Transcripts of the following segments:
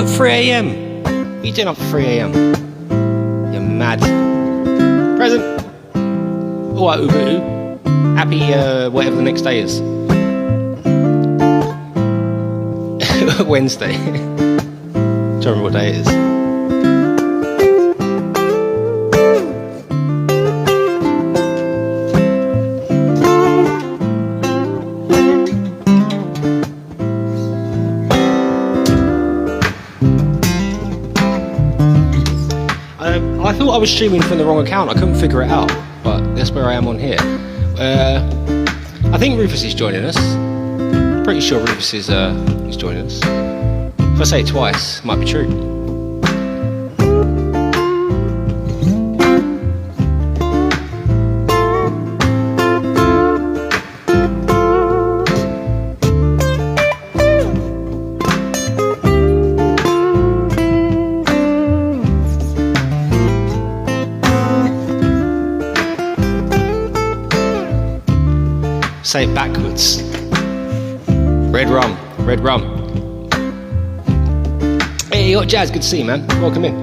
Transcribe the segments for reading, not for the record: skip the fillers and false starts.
At 3 a.m. What are you doing up at 3 a.m? You're mad. Present. Alright, Ubu. Happy, whatever the next day is. Wednesday. Don't remember what day it is. I thought I was streaming from the wrong account. I couldn't figure it out, but that's where I am on here. I think Rufus is joining us. Pretty sure Rufus is joining us. If I say it twice, it might be true. Say it backwards. Red rum, red rum. Hey, you got Jazz, good to see you, man. Welcome in.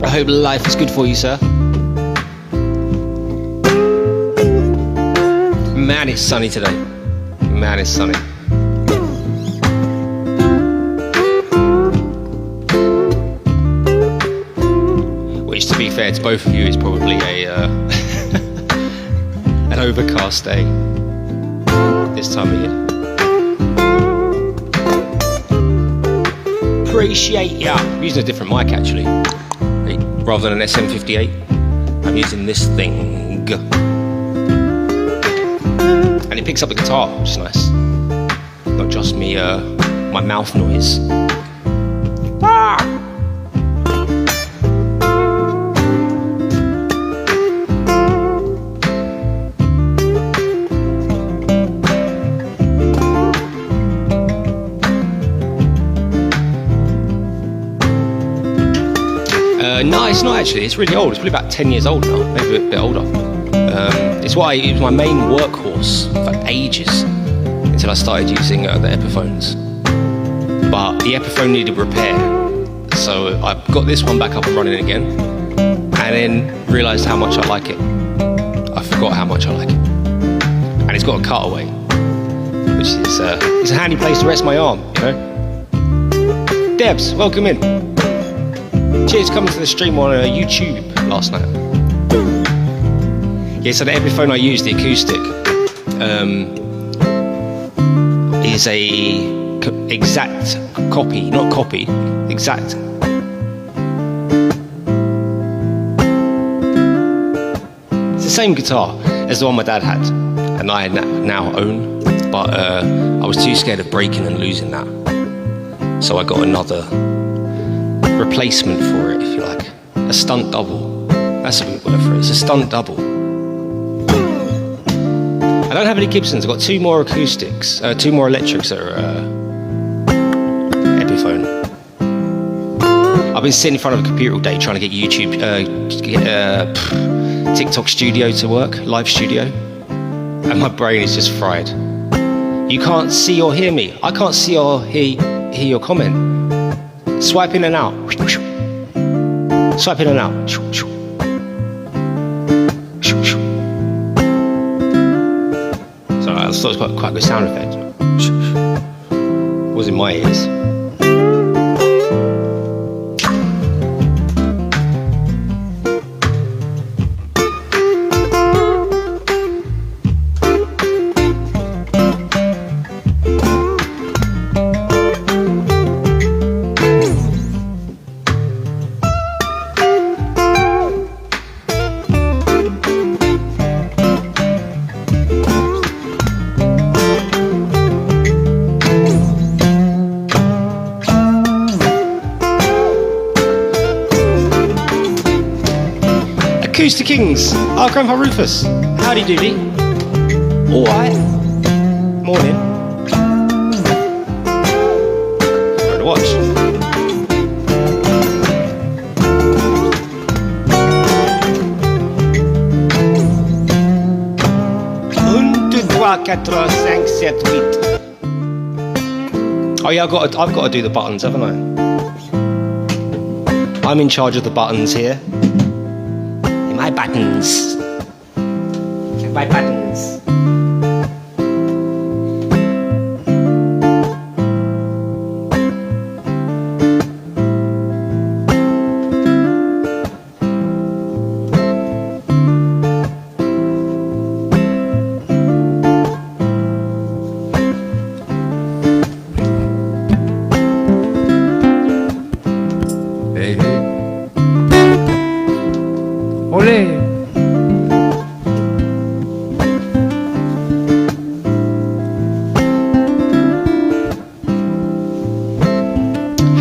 I hope life is good for you, sir. Man, it's sunny today. Man, it's sunny. Which, to be fair to both of you, is probably an overcast day this time of year. Appreciate ya. I'm using a different mic actually. Rather than an SM58, I'm using this thing. And it picks up the guitar, which is nice. Not just me, my mouth noise. Ah! No, it's not actually. It's really old. It's probably about 10 years old now, maybe a bit older. It was my main workhorse for ages until I started using the Epiphones. But the Epiphone needed repair, so I got this one back up and running again, and then realised how much I like it. I forgot how much I like it, and it's got a cutaway, which is it's a handy place to rest my arm, you know. Debs, welcome in. Cheers, coming to the stream on YouTube last night. Yeah, so the Epiphone I used, the acoustic, is a exact copy, not copy, exact. It's the same guitar as the one my dad had, and I now own, but I was too scared of breaking and losing that, so I got another replacement for it, if you like. A stunt double. That's a good word for it. It's a stunt double. I don't have any Gibsons. I've got two more acoustics, two more electrics that are Epiphone. I've been sitting in front of a computer all day trying to get YouTube, TikTok Studio to work, live studio, and my brain is just fried. You can't see or hear me. I can't see or hear your comment. Swipe in and out. Swipe in and out. So I thought it was quite a good sound effect. It was in my ears. Acoustic Kings, our Grandpa Rufus. Howdy doody. Alright. Morning. Trying to watch. 1, 2, 3, 4, 5, 6, 7, 8. Oh yeah, I've got to do the buttons, haven't I? I'm in charge of the buttons here. My buttons. My buttons.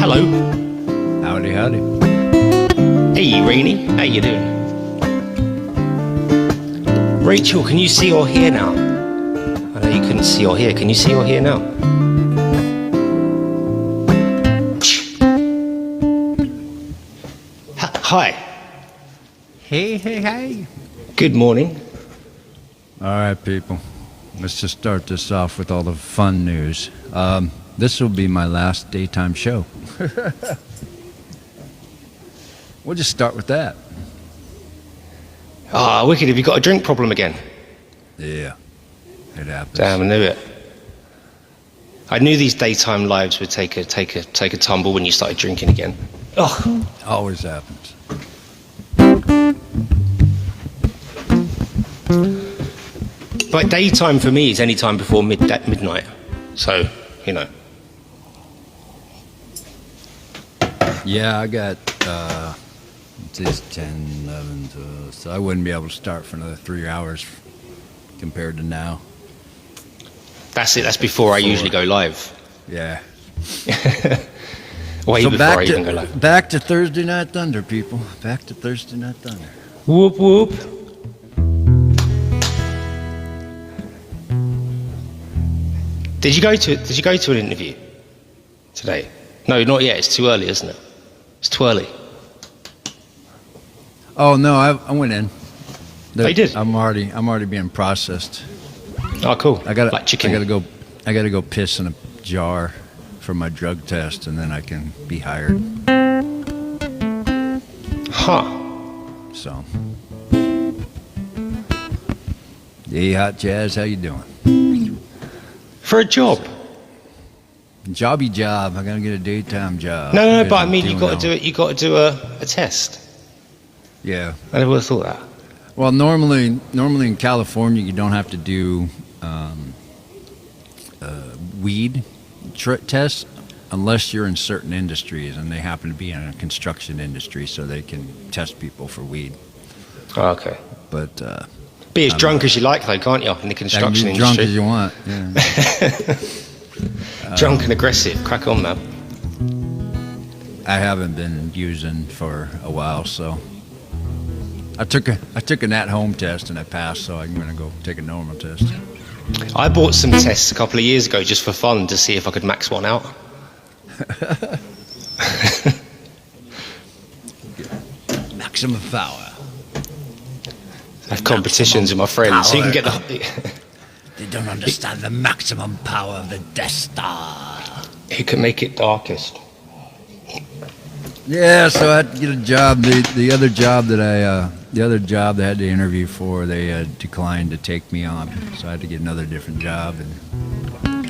Hello. Howdy, howdy. Hey, Rainy. How you doing? Rachel, can you see or hear now? I know you couldn't see or hear. Can you see or hear now? Hi. Hey. Good morning. All right, people. Let's just start this off with all the fun news. This will be my last daytime show. We'll just start with that. Ah, wicked. Have you got a drink problem again? Yeah, it happens. Damn, I knew it. I knew these daytime lives would take a tumble when you started drinking again. Oh, Always happens. but daytime for me is any time before midnight. So, you know. Yeah, I got, it's 10, 11, 12, so I wouldn't be able to start for another 3 hours compared to now. That's it. That's before I usually go live. Yeah. Way So before back I even go to, live. back to Thursday Night Thunder, people. Back to Thursday Night Thunder. Whoop whoop. Did you go to an interview today? No, not yet. It's too early, isn't it? It's too early. Oh no, I went in. Oh, you did? I'm already being processed. Oh, cool. I gotta like chicken. I gotta go piss in a jar for my drug test, and then I can be hired. Huh. So, hey, Hot Jazz, how you doing? For a job. Jobby job. I gotta get a daytime job. No, but I I'm mean, you doing got to all- do it. You got to do a test. Yeah. I never would have thought that. Well, normally in California, you don't have to do weed tests unless you're in certain industries, and they happen to be in a construction industry, so they can test people for weed. Oh, okay. But Be as drunk as you like, though, can't you? In the I can construction be drunk industry. as you want. Yeah. Drunk and aggressive. Crack on, man. I haven't been using for a while, so I took an at-home test and I passed, so I'm gonna go take a normal test. I bought some tests a couple of years ago just for fun to see if I could max one out. Maximum power. I have competitions with my friends, so you can get the. They don't understand the maximum power of the Death Star. Who can make it darkest? Yeah, so I had to get a job. The other job that I had to interview for, they declined to take me on. So I had to get another different job, and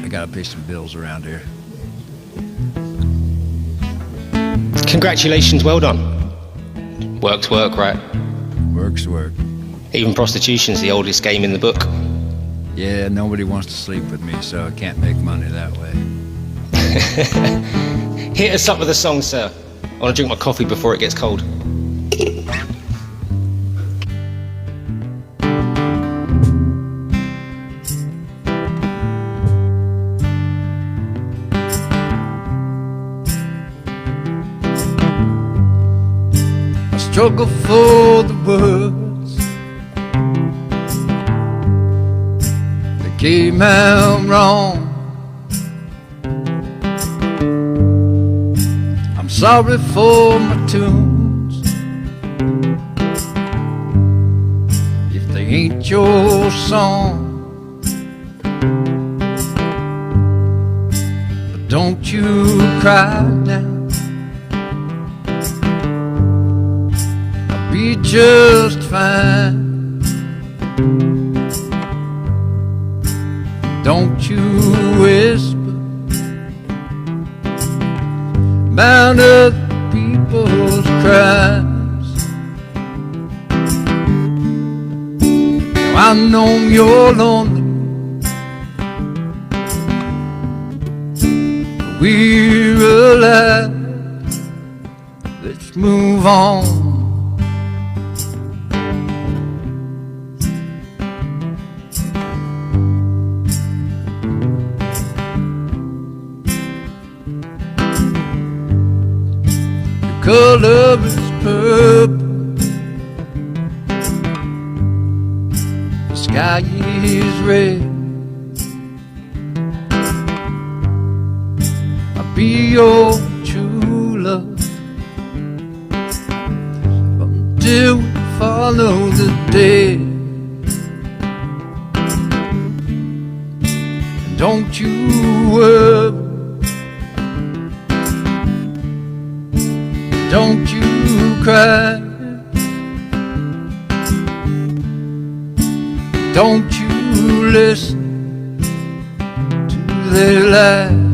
I got to pay some bills around here. Congratulations, well done. Work's work, right? Work's work. Even prostitution's the oldest game in the book. Yeah, nobody wants to sleep with me, so I can't make money that way. Hit us up with a song, sir. I want to drink my coffee before it gets cold. I struggle for the words that came out wrong. I'm sorry for my tunes if they ain't your song. But Don't you cry now. I'll be just fine. Don't you whisper about other people's crimes. I know you're lonely. We're alive. Let's move on. Your color is purple. The sky is red. Be your true love until we follow the dead. And don't you worry, don't you cry, don't you listen to their lies.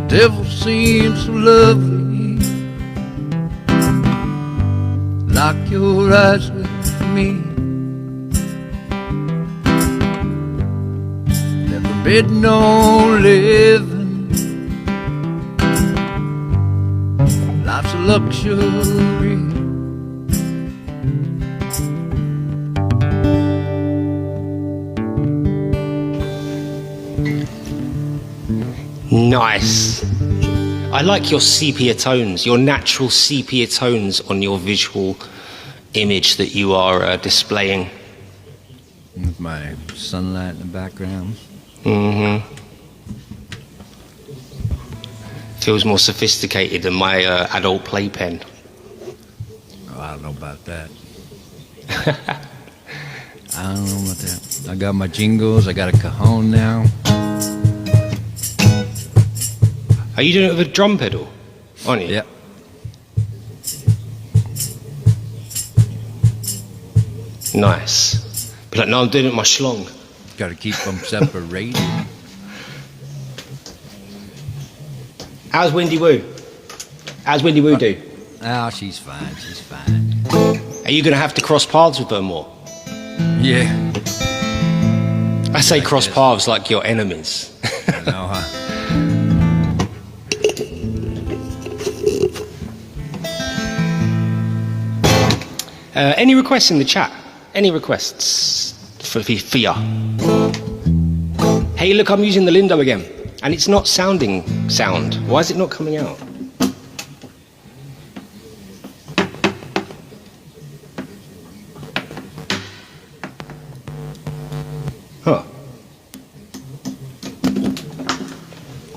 Devil seems so lovely, lock your eyes with me. Never bid no living, life's a luxury. Nice. I like your sepia tones, your natural sepia tones on your visual image that you are displaying. With my sunlight in the background. Mm-hmm. Feels more sophisticated than my adult playpen. Oh, I don't know about that. I don't know about that. I got my jingles, I got a cajon now. Are you doing it with a drum pedal? Aren't you? Yep. Nice. Be like, no, I'm doing it with my schlong. Got to keep them separated. How's Windy Woo? How's Windy Woo do? Oh, she's fine. She's fine. Are you going to have to cross paths with her more? Yeah. I say cross paths like you're enemies. I know, huh? Any requests in the chat? Any requests for ya? Hey, look, I'm using the Lindo again, and it's not sounding sound. Why is it not coming out? Huh.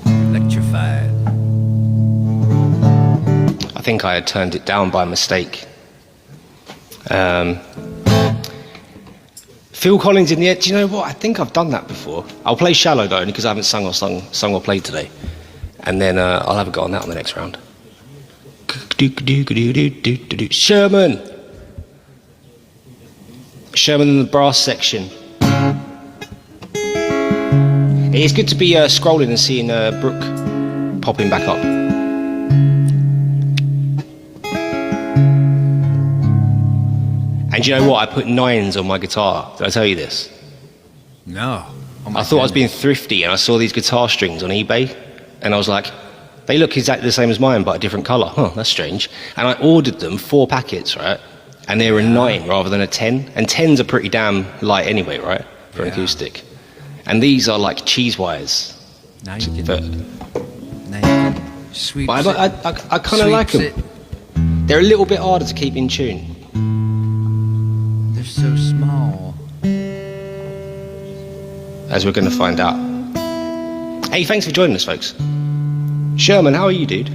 Electrified. I think I had turned it down by mistake. Phil Collins in the air. Do you know what? I think I've done that before. I'll play Shallow though, only because I haven't sung or played today. And then I'll have a go on that on the next round. Sherman in the brass section. It's good to be scrolling and seeing Brooke popping back up. And you know what? I put 9s on my guitar. Did I tell you this? No. Oh, I thought I was being thrifty, and I saw these guitar strings on eBay, and I was like, they look exactly the same as mine, but a different colour. Huh, that's strange. And I ordered them 4 packets, right? And they were a 9 rather than a 10. And 10s are pretty damn light anyway, right? For an acoustic. And these are like cheese wires. Now you can sweep But I kind of like them. They're a little bit harder to keep in tune. They're so small. As we're going to find out. Hey, thanks for joining us, folks. Sherman, how are you, dude?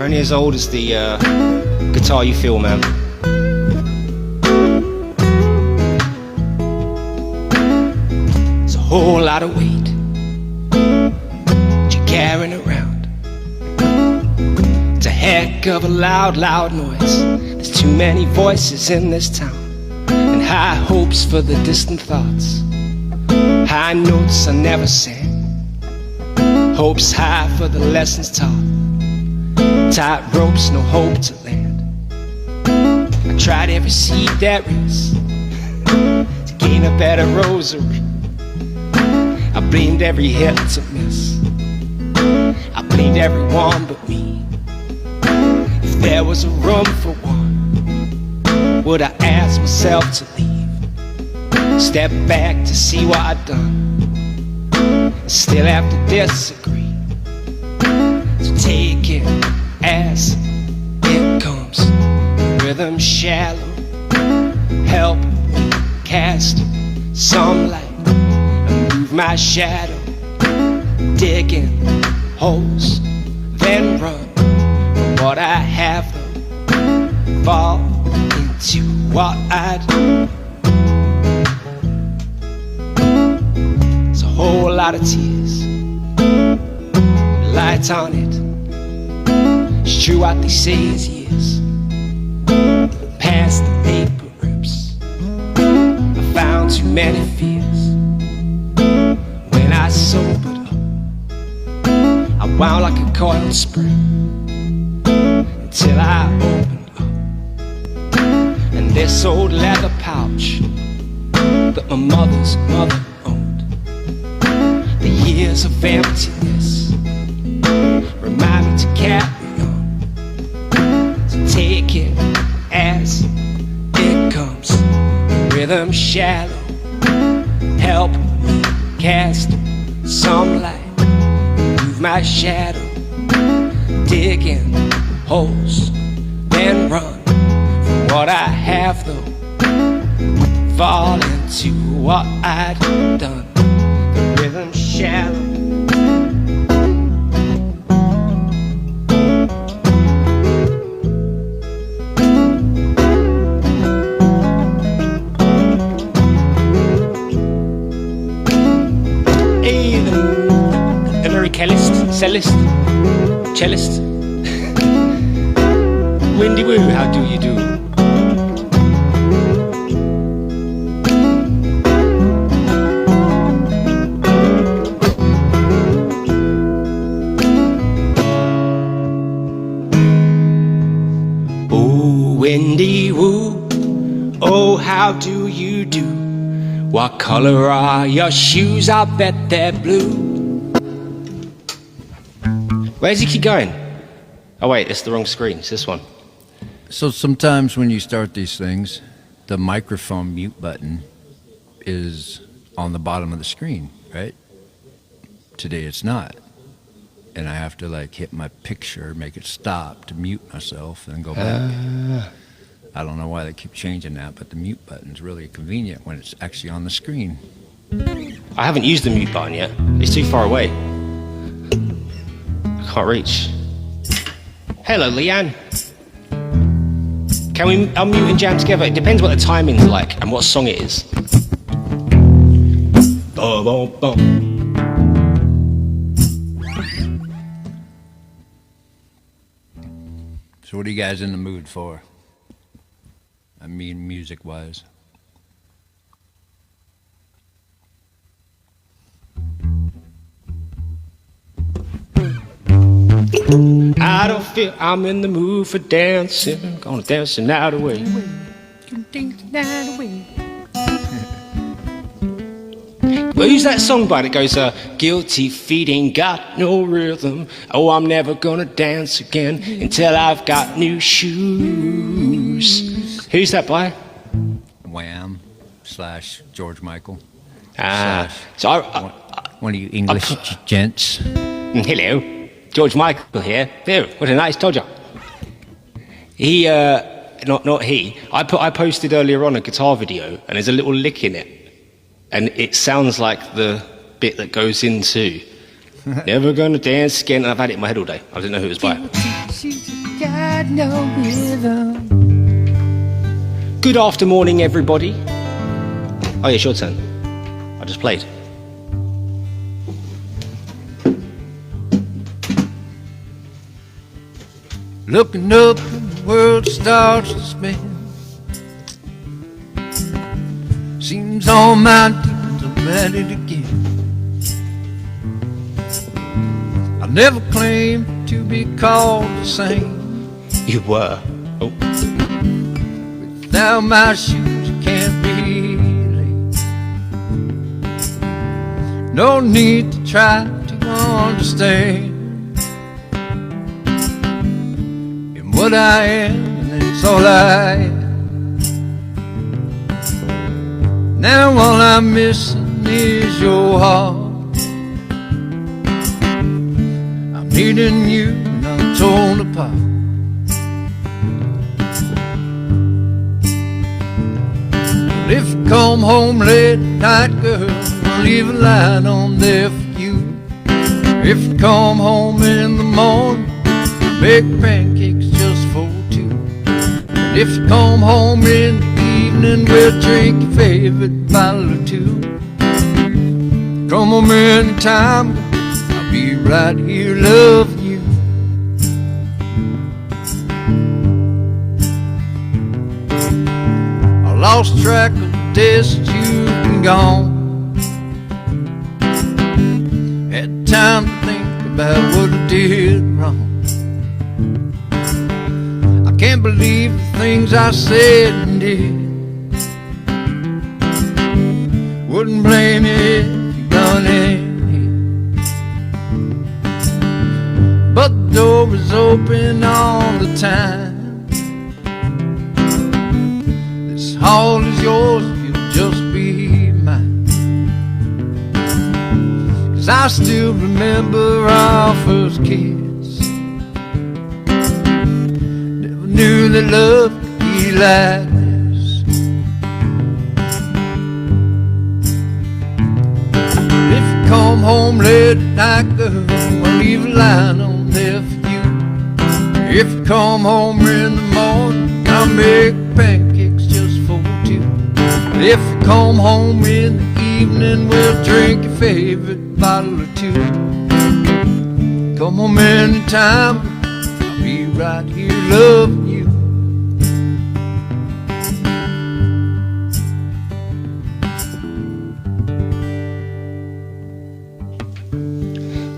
only as old as the guitar you feel, man. It's a whole lot of weight that you're carrying around. It's a heck of a loud, loud noise. There's too many voices in this town, and high hopes for the distant thoughts. High notes I never sang, hopes high for the lessons taught. Tight ropes, no hope to land. I tried every seed there is to gain a better rosary. I blamed every hit to miss, I blamed everyone but me. If there was a room for one, would I ask myself to leave? Step back to see what I'd done, and still have to disagree. So take it as it comes. Rhythm shallow, help me cast some light and move my shadow. Digging holes, then run from what I have though. Fall into what I'd. It's a whole lot of tears, light on it. It's true what they say is years past the paper rips. I found too many fears. When I sobered up, I wound like a coiled spring until I opened up. And this old leather pouch that my mother's mother owned, the years of emptiness remind me to carry on. So take it as it comes. Rhythm shallow, help me cast some light, move my shadow. Digging holes, then run from what I have though. Fall into what I'd done. The rhythm shallow. Cellist, cellist. Windy Woo, how do you do? Oh, Windy Woo, oh, how do you do? What color are your shoes? I bet they're blue. Where does he keep going? Oh wait, it's the wrong screen. It's this one. So sometimes when you start these things, the microphone mute button is on the bottom of the screen, right? Today it's not. And I have to like hit my picture, make it stop to mute myself and go back. I don't know why they keep changing that, but the mute button's really convenient when it's actually on the screen. I haven't used the mute button yet. It's too far away. Can't reach. Hello, Leanne. Can we unmute and jam together? It depends what the timing's like and what song it is. Boom, boom, boom. So what are you guys in the mood for? I mean, music-wise. I don't feel I'm in the mood for dancing. Gonna dance the night away. Well, who's that song by that goes, guilty feet ain't got no rhythm. Oh, I'm never gonna dance again until I've got new shoes. Who's that by? Wham / George Michael. So one of you English gents. Hello. George Michael here. There, what a nice dodger. He, not he. I posted earlier on a guitar video, and there's a little lick in it, and it sounds like the bit that goes into Never gonna dance again. And I've had it in my head all day. I didn't know who it was by. Good after morning, everybody. Oh, yeah, it's your turn. I just played. Looking up, the world starts to spin. Seems all my demons are at it again. I never claimed to be called the same. You were. Oh. Without my shoes, you can't be late. No need to try to understand in what I am, and that's all I am. Now all I'm missing is your heart. I'm needing you and I'm torn apart. But if you come home late at night, girl, I'll leave a light on there for you. If you come home in the morning, make pancakes just for two. And if you come home in the evening, we'll drink your favorite bottle or two. Come home anytime, I'll be right here loving you. I lost track of the days since you've been gone. Had time to think about what I did wrong. I can't believe the things I said and did. Wouldn't blame you if you done it. But the door was open all the time. This hall is yours if you'll just be mine. 'Cause I still remember our first kiss. Never knew that love could be like this. If you come home late at night, girl, I'll leave a line on there for you. If you come home in the morning, I'll make pancakes just for two. If you come home in the evening, we'll drink your favorite bottle or two. Come home anytime, I'll be right here loving you.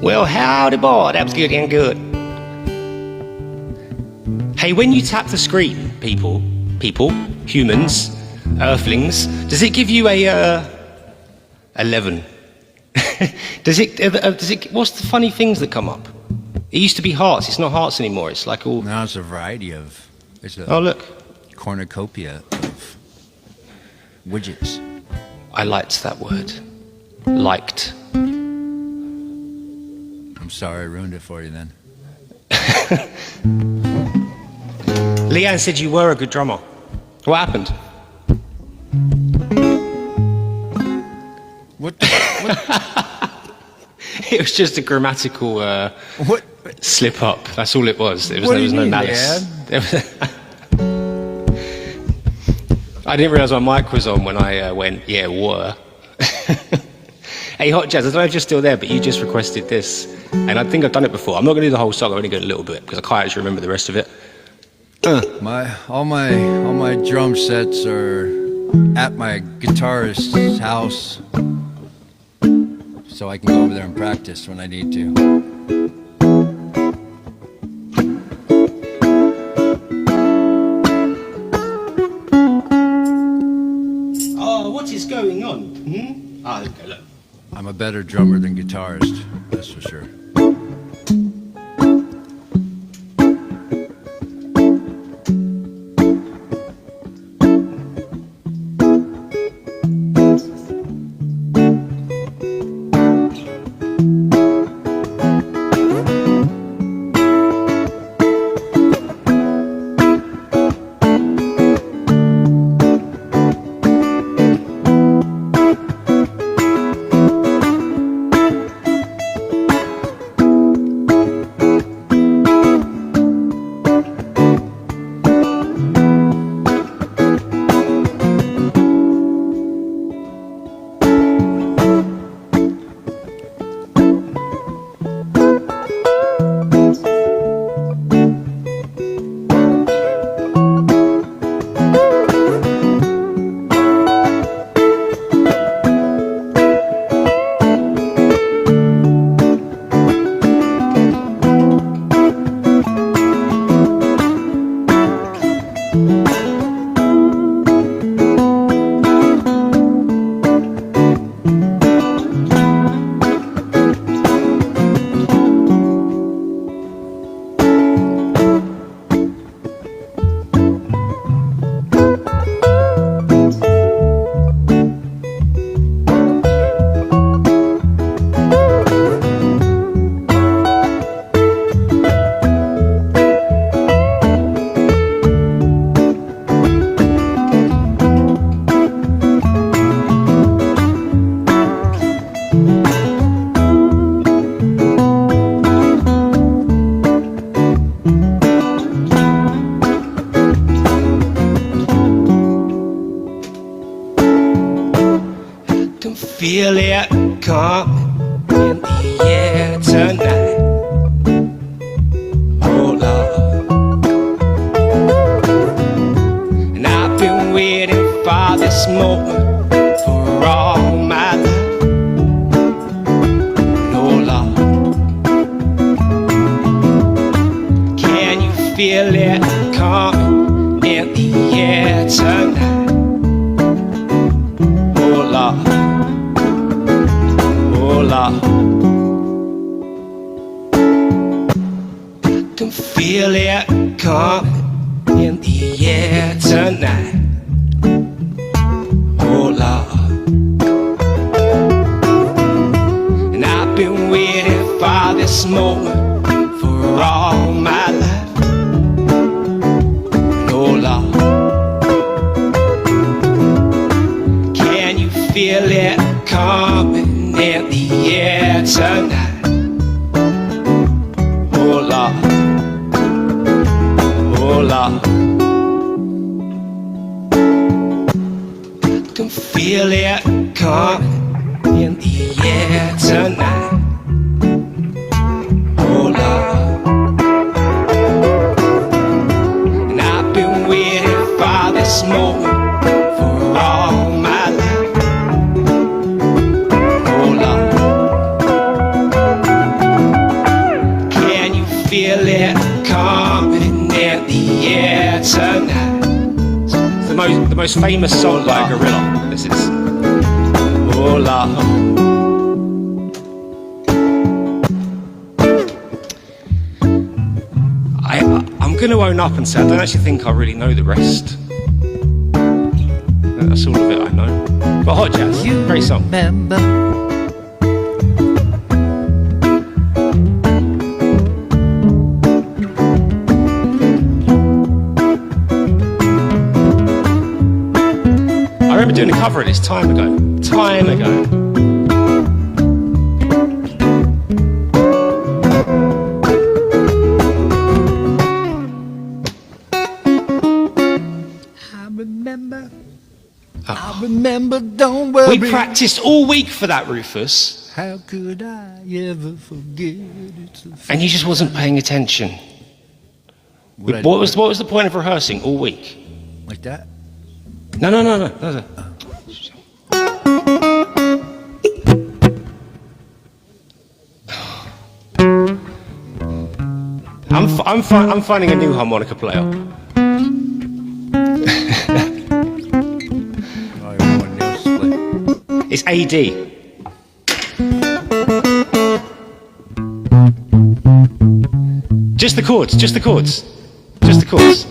Well, howdy, boy. That was good and good. Hey, when you tap the screen, people, humans, earthlings, does it give you a 11? does it? What's the funny things that come up? It used to be hearts. It's not hearts anymore. It's like all. Now it's a variety of. It's a Oh, look. cornucopia of widgets. I liked that word. Liked. I'm sorry I ruined it for you then. Leanne said you were a good drummer. What happened? What? It was just a grammatical What? slip up. That's all it was. There was no mean, malice. I didn't realise my mic was on when I went, yeah, were. Hey, Hot Jazz, I don't know if you're still there, but you just requested this. And I think I've done it before. I'm not going to do the whole song. I'm only going to do a little bit because I can't actually remember the rest of it. All my drum sets are at my guitarist's house, so I can go over there and practice when I need to. Oh, what is going on? Ah, there we go, look. I'm a better drummer than guitarist, that's for sure. coming in the air tonight. Oh Lord. And I've been waiting for this moment for all my life. Oh Lord. Can you feel it coming in the air tonight? Oh Lord. Oh Lord. I can feel it coming in the air tonight. Oh Lord. And I've been waiting for this moment for all my life. Oh Lord. Can you feel it coming in the air tonight? Oh Lord. Oh Lord. I can feel it coming in the air tonight. Oh Lord. And I've been waiting for this moment for all my life. Oh Lord. Can you feel it coming in the air tonight? It's the most famous song by a gorilla. This is. Oh Lord. I'm going to own up and say I don't actually think I really know the rest. That's all of it I know. But hot jazz, great song. Remember. I remember doing a cover of this time ago. Time ago. I remember, don't worry. We practiced all week for that, Rufus. How could I ever forget it? And you just wasn't paying attention. What was the point of rehearsing all week? Like that? No. I'm finding a new harmonica player. It's AD. Just the chords, just the chords. Just the chords.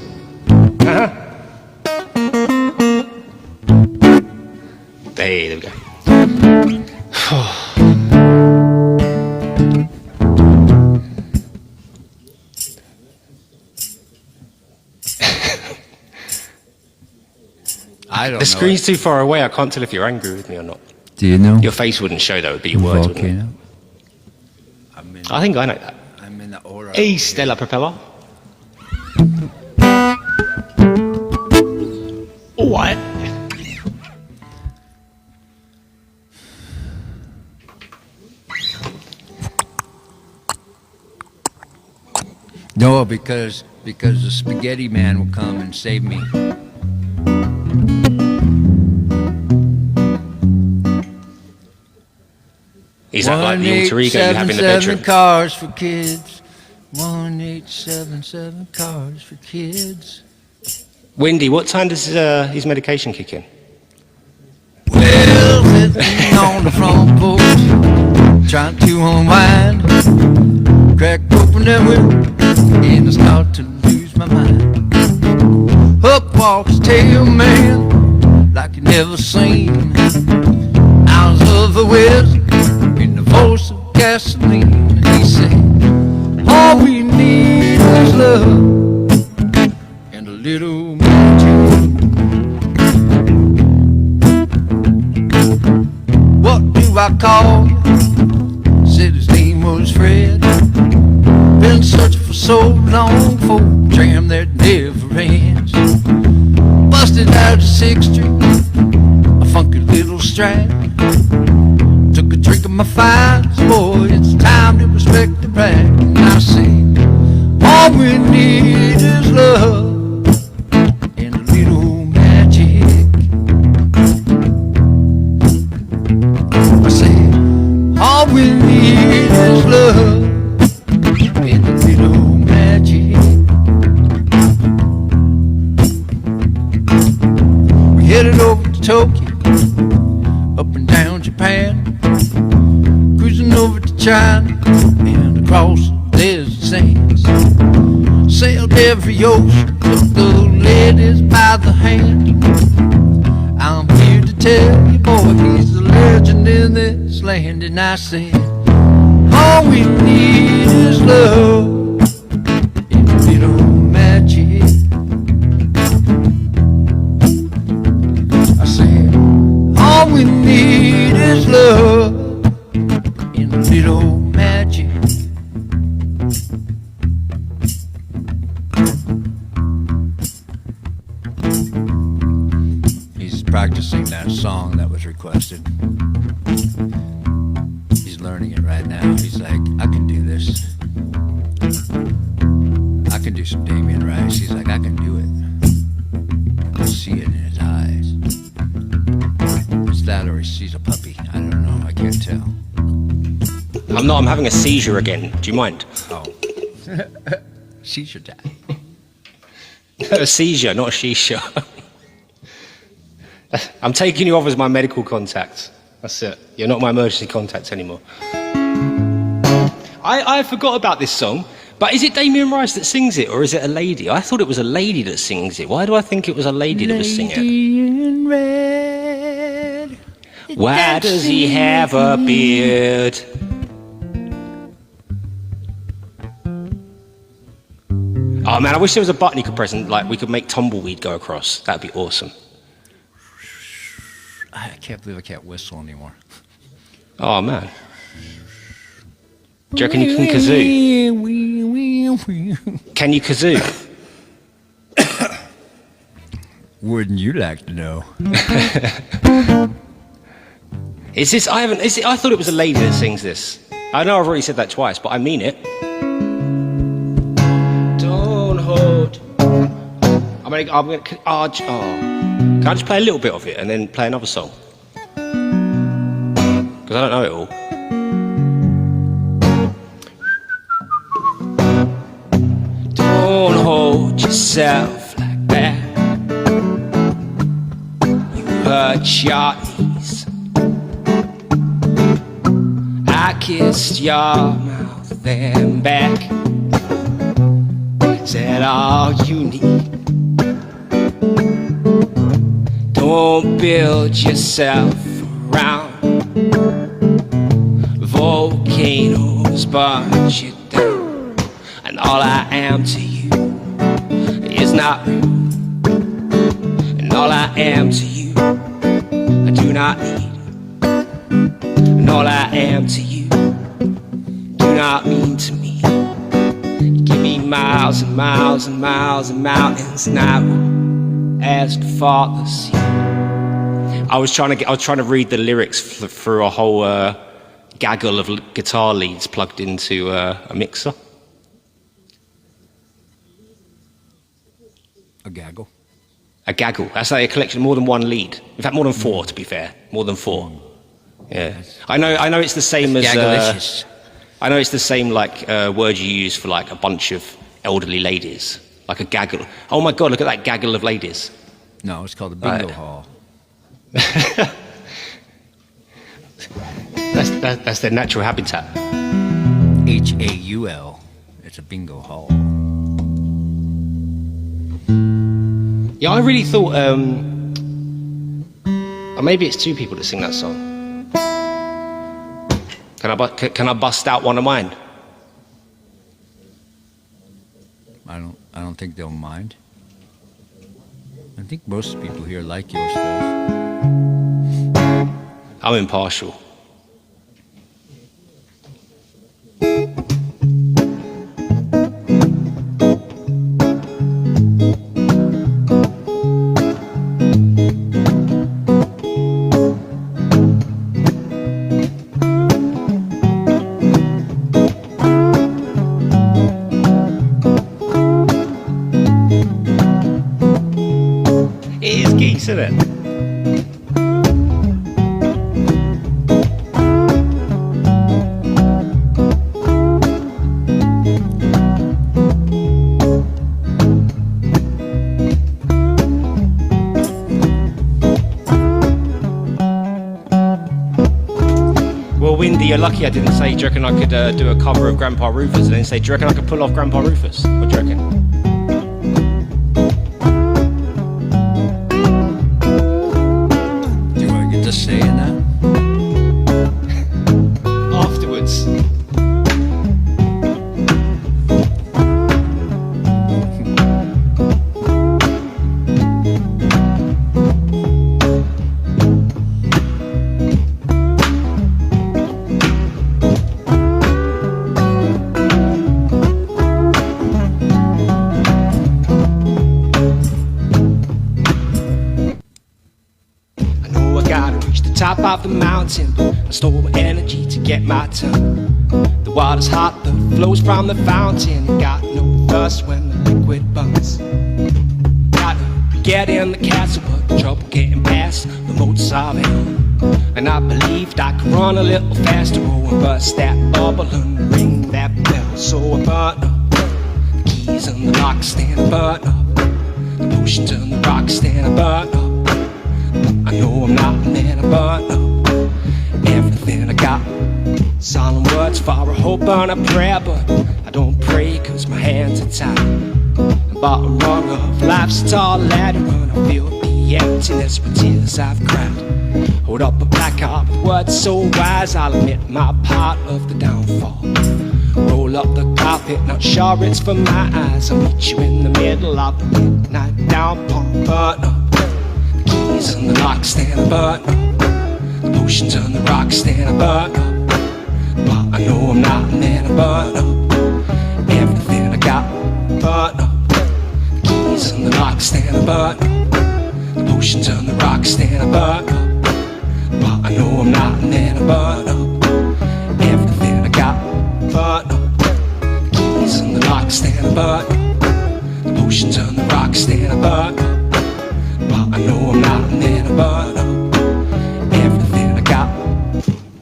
There we go. I don't know. The screen's too far away, I can't tell if you're angry with me or not. Do you know? Your face wouldn't show, that would be your words, wouldn't it? I think I know that. I'm in the order. Hey, Stella Propeller. What? No, because the spaghetti man will come and save me. Is that like the alter ego you have in the bedroom? 1877 cars for kids. 1877 cars for kids. Wendy, what time does his medication kick in? Well, sitting on the front porch, trying to unwind, crack open that window, and I start to lose my mind. Up walks tail man, like you never seen. Hours of the west, in the voice of gasoline, and he said, all we need is love and a little more too. What do I call you? Said his name was Fred. Been searching for so long for a tram that never ends. Busted out of 6th Street, a funky little strap. Took a drink Look at my finds, boy, it's time to respect the bride. And I say, all we need is love and a little magic. I say, all we need is love and a little magic. We headed over to Tokyo, up and down Japan, cruising over to China and across the desert sands. Sailed every ocean, took the ladies by the hand. I'm here to tell you, boy, he's a legend in this land. And I said, all we need is love and a little magic. I said, all we need is love and a little magic. He's practicing that song that was requested. He's learning it right now. He's like, I can do this. I can do some Damien Rice. He's like, I can do it. I see it in his eyes. It's that or he sees a puppy. I don't know. I can't tell. I'm having a seizure again. Do you mind? Oh. Seizure attack. A seizure, not a shisha. I'm taking you off as my medical contact. That's it. You're not my emergency contact anymore. I forgot about this song, but is it Damien Rice that sings it, or is it a lady? I thought it was a lady that sings it. Why do I think it was a lady that was singing it? Lady in red. Why does he have a beard? Oh man, I wish there was a button you could press and like we could make tumbleweed go across. That'd be awesome. I can't believe I can't whistle anymore. Oh man. Do you reckon you can kazoo? Can you kazoo? Wouldn't you like to know? Is this? I haven't. Is it? I thought it was a lady that sings this. I know I've already said that twice, but I mean it. Don't hold. I'm gonna. Oh. Can I just play a little bit of it and then play another song? Because I don't know it all. Don't hold yourself like that. You hurt your knees. I kissed your mouth and back. Said all you need. Don't build yourself around volcanoes, burn you down. And all I am to you is not real. And all I am to you, I do not need. And all I am to you, do not mean to me. You give me miles and miles and miles and mountains, and I will ask the Father see. I was trying to read the lyrics through a whole gaggle of guitar leads plugged into a mixer. A gaggle? A gaggle. That's like a collection, more than one lead. In fact, more than four, to be fair. More than four. Yeah. I know it's the same as... I know it's the same like word you use for like a bunch of elderly ladies. Like a gaggle. Oh my God, look at that gaggle of ladies. No, it's called a bingo hall. That's their natural habitat. H-A-U-L. It's a bingo hall. Yeah, I really thought, or maybe it's two people that sing that song. Can I bust out one of mine? I don't think they'll mind. I think most people here like your stuff. I'm impartial. isn't it? Well, Windy, you're lucky I didn't say, do you reckon I could do a cover of Grandpa Rufus, and then say, do you reckon I could pull off Grandpa Rufus? What do you reckon? Do you want to get to saying that? Afterwards. Top of the mountain, I store my energy to get my turn. The water's hot, the flows from the fountain. Got no thirst when the liquid burns. Gotta get in the castle, but trouble getting past the moats of hell. And I believed I could run a little faster, oh, and burst that bubble and ring that bell. So I burn up the keys and the lock stand, I burn up the potions and the rock stand, I burn up. I know I'm not a man, I burn up everything I got. Solemn words for a hope and a prayer, but I don't pray cause my hands are tied. I'm bottom rung of life's tall ladder, and I feel the emptiness with tears I've cried. Hold up a placard with words so wise, I'll admit my part of the downfall. Roll up the carpet, not sure it's for my eyes. I'll meet you in the middle of the midnight downpour. Burn up keys and the lock stand, I burn up the potions and the rock stand, I burn up. But I know I'm not a man, I burn up everything I got. Burn up the keys and the lock stand, I burn up the potions and the rock stand, I burn up. But I know I'm not a man, I burn up everything I got. Burn up the keys and the lock stand, I burn up the potions and the rock stand, I burn up. But I know I'm not a man, I burn up everything I got.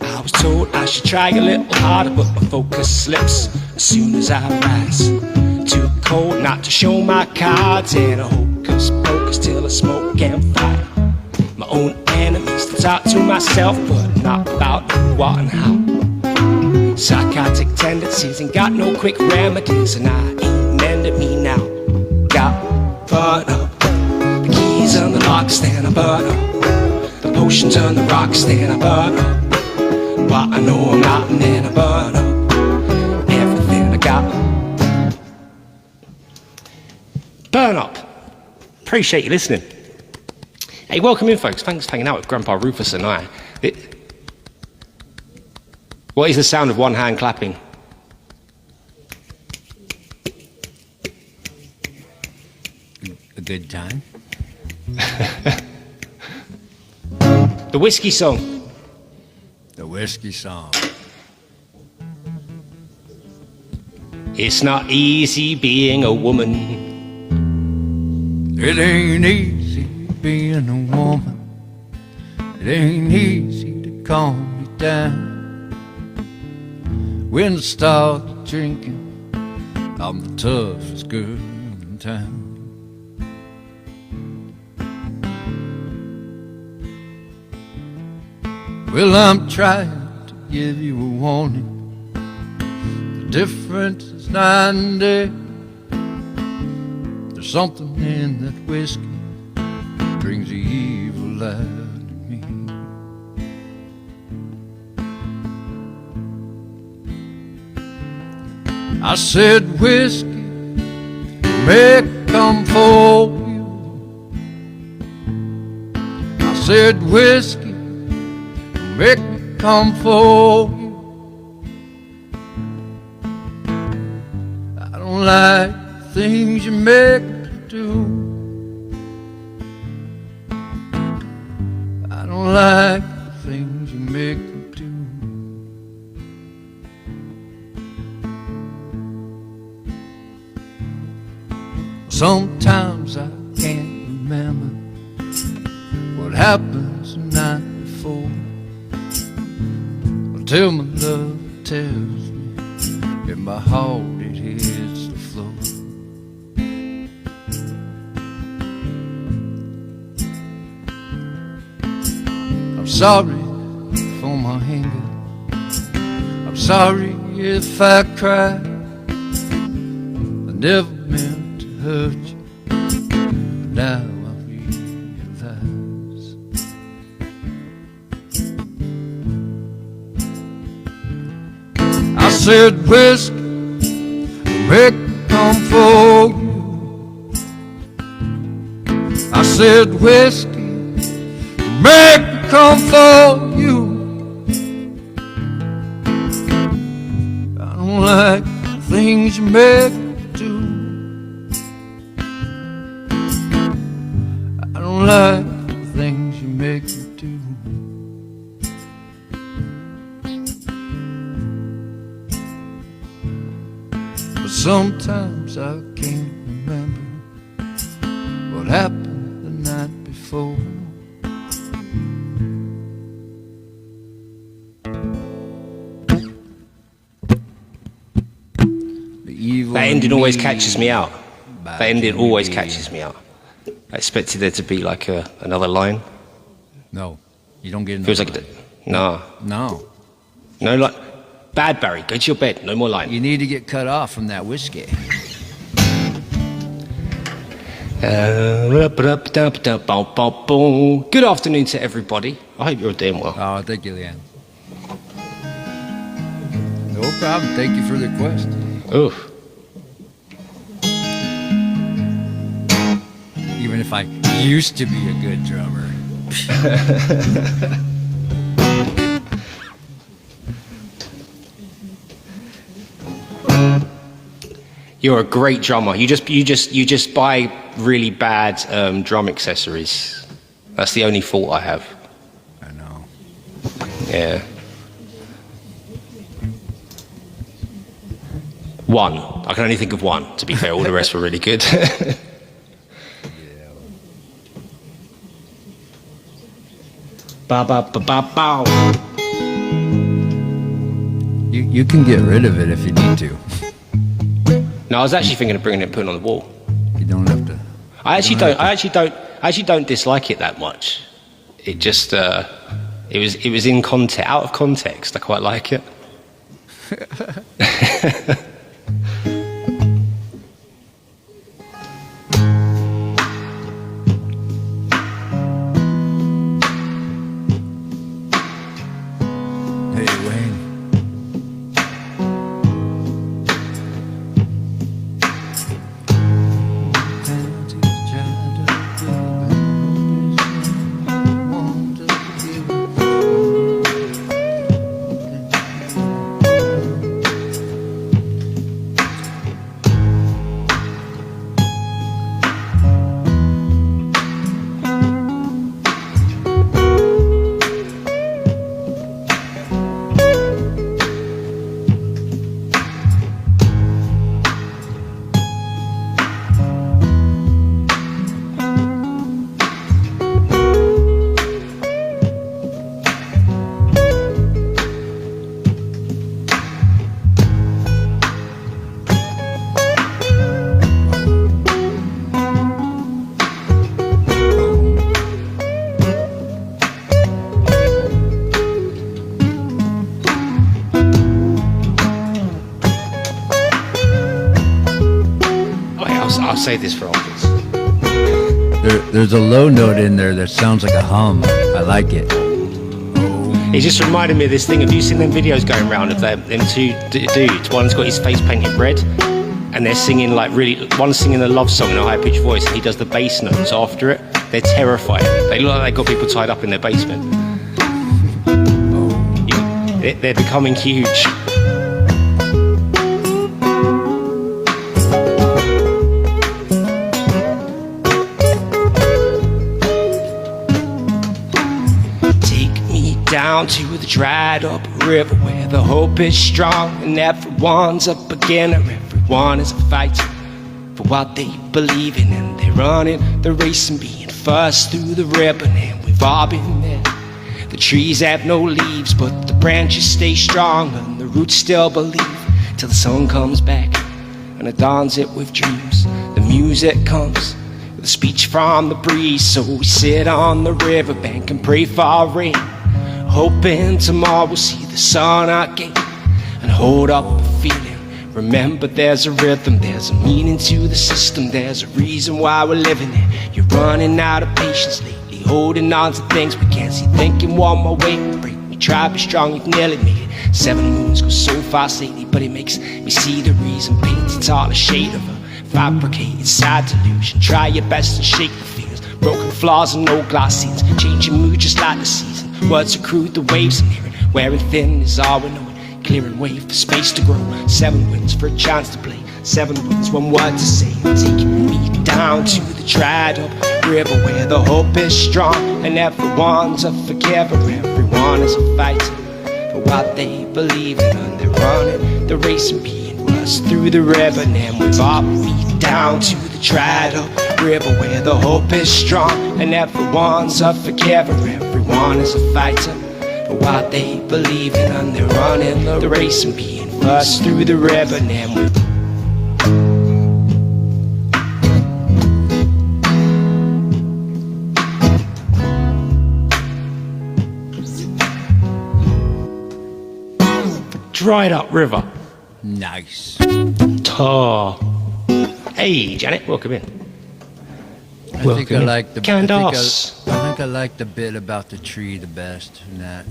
I was told I should try a little harder, but my focus slips as soon as I rise. Too cold not to show my cards, and a hocus pocus till I smoke and fire. My own enemies to talk to myself, but not about what and how. Psychotic tendencies ain't got no quick remedies, and I ain't mending me now. Got burn up and the lock stand, I burn up the potions and the rock stand, I burn up. But I know I'm not a man, I burn up everything I got. Burn up. Appreciate you listening. Hey, welcome in, folks. Thanks for hanging out with Grandpa Rufus and I. What is the sound of one hand clapping? A good time. The whiskey song. The whiskey song. It's not easy being a woman. It ain't easy being a woman. It ain't easy to calm you down. When I start drinking, I'm the toughest girl in town. Well, I'm trying to give you a warning. The difference is night and day. There's something in that whiskey that brings the evil out of me. I said whiskey may come for you. I said whiskey make me come for you. I don't like things you make me do. I don't like things you make me do. Sometimes I can't remember what happens the night before. Until my love tells me in my heart it hits the floor. I'm sorry for my anger. I'm sorry if I cried. I never meant to hurt you. Now I realize. I said whiskey make it come for you. I said whiskey make it come for you. I don't like things you make me do. I don't like the things you make me do. But sometimes I can't remember what happened the night before. That ending always catches me out. That ending always catches me out. I expected there to be like another line. No, you don't get Feels another like line. no, No, like bad Barry. Go to your bed. No more line. you need to get cut off from that whiskey. Good afternoon to everybody. I hope you're doing well. Oh, thank you, Leanne. No problem. Thank you for the request. Oof. Even if I used to be a good drummer. You're a great drummer. You just buy really bad drum accessories. That's the only fault I have. I know. Yeah. One. I can only think of one, to be fair. All the rest were really good. Ba ba ba ba bow. You can get rid of it if you need to. No, I was actually thinking of bringing it and putting it on the wall. You don't have to. I actually don't dislike it that much. It just it was in context, out of context. I quite like it. Hey, Wayne. I'll say this for office. There's a low note in there that sounds like a hum. I like it. It just reminded me of this thing. Have you seen them videos going around of them two dudes? One's got his face painted red, and they're singing like really. One's singing a love song in a high pitched voice, and he does the bass notes after it. They're terrifying. They look like they got people tied up in their basement. They're becoming huge. Down to the dried up river where the hope is strong and everyone's a beginner, everyone is a fighter for what they believe in, and they're running the race and being first through the ribbon, and we've far been there. The trees have no leaves, but the branches stay strong, and the roots still believe till the sun comes back and adorns it with dreams. The music comes with a speech from the breeze, so we sit on the riverbank and pray for rain, hoping tomorrow we'll see the sun again. And hold up the feeling, remember there's a rhythm, there's a meaning to the system, there's a reason why we're living it. You're running out of patience lately, holding on to things we can't see, thinking one more way to break me. Try to be strong, you've nearly made it. 7 moons go so fast lately, but it makes me see the reason. Painted all a shade of a fabricated sad delusion. Try your best and shake the fears, broken flaws and no glass scenes, changing mood just like the season. Words are crude, the waves are nearing, wearing thin is all we know. Clearing way for space to grow. 7 winds for a chance to play. 7 winds, one word to say. Taking me down to the dried up river where the hope is strong and everyone's a forgiver. Everyone is a fighter for what they believe in, and they're running the race and being worse through the river. And then we brought me down to the dried up river where the hope is strong and everyone's a forgiver. Everyone is a fighter for what they believe in, and they're running the race and being first through the river. And then we dried up river. Nice. Tar. Hey, Janet, welcome in. I think I like the. Candace. I think I like the bit about the tree the best. In that.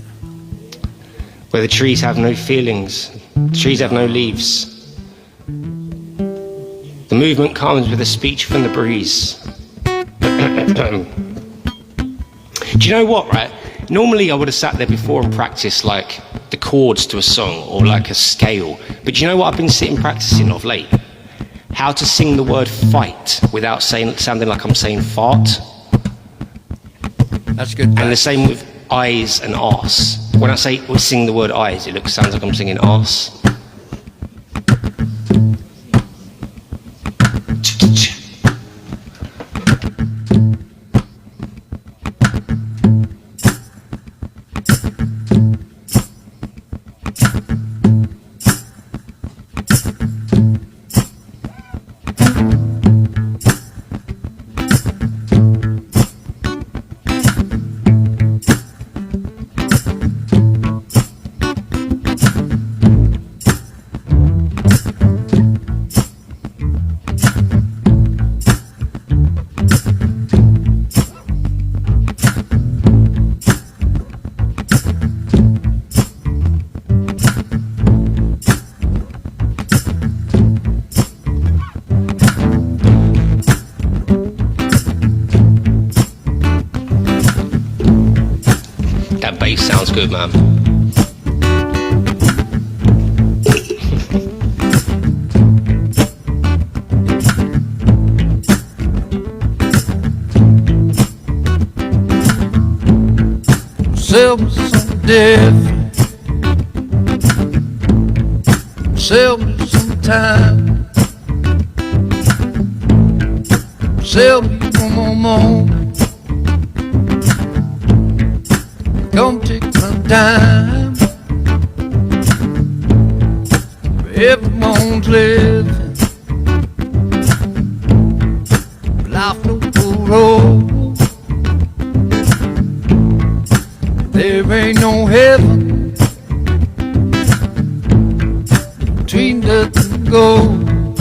Where the trees have no feelings, the trees have no leaves. The movement comes with a speech from the breeze. Do you know what, right? Normally I would have sat there before and practiced like the chords to a song or like a scale. But do you know what I've been sitting practicing of late? How to sing the word fight without sounding like I'm saying fart. That's good. And the same with eyes and arse. When I say or sing the word eyes, it sounds like I'm singing arse. That bass sounds good, man. Silver's so different. Silver sometime. Silver one more moment. Come take my time. Everyone's living life no road. There ain't no heaven between death and gold.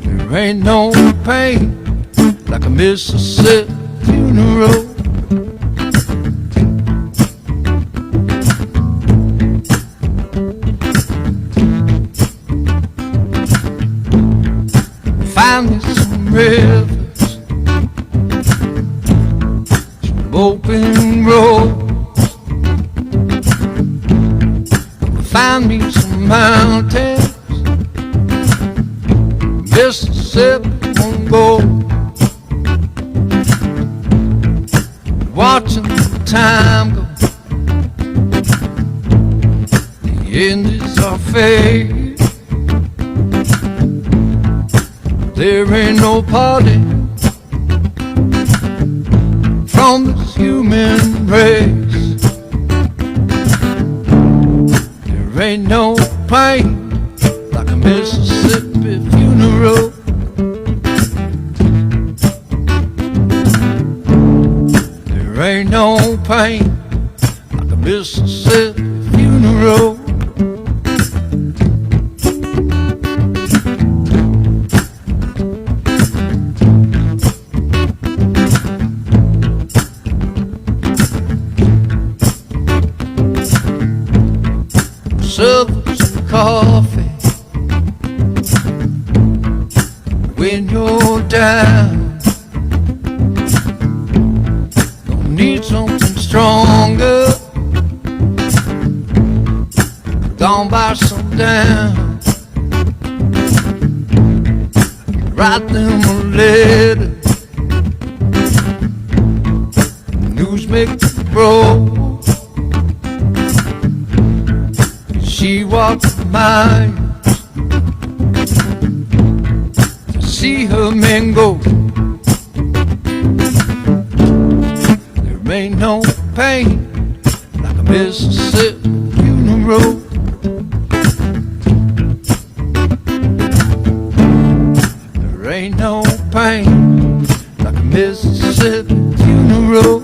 There ain't no pain like a Mississippi funeral. Find me some rivers, some open roads. Find me some mountains, Mississippi won't go. Watching the time go, the end is our fate. There ain't no party human race. There ain't no pain like a Mississippi funeral. There ain't no pain like a Mississippi funeral. Serve some coffee when you're down. Don't need something stronger. Gone by sundown. Write them a letter. News make it roll. She walked miles to see her men go. There ain't no pain like a Mississippi funeral. There ain't no pain like a Mississippi funeral.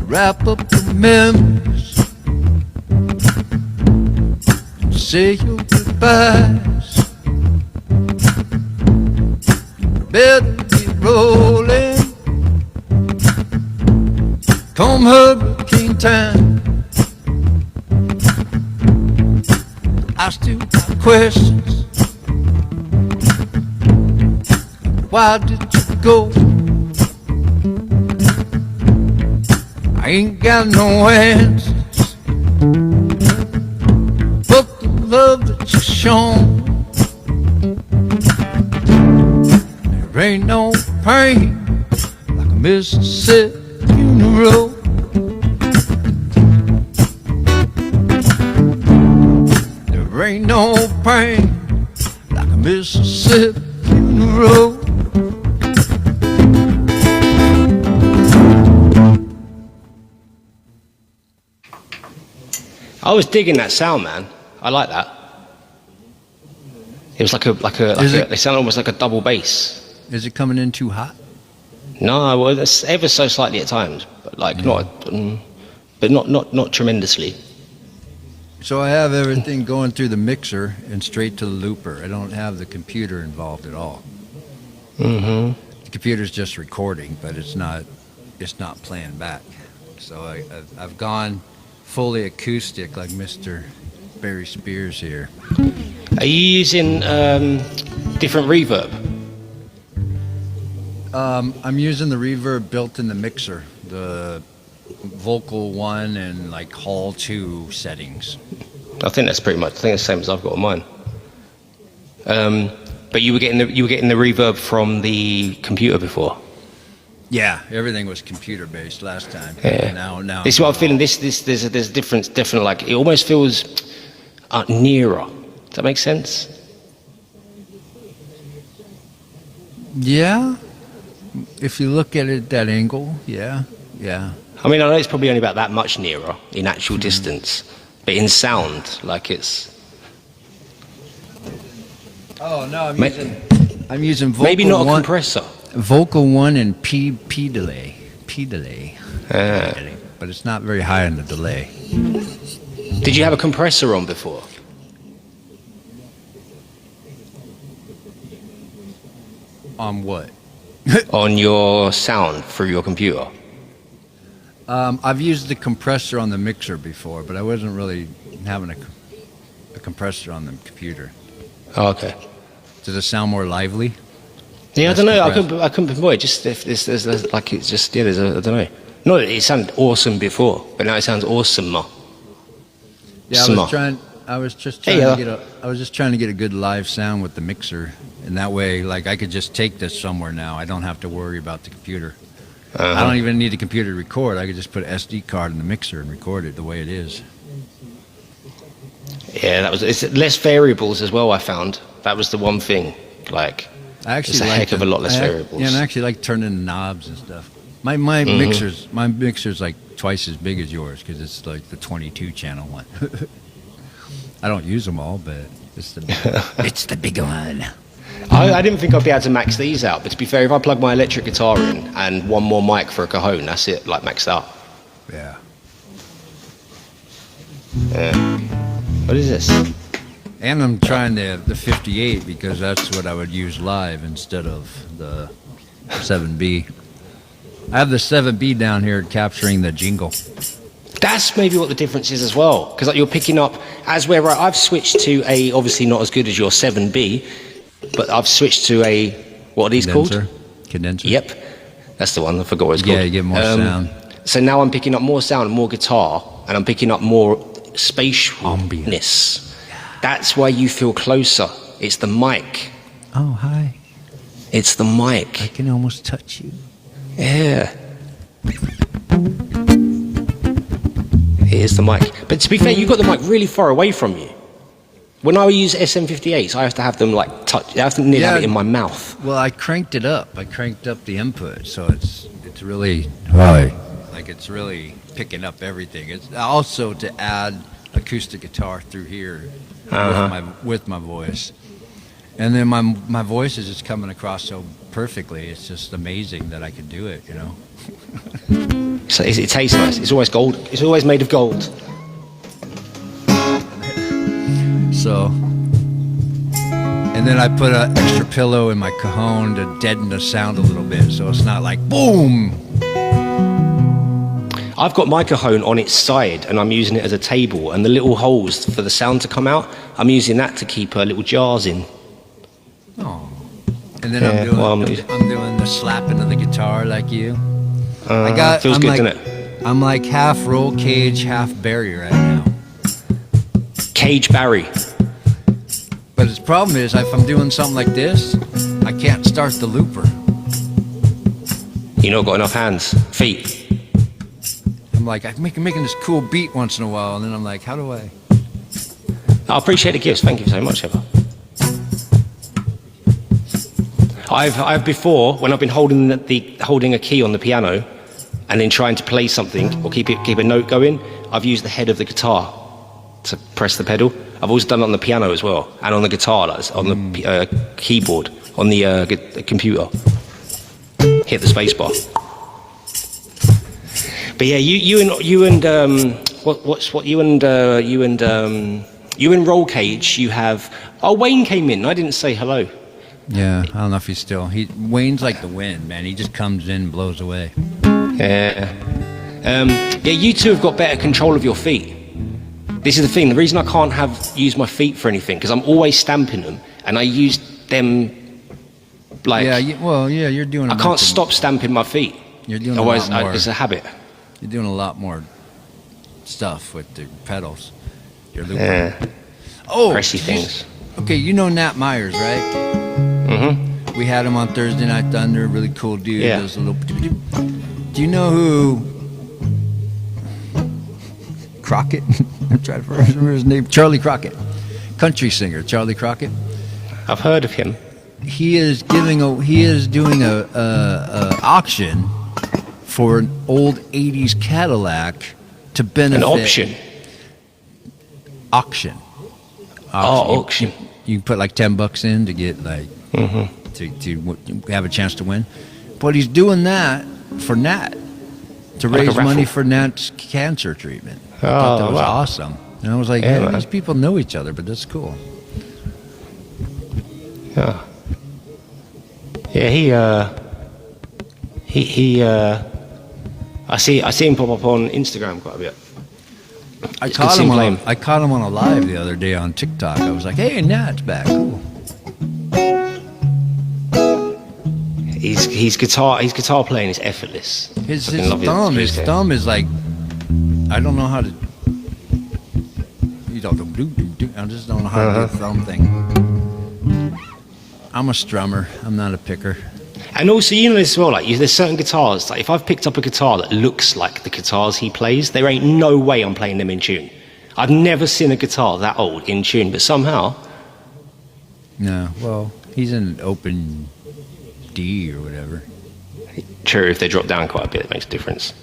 Wrap up the memories, say your goodbyes. Better be rolling come hurricane time. I still got questions. Why did you go? I ain't got no answers, but the love that you've shown. There ain't no pain like a Mississippi funeral. There ain't no pain like a Mississippi funeral. I was digging that sound, man. I like that. It was it sounded almost like a double bass. Is it coming in too hot? No, well, that's ever so slightly at times, but not tremendously. So I have everything going through the mixer and straight to the looper. I don't have the computer involved at all. Mm-hmm. The computer's just recording, but it's not playing back. So I've gone fully acoustic like Mr. Barry Spears here. Are you using different reverb? I'm using the reverb built in the mixer, the vocal 1 and like hall 2 settings. I think that's pretty much. I think it's the same as I've got on mine. But you were getting the reverb from the computer before. Yeah, everything was computer based last time. Yeah. Now. This is what I'm feeling. There's a difference. Definitely, like it almost feels nearer. Does that make sense? Yeah. If you look at it at that angle, yeah. I mean, I know it's probably only about that much nearer in actual distance, but in sound, like it's. Oh no, I'm using vocal maybe not a 1, compressor. Vocal 1 and P delay, Ah. but it's not very high in the delay. Did you have a compressor on before? On what? On your sound through your computer? I've used the compressor on the mixer before, but I wasn't really having a compressor on the computer. Oh, okay. Does it sound more lively? Yeah, I Less don't know. compressed? I couldn't pinpoint. Just if there's like it's just I don't know. Not that it sounded awesome before, but now it sounds awesomer. Yeah, I was just trying to get a good live sound with the mixer, and that way, like I could just take this somewhere now. I don't have to worry about the computer. I don't even need a computer to record. I could just put an SD card in the mixer and record it the way it is. Yeah, it's less variables as well. I found that was the one thing. Like, I actually It's a like heck of a lot less variables. Yeah, and I actually like turning the knobs and stuff. My mixer's like twice as big as yours because it's like the 22 channel one. I don't use them all, but it's the big one. I didn't think I'd be able to max these out, but to be fair, if I plug my electric guitar in and one more mic for a cajon, that's it, like maxed out. Yeah. What is this? And I'm trying the 58 because that's what I would use live instead of the 7B. I have the 7B down here capturing the jingle. That's maybe what the difference is as well, because like you're picking up, I've swithed to a, obviously not as good as your 7B, but I've switched to a, what are these called? Condenser. Yep, that's the one, I forgot what it's called. Yeah, you get more sound. So now I'm picking up more sound and more guitar, and I'm picking up more spatialness. That's why you feel closer. It's the mic. Oh, hi. It's the mic. I can almost touch you. Yeah. Here's the mic. But to be fair, you've got the mic really far away from you. When I use SM58s, I have to have them like touch. I have to nearly have it in my mouth. Well, I cranked it up. I cranked up the input, so it's really like it's really picking up everything. It's also to add acoustic guitar through here with my voice, and then my voice is just coming across so perfectly. It's just amazing that I can do it. You know. So it tastes nice. It's always gold. It's always made of gold. So, and then I put an extra pillow in my cajon to deaden the sound a little bit, so it's not like boom. I've got my cajon on its side, and I'm using it as a table, and the little holes for the sound to come out, I'm using that to keep little jars in. Oh. And then I'm doing the slapping of the guitar like you. Feels good, doesn't it? I'm like half roll cage, half Barry right now. Cage Barry. But the problem is, if I'm doing something like this, I can't start the looper. You not got enough hands, feet. I'm like, I'm making this cool beat once in a while, and then I'm like, how do I? I appreciate the gifts. Thank you so much, Eva. I've before, when I've been holding a key on the piano, and then trying to play something or keep a note going, I've used the head of the guitar to press the pedal. I've always done it on the piano as well, and on the guitar, like on the keyboard, on the computer. Hit the space bar. But yeah, you and Roll Cage, you have. Oh, Wayne came in. I didn't say hello. Yeah, I don't know if he's still. Wayne's like the wind, man. He just comes in and blows away. Yeah. You two have got better control of your feet. This is the thing. The reason I can't use my feet for anything, because I'm always stamping them, and I use them like. Yeah. You're doing. I can't stop stamping my feet. You're doing. Otherwise, it's a habit. You're doing a lot more stuff with the pedals. You're looping. Yeah. Oh, pressy things. Okay, you know Nat Myers, right? Mm-hmm. We had him on Thursday Night Thunder. Really cool dude. Yeah. Does a little. Do you know who? Crockett. I'm trying to remember his name. Charlie Crockett, country singer. Charlie Crockett. I've heard of him. He is doing a auction for an old '80s Cadillac to benefit. An option. Auction. Oh, auction. You put like $10 in to get like to have a chance to win. But he's doing that for Nat to Like a raise money raffle. for Nat's cancer treatment. I thought that was wow. awesome. And I was like, Yeah, hey, man. these people know each other, but that's cool. Yeah. Yeah, I see him pop up on Instagram quite a bit. I It's caught good him seeing on. him. I caught him on a live the other day on TikTok. I was like, "Hey, Nat's back." Cool. His guitar playing is effortless. His Fucking love thumb. His game. thumb is like, I don't know how to. You don't do. I just don't know how to do the thumb thing. I'm a strummer. I'm not a picker. And also, you know this as well, like there's certain guitars, like if I've picked up a guitar that looks like the guitars he plays, there ain't no way I'm playing them in tune. I've never seen a guitar that old in tune, but somehow, No, well, He's in open D or whatever. True, if they drop down quite a bit, it makes a difference.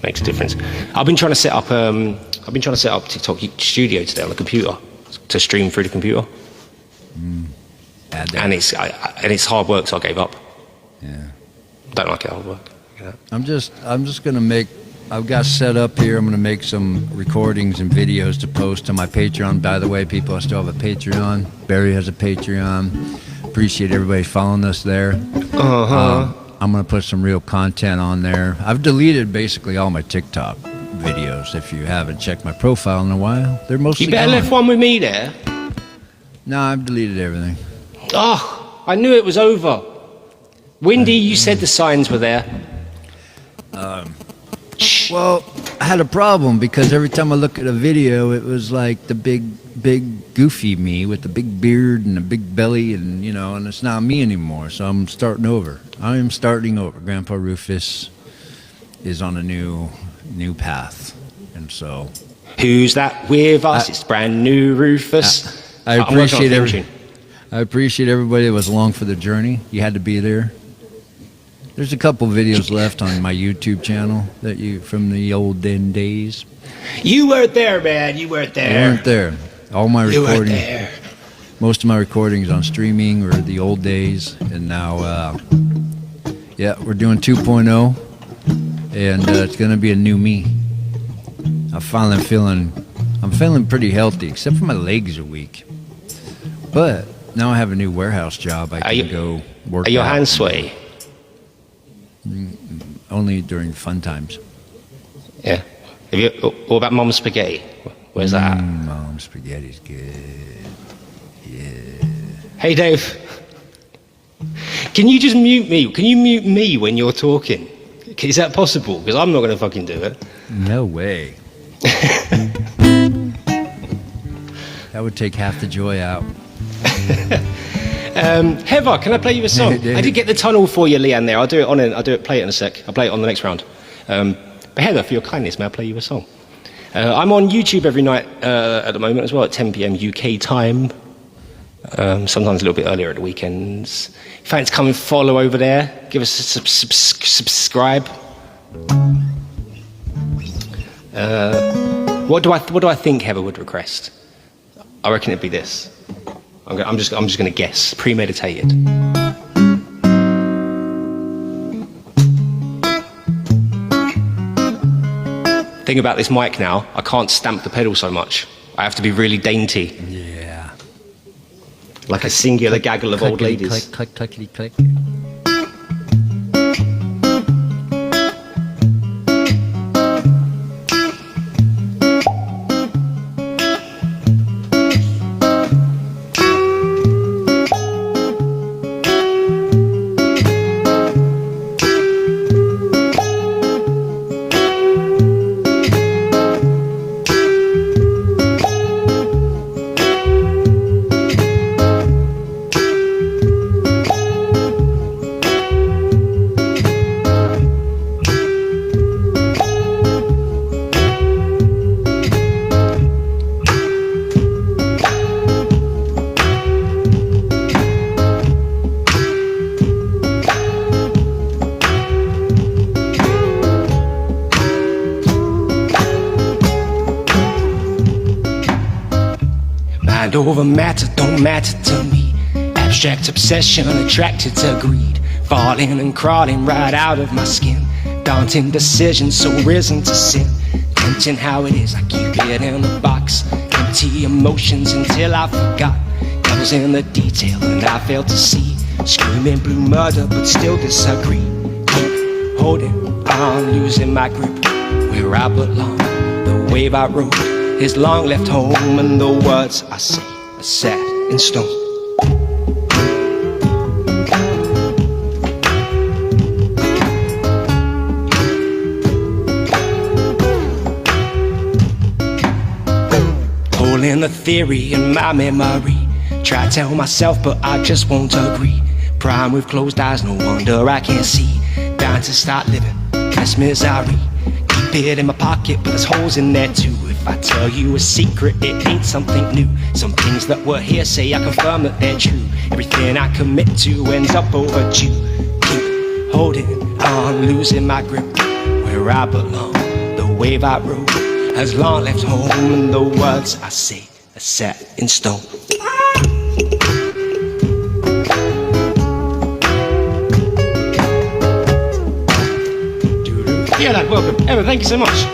Makes a difference. I've been trying to set up TikTok Studio today on the computer to stream through the computer. And it's hard work, so I gave up. Yeah. Don't like it, hard work. Yeah. I'm just gonna make. I've got set up here. I'm gonna make some recordings and videos to post to my Patreon. By the way, people, I still have a Patreon. Barry has a Patreon. Appreciate everybody following us there. I'm gonna put some real content on there. I've deleted basically all my TikTok videos. If you haven't checked my profile in a while, they're mostly You better gone. left one with me there. No, I've deleted everything. Oh, I knew it was over. Windy, you said the signs were there. Well, I had a problem because every time I look at a video, it was like the big goofy me with the big beard and the big belly, and and it's not me anymore. So I'm starting over. I am starting over. Grandpa Rufus is on a new path, and so. Who's that with us? It's brand new Rufus. I appreciate everybody that was along for the journey. You had to be there. There's a couple videos left on my YouTube channel from the olden days. You weren't there, man. You weren't there. I weren't there. All my You weren't recordings, there. most of my recordings on streaming or the old days, and now, we're doing 2.0, and it's gonna be a new me. I'm feeling pretty healthy, except for my legs are weak. But now I have a new warehouse job. I can go work. Are your out. hands sweaty? Only during fun times. Yeah. What about Mom's spaghetti? Where's that? Mom's spaghetti's good. Yeah. Hey, Dave. Can you just mute me? Can you mute me when you're talking? Is that possible? Because I'm not going to fucking do it. No way. That would take half the joy out. Heather, can I play you a song? Yeah. I did get the tunnel for you, Leanne. There, play it in a sec. I'll play it on the next round. But Heather, for your kindness, may I play you a song? I'm on YouTube every night at the moment as well, at 10 p.m. UK time. Sometimes a little bit earlier at the weekends. Thanks, come and follow over there. Give us a subscribe. What do I think Heather would request? I reckon it'd be this. I'm just going to guess. Premeditated. Thing about this mic now, I can't stamp the pedal so much. I have to be really dainty. Yeah. Like a singular gaggle of old ladies. Click, clickety, click. Mind over matter don't matter to me. Abstract obsession attracted to greed. Falling and crawling right out of my skin. Daunting decisions so risen to sin. Tempting how it is, I keep it in a box. Empty emotions until I forgot. Devil's in the detail and I fail to see. Screaming blue murder but still disagree. Keep holding on, losing my grip. Where I belong, the wave I rode is long left home, and the words I say are set in stone. Holding the theory in my memory. Try to tell myself, but I just won't agree. Prime with closed eyes, no wonder I can't see. Bound to start living, that's misery. Keep it in my pocket, but there's holes in there too. If If I tell you a secret, it ain't something new. Some things that were hearsay, I confirm that they're true. Everything I commit to ends up overdue. Keep holding on, losing my grip. Where I belong, the wave I rode has long left home, and the words I say are set in stone. Yeah, lad, welcome. Evan, thank you so much.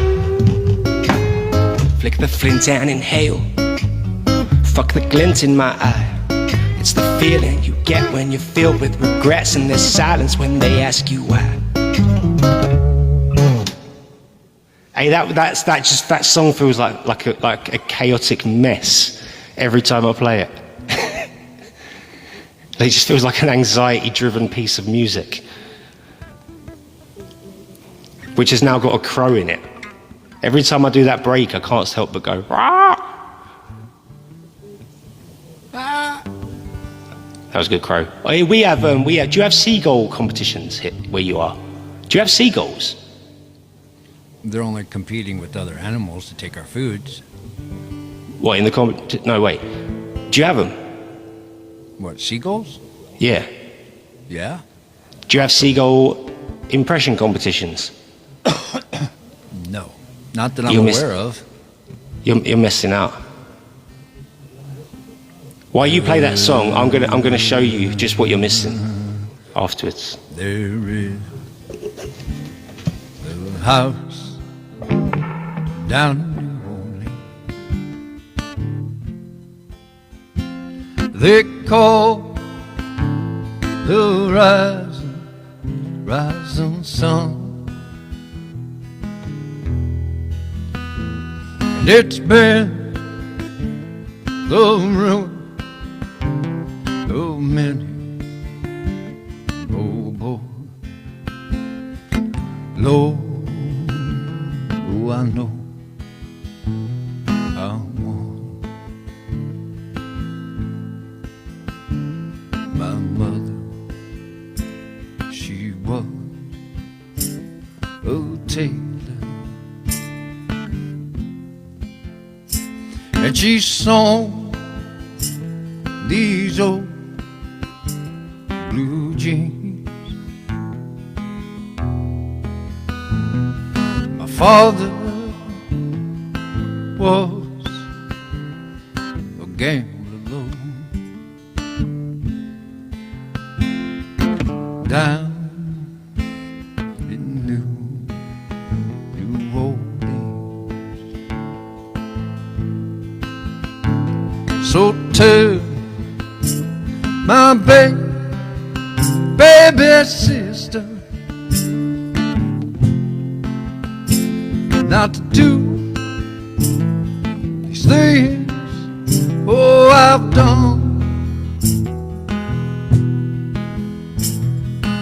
Flick the flint and inhale. Fuck the glint in my eye. It's the feeling you get when you're filled with regrets, and there's silence when they ask you why. Hey, that song feels like a chaotic mess every time I play it. It just feels like an anxiety-driven piece of music, which has now got a crow in it. Every time I do that break, I can't help but go, "Rah!" Ah. That was a good crow. Oh, do you have seagull competitions here where you are? Do you have seagulls? They're only competing with other animals to take our foods. What, in the no, wait. Do you have them? What, seagulls? Yeah. Yeah. Do you have seagull impression competitions? No, not that I'm aware of. You're missing out. While you play that song, I'm gonna show you just what you're missing afterwards. There is a house down in New Orleans. They call the rising sun. And it's been the ruin of many, oh boy, Lord, oh I know I'm one. My mother, she was a tailor, and she sung these old blue jeans. My father was a gambler alone down in New Orleans. So tell my baby sister not to do these things, oh, I've done,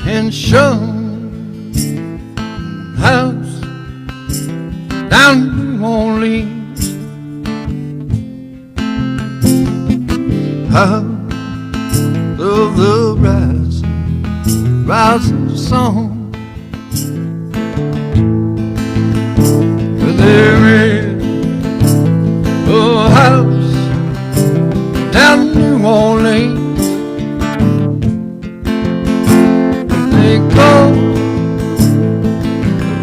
and shown house down in New Orleans. I love the rising sun. There is a house down in New Orleans. They call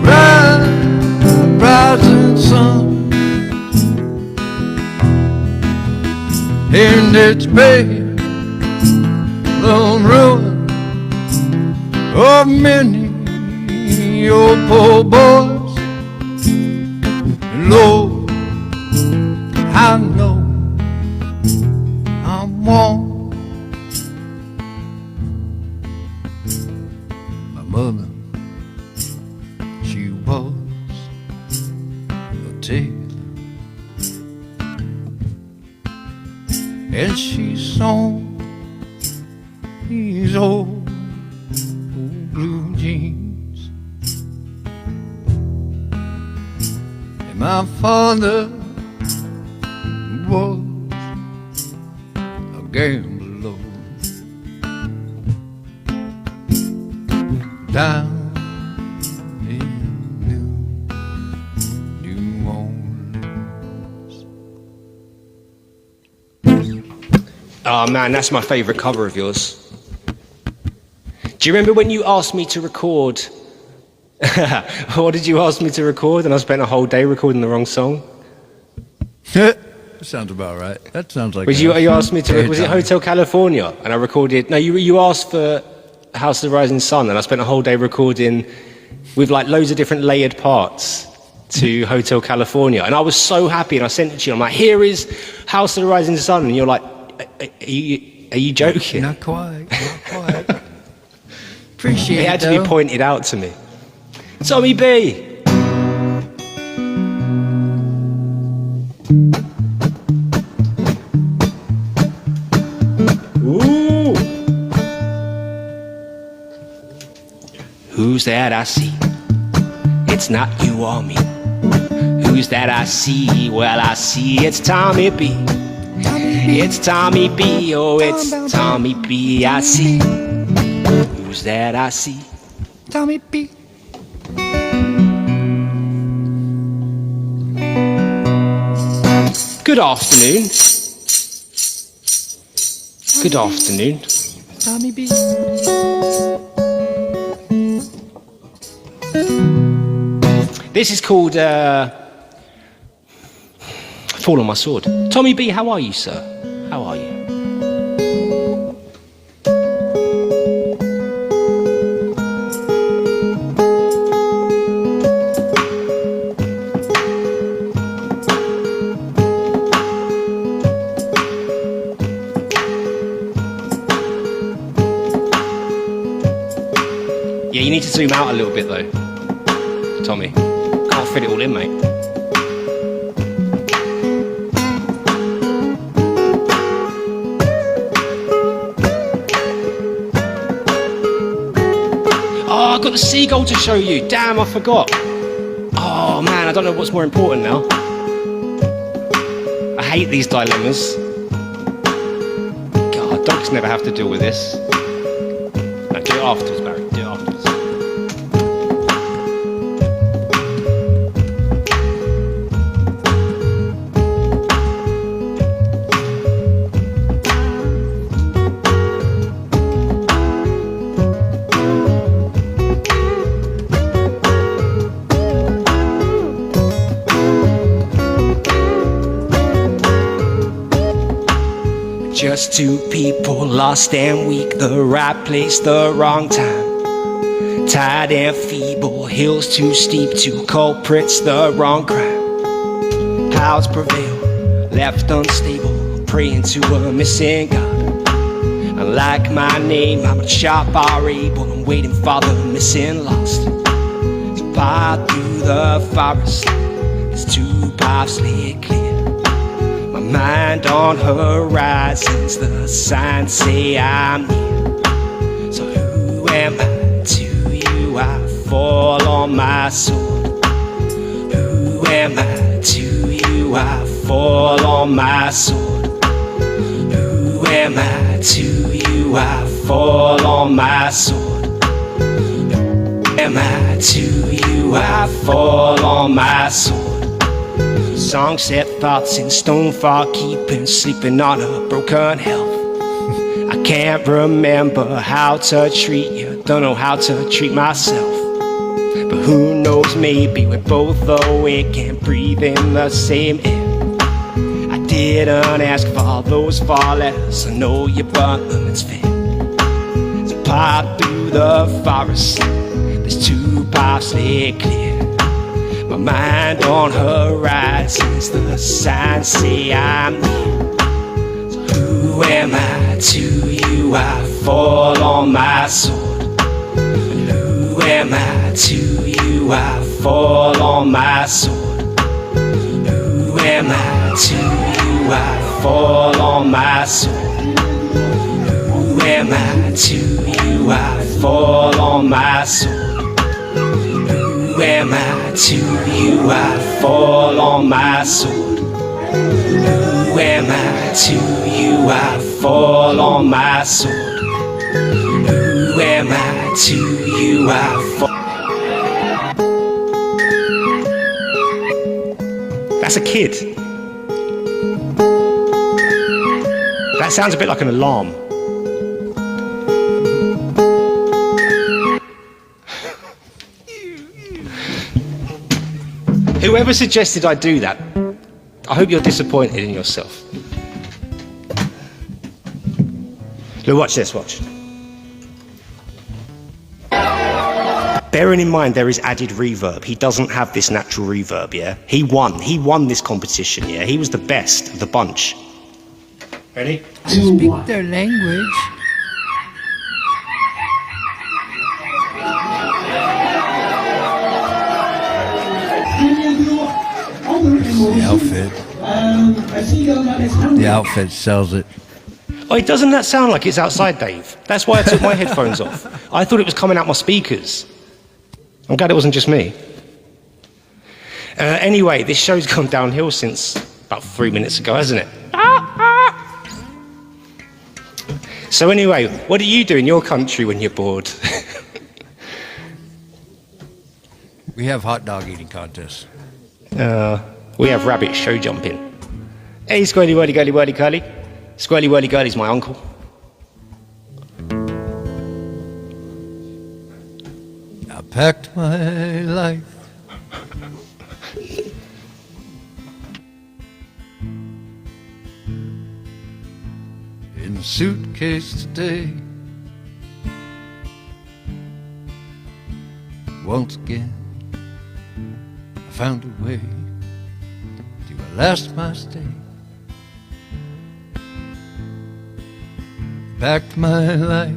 the rising sun, and it's been the ruin of many old poor boys. Lord, I know I'm one. My mother, she was a tailor, and she sung these old blue jeans. And my father was a gambler down in New Orleans. Oh man, that's my favourite cover of yours. Do you remember when you asked me to record? What did you ask me to record? And I spent a whole day recording the wrong song. That sounds about right. That sounds like. You asked me to? Was it Hotel California? And I recorded. No, you asked for House of the Rising Sun, and I spent a whole day recording with like loads of different layered parts to Hotel California. And I was so happy, and I sent it to you. I'm like, here is House of the Rising Sun, and you're like, are you joking? Not quite. Not quite. Appreciate it. It had to be pointed out to me. Tommy B. Ooh. Who's that I see? It's not you or me. Who's that I see? Well, I see it's Tommy B. It's Tommy B. Oh, it's Tommy B. I see. Who's that I see? Tommy B. Good afternoon. Good afternoon. Tommy B. This is called Fall on My Sword. Tommy B, how are you, sir? How are you? Yeah, you need to zoom out a little bit though, Tommy. Can't fit it all in, mate. Oh, I've got the seagull to show you. Damn, I forgot. Oh man, I don't know what's more important now. I hate these dilemmas. God, dogs never have to deal with this. No, do it afterwards, Barry. Do it afterwards. Just two people lost and weak, the right place, the wrong time. Tired and feeble, hills too steep, two culprits, the wrong crime. Clouds prevail, left unstable, praying to a missing God. Unlike my name, I'm a sharp able, I'm waiting for the missing lost. So far through the forest, there's two paths lay clear. Mind on horizons, the signs say I'm near. So who am I to you? I fall on my sword. Who am I to you? I fall on my sword. Who am I to you? I fall on my sword. Who am I to you? I fall on my sword. Song set thoughts in stone for keeping, sleeping on a broken health. I can't remember how to treat you, don't know how to treat myself. But who knows, maybe we're both awake and breathing the same air. I didn't ask for all those four letters, I know you burnt them, it's fair. So part through the forest, there's two paths lay clear. My mind on horizons, the signs say I'm near. So who am I to you? I fall on my sword. Who am I to you? I fall on my sword. Who am I to you? I fall on my sword. Who am I to you? I fall on my sword. Who am I to you? I fall on my sword. Who am I to you? I fall on my sword. Who am I to you? I fall. That's a kid. That sounds a bit like an alarm. Whoever suggested I do that, I hope you're disappointed in yourself. Look, watch this, watch. Bearing in mind there is added reverb, he doesn't have this natural reverb, yeah? He won this competition, yeah? He was the best of the bunch. Ready? Speak their language. The outfit. The outfit sells it. Oh, doesn't that sound like it's outside, Dave? That's why I took my headphones off. I thought it was coming out my speakers. I'm glad it wasn't just me. Anyway, this show's gone downhill since about 3 minutes ago, hasn't it? So anyway, what do you do in your country when you're bored? We have hot dog eating contests. We have rabbit show jumping. Hey, squirrely whirly girly whirly curly. Squirrely whirly girly's my uncle. I packed my life. In a suitcase today. Once again, I found a way to last my stay. Packed my life.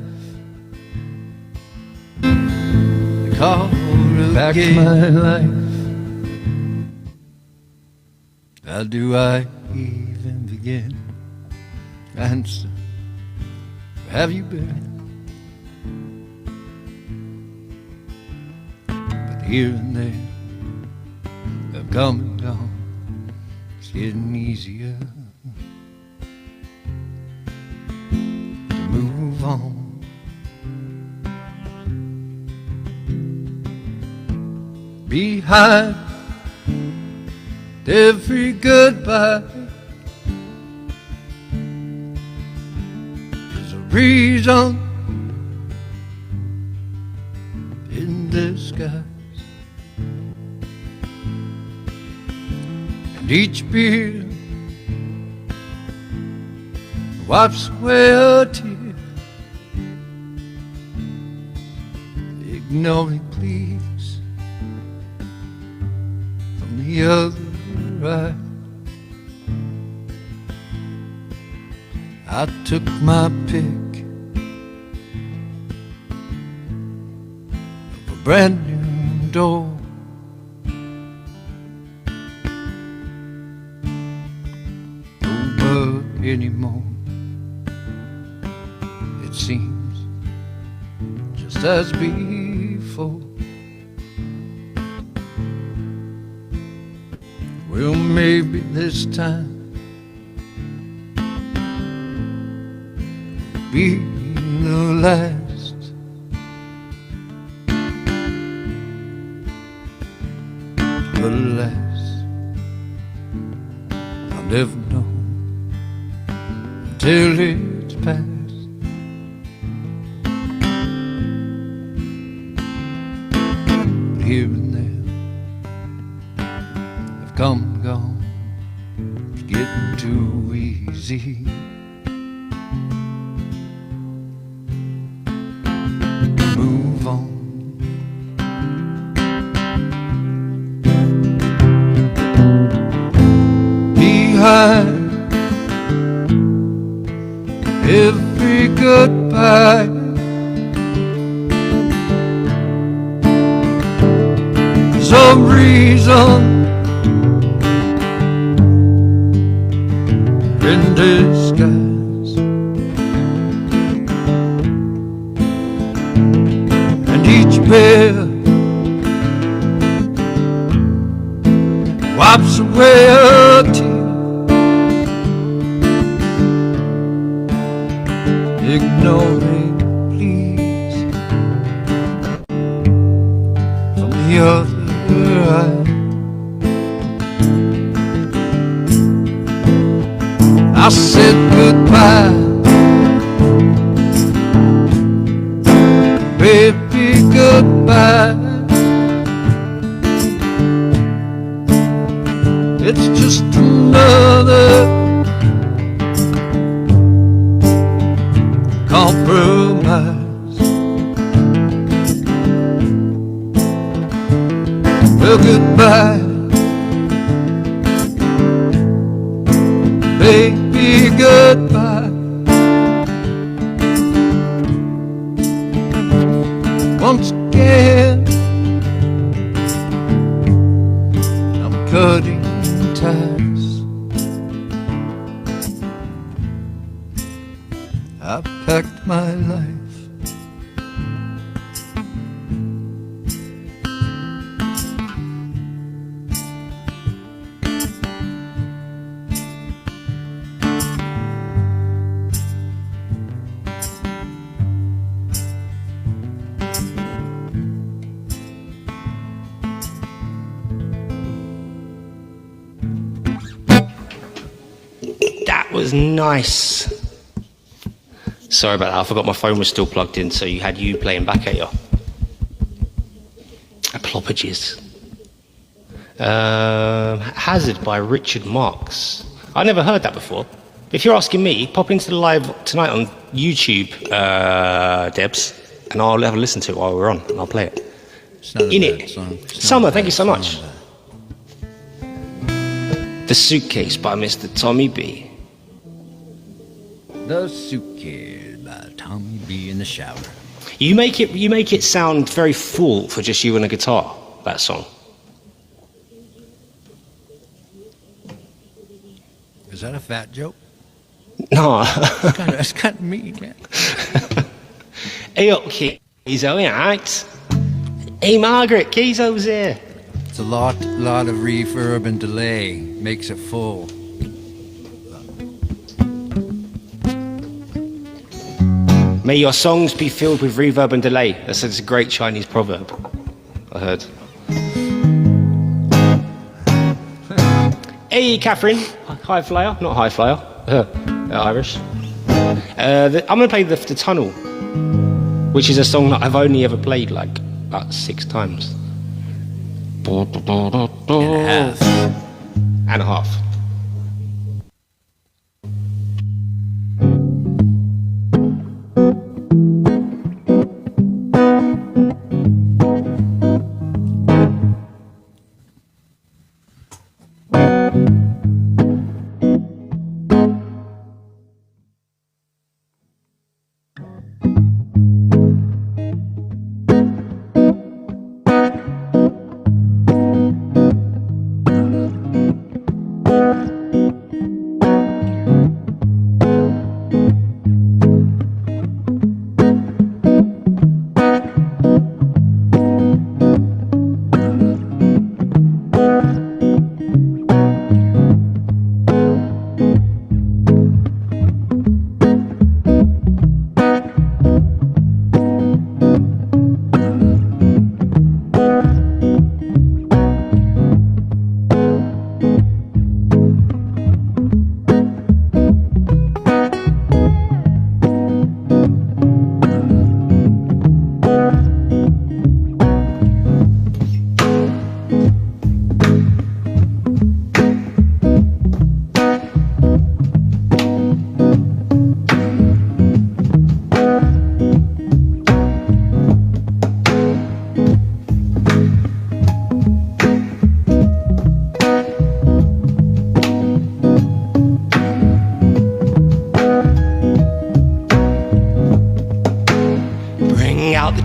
The call back my life. How do I even begin? Answer, where have you been? But here and there, I've come and gone. It's getting easier to move on. Behind every goodbye is a reason in disguise, and each beer wipes away a tear. Ignore me, please. The other eye, I took my pick of a brand new door. No bug anymore. It seems just as before. Well, maybe this time will be the last. But alas, I'll never know until it's past. But here and there, come and gone, it's getting too easy. Move on. Behind every goodbye, for some reason in disguise, and each pair wipes away a tear. Ignore me, please, from the other eye. I said goodbye, baby, goodbye. It's just another compromise. Well, goodbye, baby, goodbye. Once again, I'm cutting ties. I packed my life. That was nice. Sorry about that, I forgot my phone was still plugged in, so you had you playing back at you. Apologies. Hazard by Richard Marks. I never heard that before. If you're asking me, pop into the live tonight on YouTube, Debs, and I'll have a listen to it while we're on, and I'll play it. It's not a In bad it. song. It's not Summer, a thank bad you so song, much. but- The Suitcase by Mr. Tommy B. The Suitcase by Tommy B in the shower. You make it sound very full for just you and a guitar, that song. Is that a fat joke? No. That's kind of mean, man. Hey up, Keizo, alright? Hey Margaret, Keizo's here. It's a lot of reverb and delay. Makes it full. May your songs be filled with reverb and delay. That's a great Chinese proverb, I heard. Hey, Catherine. High flyer. Not high flyer. Irish. I'm going to play the Tunnel, which is a song that I've only ever played like about 6 times. And a half. And a half.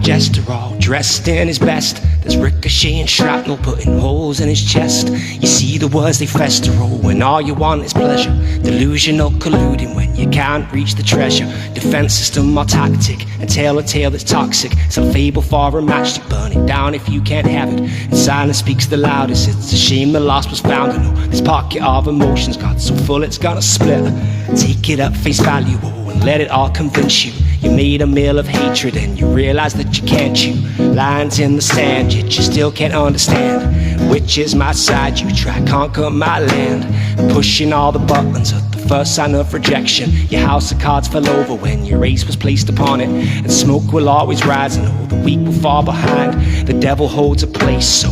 Jester all dressed in his best. There's ricochet and shrapnel putting holes in his chest. You see the words they fester when all you want is pleasure. Delusional colluding when you can't reach the treasure. Defense system or tactic, and tale a tale that's toxic. Some fable for a match to burn it down if you can't have it. And silence speaks the loudest. It's a shame the lost was found. And oh, this pocket of emotions got so full it's gonna split. Take it at face value, oh, and let it all convince you. You made a meal of hatred and you realize that you can't chew. Lines in the sand, yet you still can't understand which is my side. You try conquer my land, pushing all the buttons of the first sign of rejection. Your house of cards fell over when your ace was placed upon it. And smoke will always rise and all the weak will fall behind. The devil holds a place, so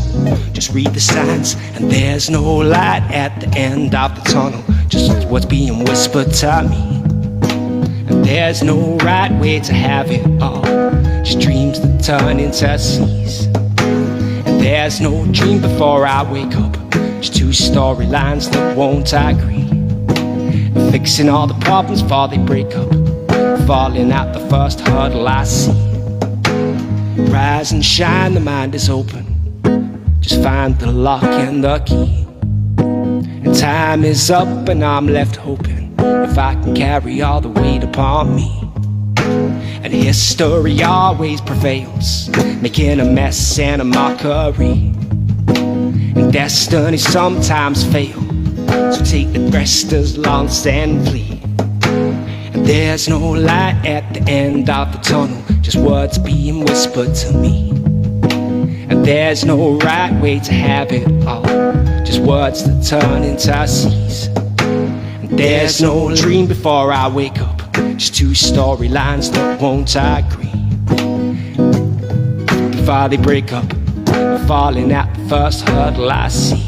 just read the signs. And there's no light at the end of the tunnel, just what's being whispered to me. And there's no right way to have it all, just dreams that turn into seas. And there's no dream before I wake up, just two storylines that won't agree. And fixing all the problems before they break up, falling at the first hurdle I see. Rise and shine, the mind is open, just find the lock and the key. And time is up and I'm left hoping if I can carry all the weight upon me. And history always prevails, making a mess and a mockery. And destiny sometimes fails, so take the rest as longs and flee. And there's no light at the end of the tunnel, just words being whispered to me. And there's no right way to have it all, just words that turn into seas. And there's no dream before I wake up, just two storylines that won't agree. Before they break up, falling at the first hurdle I see.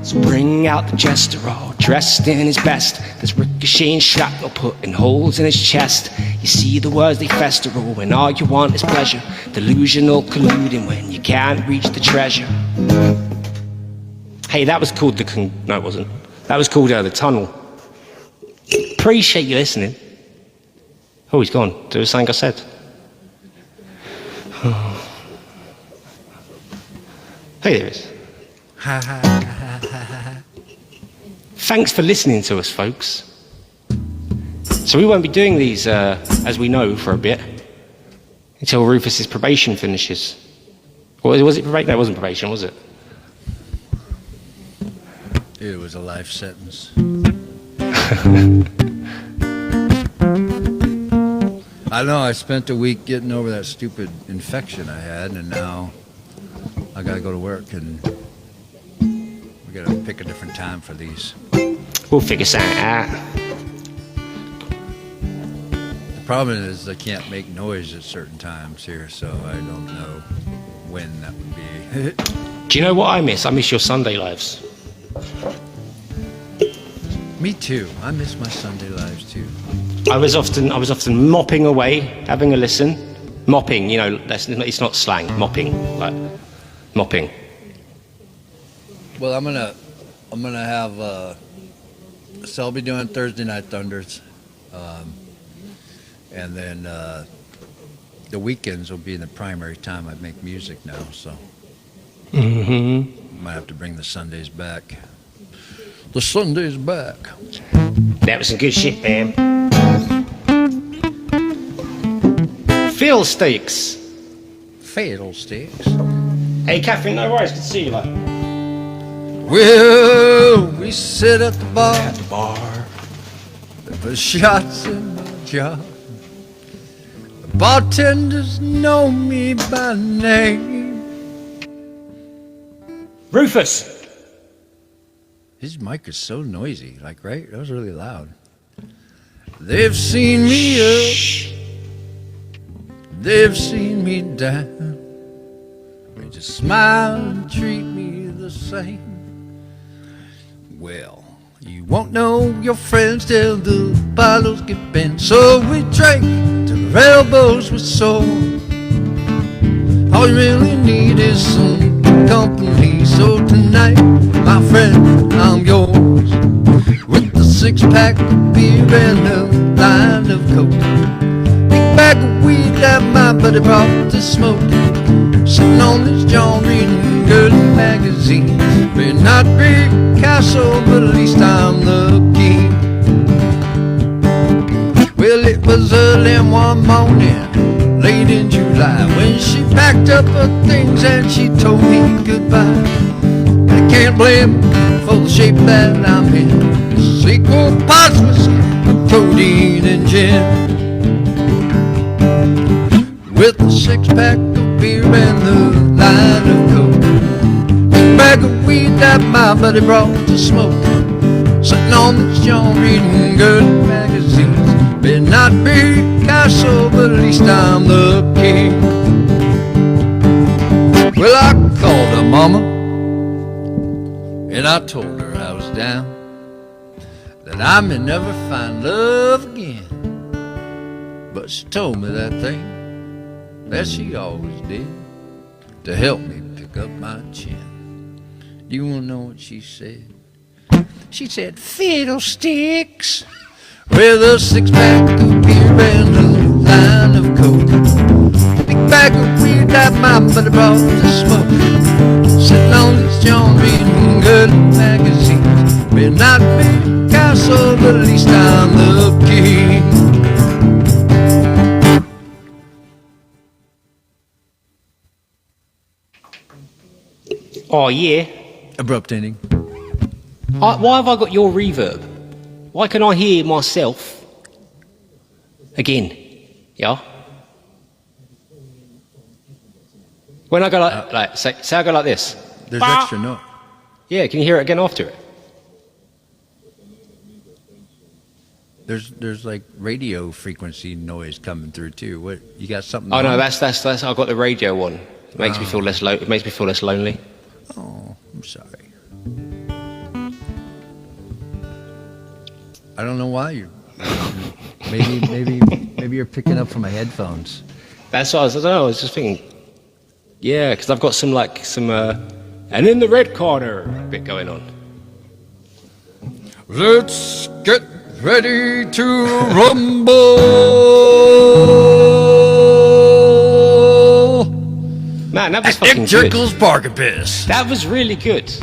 So bring out the jester, all dressed in his best. There's ricocheting shrapnel putting holes in his chest. You see the words they fester when all you want is pleasure. Delusional colluding when you can't reach the treasure. Hey, that was called no, it wasn't. That was called The Tunnel. Appreciate you listening. Oh, he's gone. There was something I said. Hey, there is. Thanks for listening to us, folks. So we won't be doing these, as we know, for a bit, until Rufus's probation finishes. Or was it probation? No, it wasn't probation, was it? It was a life sentence. I know, I spent a week getting over that stupid infection I had, and now I gotta go to work, and we gotta pick a different time for these. We'll figure something out. The problem is I can't make noise at certain times here, so I don't know when that would be. Do you know what I miss? I miss your Sunday lives. Me too. I miss my Sunday lives too. I was often mopping away, having a listen. Mopping, you know, it's not slang. Mopping, like mopping. Well, I'm gonna have. So I'll be doing Thursday Night Thunders, and then the weekends will be the primary time I make music now. So might have to bring the Sundays back. The Sunday's back. That was some good shit, man. Fiddlesticks. Fiddlesticks. Hey, Catherine, no worries. Good to see you, like. Well, we sit at the bar. At the bar. The shots in my jar. The bartenders know me by name. Rufus. His mic is so noisy, like, right? That was really loud. They've seen me up. They've seen me down. They just smile and treat me the same. Well, you won't know your friends till the bottles get bent. So we drank till our elbows were sore. All you really need is some company. So tonight, my friend, I'm yours. With the 6-pack of beer and a line of coke. Big bag of weed that my buddy brought to smoke. Sitting on this john reading girly magazines. May not be Picasso, but at least I'm the king. Well, it was early one morning, late in July, when she packed up her things and she told me goodbye. I can't blame her for the shape that I'm in. Sequel pots with codeine and gin. With a 6-pack of beer and the line of coke. Big bag of weed that my buddy brought to smoke. Sitting sitting on the john reading good magazines. May not be castle, but at least I'm the king. Well, I called her mama, and I told her I was down, that I may never find love again. But she told me that thing that she always did to help me pick up my chin. Do you want to know what she said? She said, fiddlesticks, with a six-pack of beer and a line of coke. Big bag of weed that my buddy brought to smoke. Sitting on this John reading good magazines. May not be castle, but at least I'm the king. Oh, yeah. Abrupt ending. Why have I got your reverb? Why can I hear myself again? Yeah? When I go like say I go like this. There's extra note. Yeah, can you hear it again after it? There's like radio frequency noise coming through too. What, you got something? Oh no, on? that's I've got the radio one. It makes me feel less it makes me feel less lonely. Oh, I'm sorry. I don't know why you're. Maybe you're picking up from my headphones. That's what I don't know. I was just thinking. Yeah, because I've got some and in the red corner bit going on. Let's get ready to rumble. Man, that was fucking Nick good. Jekyll's Bargain Piss. That was really good.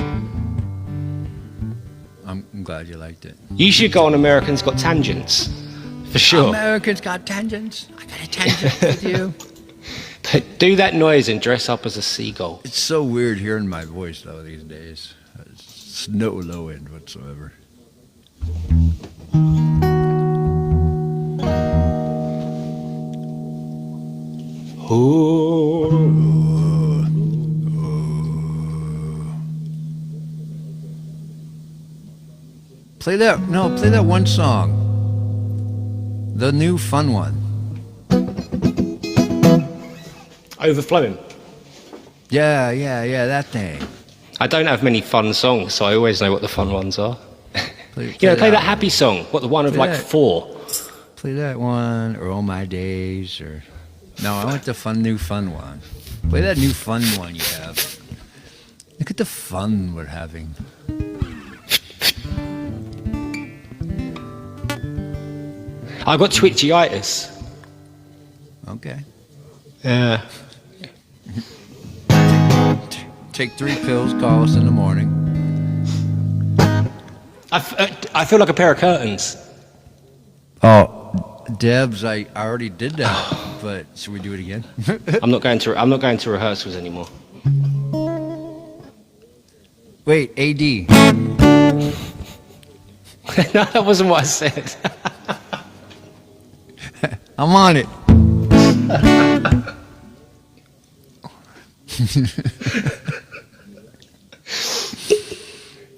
I'm glad you liked it. You should go on Americans Got Tangents, for sure. Americans Got Tangents. I got a tangent with you. But do that noise and dress up as a seagull. It's so weird hearing my voice though these days. It's no low end whatsoever. Play that one song. The new fun one. Overflowing. Yeah, that thing. I don't have many fun songs, so I always know what the fun ones are. Play Play that happy song. What, the one of Play like that. 4? Play that one, or All My Days, or... No, I want the new fun one. Play that new fun one you have. Look at the fun we're having. I got twitchyitis. Okay. Yeah. Take 3 pills, call us in the morning. I feel like a pair of curtains. Oh, Debs, I already did that, but should we do it again? I'm not going to rehearsals anymore. Wait, AD. No, that wasn't what I said. I'm on it.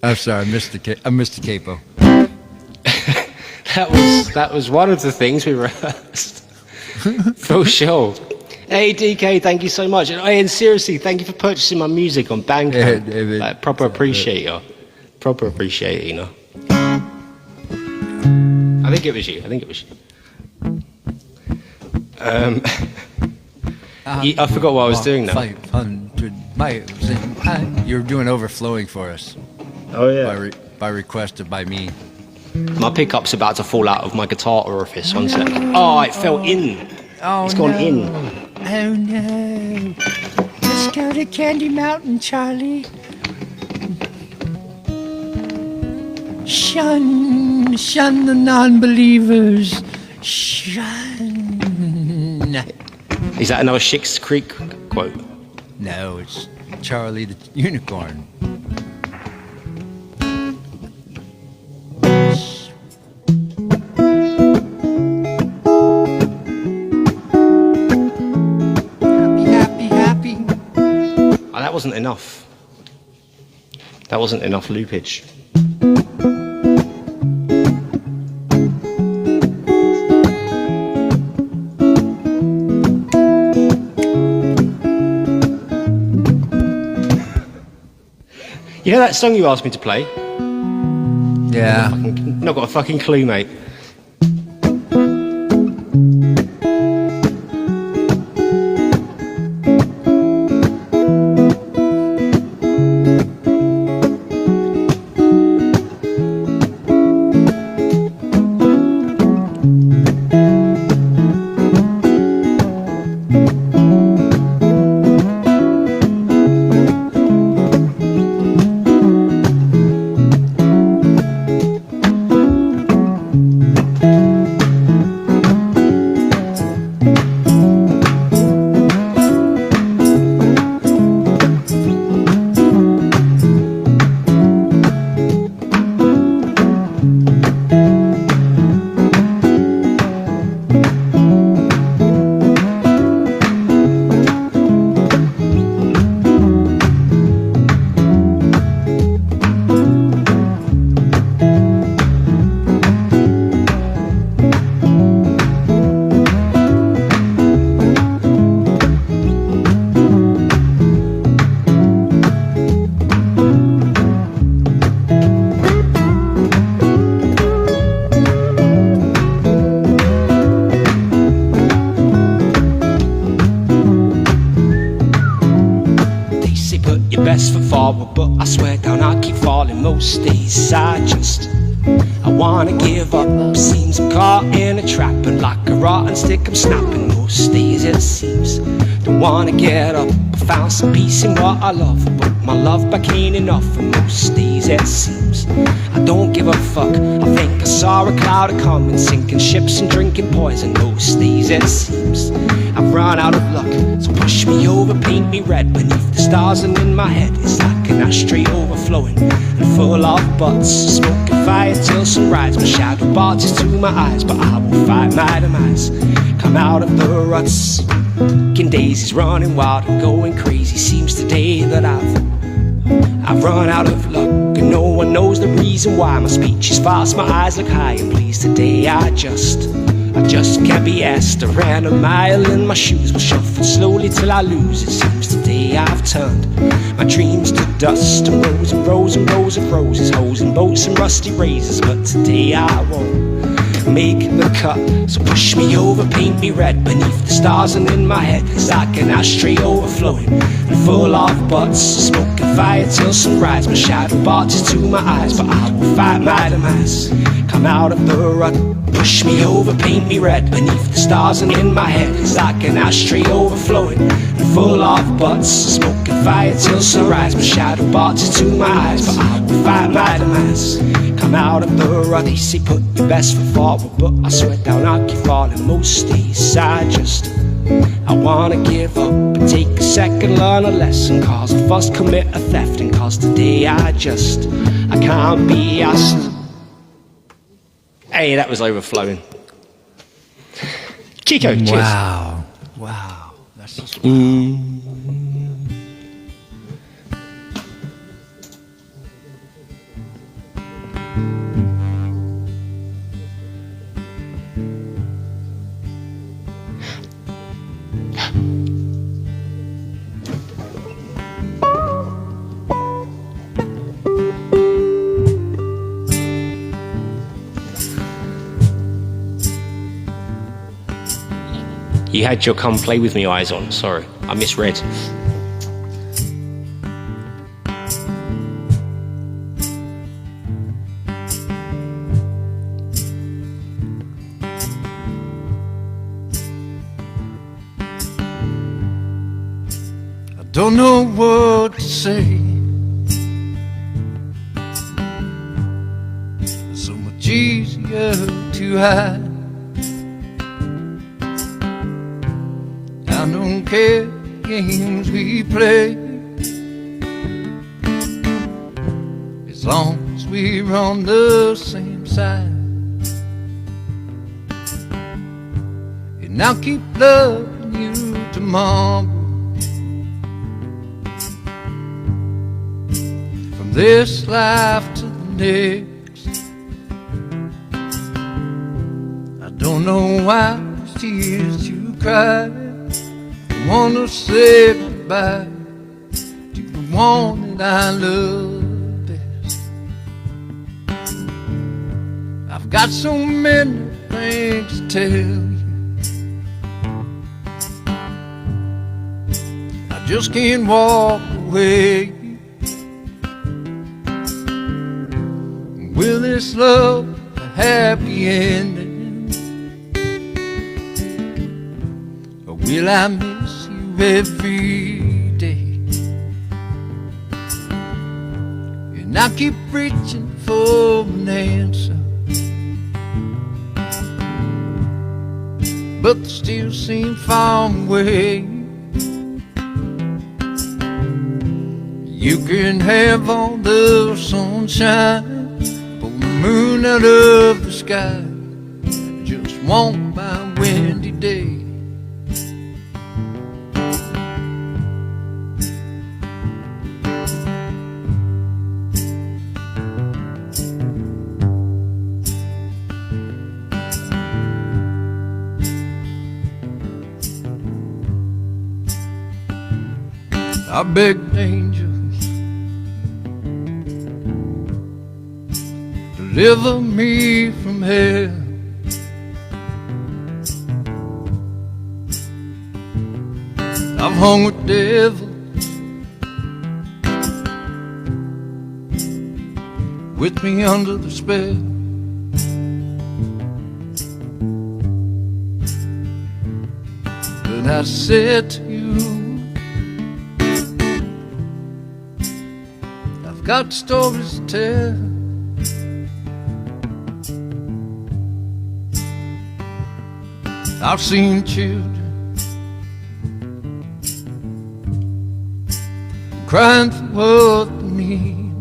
I'm sorry, I missed the capo. That was one of the things we rehearsed. For sure. Hey DK, thank you so much. And seriously, thank you for purchasing my music on Bandcamp. Yeah, David. Like, proper appreciate you. Proper appreciate it, you know. I think it was you. I forgot what I was doing now. 500 miles and I. You're doing overflowing for us. Oh yeah. By request by me. My pickup's about to fall out of my guitar orifice. 1 sec. Oh, it fell in. Oh, It's gone in. Oh no. Let's go to Candy Mountain, Charlie. Shun the non-believers. Shun. Is that another Schick's Creek quote? No, it's Charlie the Unicorn. Happy. Oh, that wasn't enough. That wasn't enough loopage. You know that song you asked me to play? Yeah. Not got a fucking clue, mate. Best foot forward, but I swear down I keep falling most days. I wanna give up. Seems I'm caught in a trap, and like a rotten stick I'm snapping most days it seems. Don't wanna get up. I found some peace in what I love, but my love back ain't enough, and most days it seems I don't give a fuck. I think I saw a cloud a coming, sinking ships and drinking poison. Most days it seems I've run out of luck, so push me over, paint me red beneath the stars, and in my head it's like an ashtray overflowing and full of butts. Smoking fire till sunrise, my shadow barges to my eyes, but I will fight my demise. Come out of the ruts, kicking daisies, running wild and going crazy. Seems today that I've run out of luck, and no one knows the reason why. My speech is fast, my eyes look high, and please today I just can't be asked. I ran a mile in my shoes, will shuffle slowly till I lose. It seems today I've turned my dreams to dust, and rows and rows and rows of roses, hoes and boats and rusty razors. But today I won't make the cut, so push me over, paint me red beneath the stars, and in my head it's like an ashtray overflowing and full of butts. Smoking fire till sunrise, my shadow barges to my eyes, but I will fight my demise. Come out of the rut, push me over, paint me red beneath the stars, and in my head it's like an ashtray overflowing and full of butts. Smoking fire till sunrise, my shadow barges to my eyes, but I will fight my demise. Come out of the rut, they say put your best foot forward, but I swear down I keep falling most days. I wanna give up and take a second, learn a lesson, cause I first commit a theft, and cause today I can't be asked. Hey, that was overflowing. Chico, cheers. Wow. Wow. That's just wow. You had your come play with me eyes on, sorry, I misread. I don't know what to say. It's so much easier to hide. I don't care games we play, as long as we're on the same side. And I'll keep loving you tomorrow, from this life to the next. I don't know why there's tears to cry. I wanna say goodbye to the one that I love. got so many things to tell you. I just can't walk away. Will this love a happy ending? Or will I miss you every day? And I keep reaching for an answer, but they still seem far away. You can have all the sunshine, pull the moon out of the sky, just want my windy day. I begged angels, deliver me from hell. I've hung with devils, with me under the spell. But I said to you, I've got stories to tell. I've seen children crying for what they need.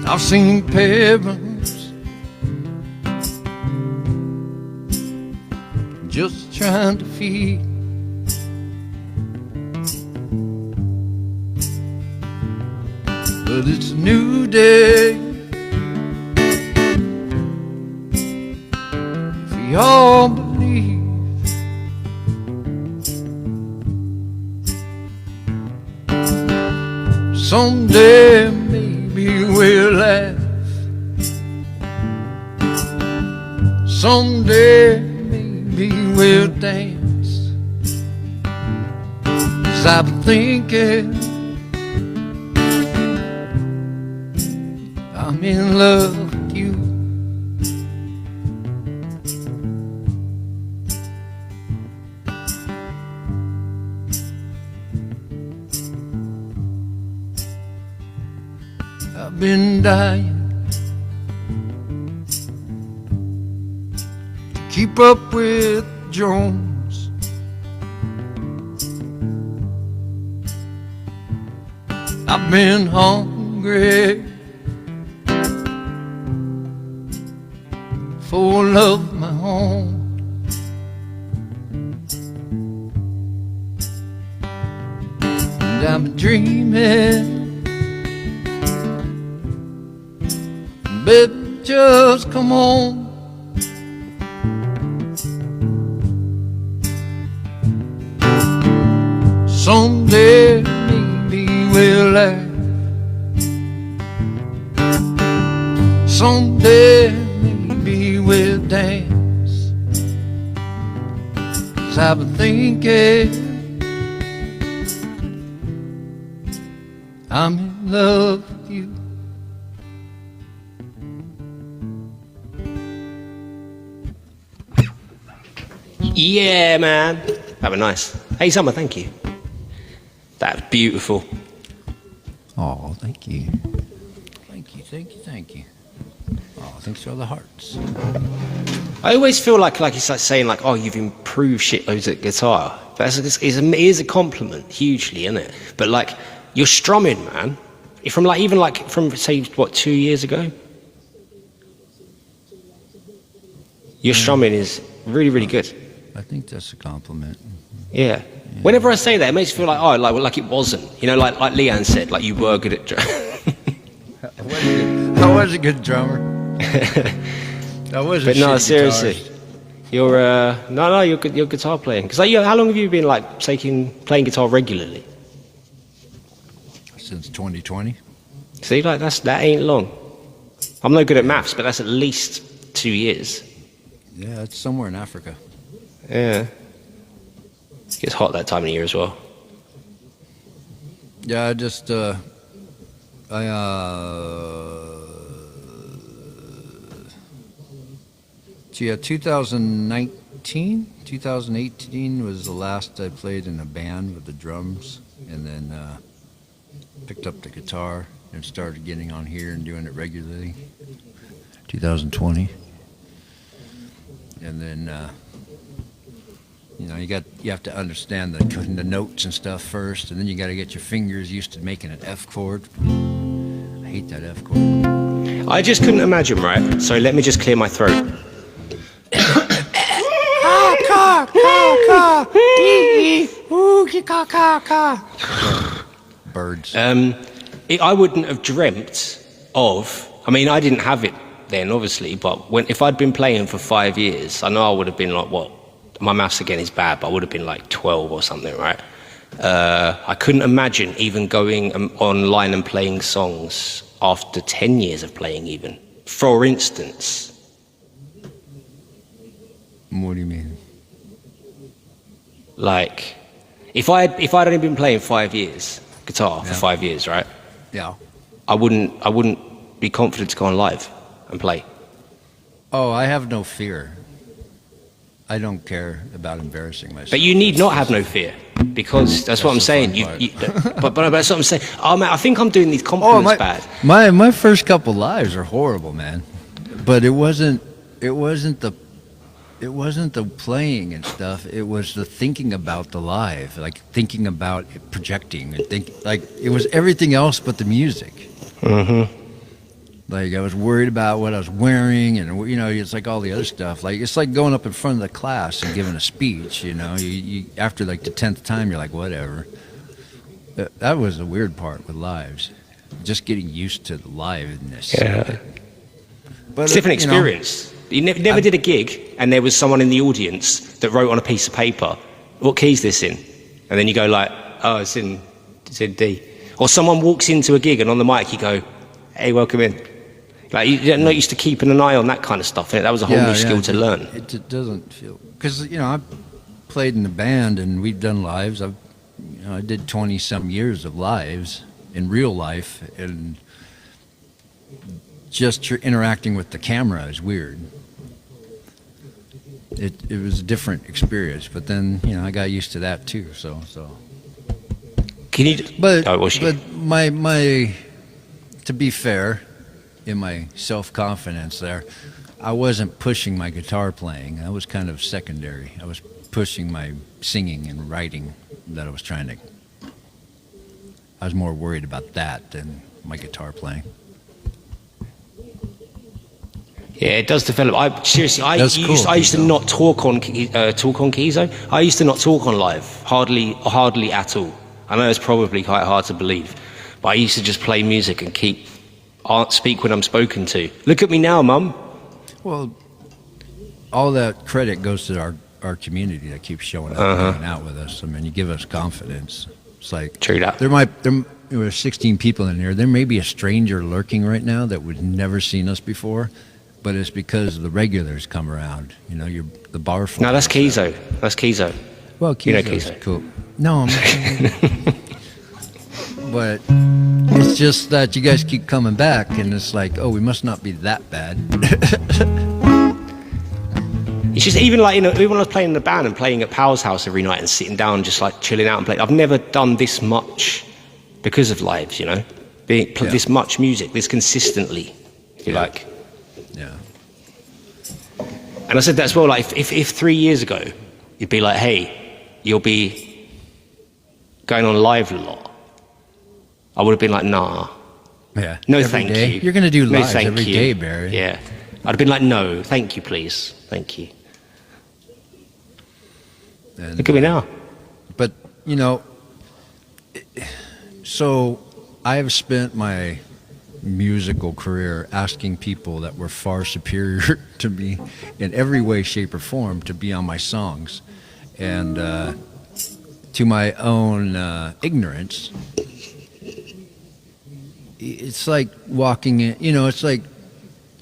I've seen parents just trying to feed. But it's a new day. If we all believe, someday maybe we'll laugh. Someday maybe we'll dance. 'Cause I've been thinking I'm in love with you. I've been dying to keep up with Jones. I've been hungry for love of my own. And I've been dreaming, baby, just come on. Someday maybe we'll laugh. Someday maybe we'll dance. 'Cause I've been thinking I'm in love with you. Yeah, man. That was nice. Hey, Summer, thank you. That was beautiful. Oh, thank you. Thank you, thank you, thank you. Oh, thanks for all the hearts. I always feel like it's like saying like, oh, you've improved shitloads at guitar. But it is a compliment, hugely, isn't it? But like, you're strumming, man. From like, even like from say what 2 years ago. Your strumming is really, really good. I think that's a compliment. Yeah. Whenever I say that, it makes me feel like, oh, like it wasn't. You know, like Leanne said, like you were good at I was a good drummer. I was a But no, shitty seriously. guitarist. You're you're good. You're guitar playing. Because like, how long have you been like playing guitar regularly? Since 2020. See, like that ain't long. I'm no good at maths, but that's at least 2 years. Yeah, it's somewhere in Africa. Yeah. It gets hot that time of year as well. Yeah, I just, I, yeah, 2018 was the last I played in a band with the drums, and then picked up the guitar and started getting on here and doing it regularly. 2020, and then you know, you have to understand the notes and stuff first, and then you got to get your fingers used to making an F chord. I hate that F chord. I just couldn't imagine, right? So let me just clear my throat. Birds. I wouldn't have dreamt of. I mean, I didn't have it then, obviously, but if I'd been playing for 5 years, I know I would have been like, what? My maths again is bad, but I would have been like 12 or something, right? I couldn't imagine even going online and playing songs after 10 years of playing, even. For instance. What do you mean? Like, if I'd only been playing 5 years, guitar for 5 years, right? Yeah. I wouldn't be confident to go on live and play. Oh, I have no fear. I don't care about embarrassing myself. But you need not have no fear, because that's what I'm saying. But that's what I'm saying. Oh man, I think I'm doing these compliments bad. My first couple lives are horrible, man. But it wasn't the playing and stuff. It was the thinking about the live, like thinking about it, projecting, and like it was everything else but the music. Mm-hmm. Like I was worried about what I was wearing, and you know, it's like all the other stuff. Like it's like going up in front of the class and giving a speech. You know, you after like the 10th time, you're like, whatever. That was the weird part with lives, just getting used to the liveness. Yeah, but it's a different experience. You never did a gig, and there was someone in the audience that wrote on a piece of paper, "What key is this in?" And then you go like, "Oh, it's in D." Or someone walks into a gig, and on the mic you go, "Hey, welcome in." Like you're not used to keeping an eye on that kind of stuff. That was a whole new skill to learn. It doesn't feel, because you know I played in a band and we've done lives. I did 20-some years of lives in real life, and just interacting with the camera is weird. It was a different experience, but then you know I got used to that too. So. Can you? But my to be fair. In my self-confidence there, I wasn't pushing my guitar playing. I was kind of secondary. I was pushing my singing and writing that I was trying to. I was more worried about that than my guitar playing. Yeah, it does develop. I used to not talk on keys. I used to not talk on live, hardly at all. I know it's probably quite hard to believe, but I used to just play music and speak when I'm spoken to. Look at me now, Mum. Well, all that credit goes to our community that keeps showing up and hanging out with us. I mean, you give us confidence. It's like true that. There were 16 people in there. There may be a stranger lurking right now that would never seen us before, but it's because the regulars come around. You know, the bar. No, that's Kizo. That's Kizo. Well, Kizo's you know Kizo. Cool. No, I'm not. But it's just that you guys keep coming back, and it's like, oh, we must not be that bad. It's just even like, you know, even when I was playing in the band and playing at Powell's house every night and sitting down just like chilling out and playing, I've never done this much because of lives, you know, this much music, this consistently, if you like. Yeah. And I said that as well, like if 3 years ago you'd be like, hey, you'll be going on live a lot, I would have been like, nah. Yeah. No, thank you. You're going to do lives no, every day, Barry. Yeah. I'd have been like, no, thank you, please. Thank you. And, look at me now. But, you know, so I have spent my musical career asking people that were far superior to me in every way, shape, or form to be on my songs. And to my own ignorance, it's like walking in, it's like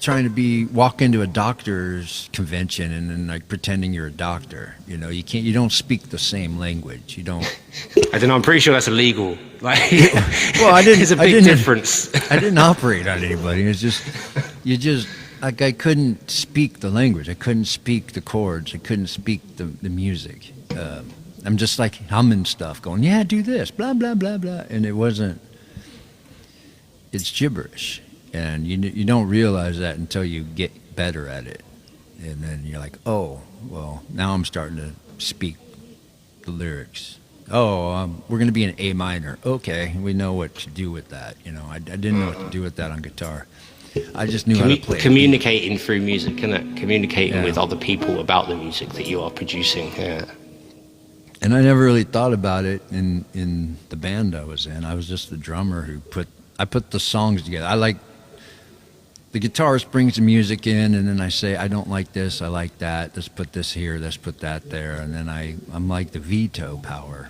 trying to walk into a doctor's convention and then like pretending you're a doctor. You don't speak the same language. You don't. I don't know. I'm pretty sure that's illegal. Like, well, I didn't. There's a big difference. I didn't operate on anybody. It's just, like I couldn't speak the language. I couldn't speak the chords. I couldn't speak the music. I'm just like humming stuff, going, yeah, do this, blah blah blah blah, and it wasn't. It's gibberish. And you don't realize that until you get better at it. And then you're like, oh, well, now I'm starting to speak the lyrics. Oh, we're going to be in A minor. Okay, we know what to do with that. I didn't know what to do with that on guitar. I just knew how to play. Communicating through music, isn't it? Communicating with other people about the music that you are producing. Yeah. And I never really thought about it in the band I was in. I was just the drummer who I put the songs together. I like. The guitarist brings the music in, and then I say, I don't like this, I like that, let's put this here, let's put that there, and then I'm like the veto power,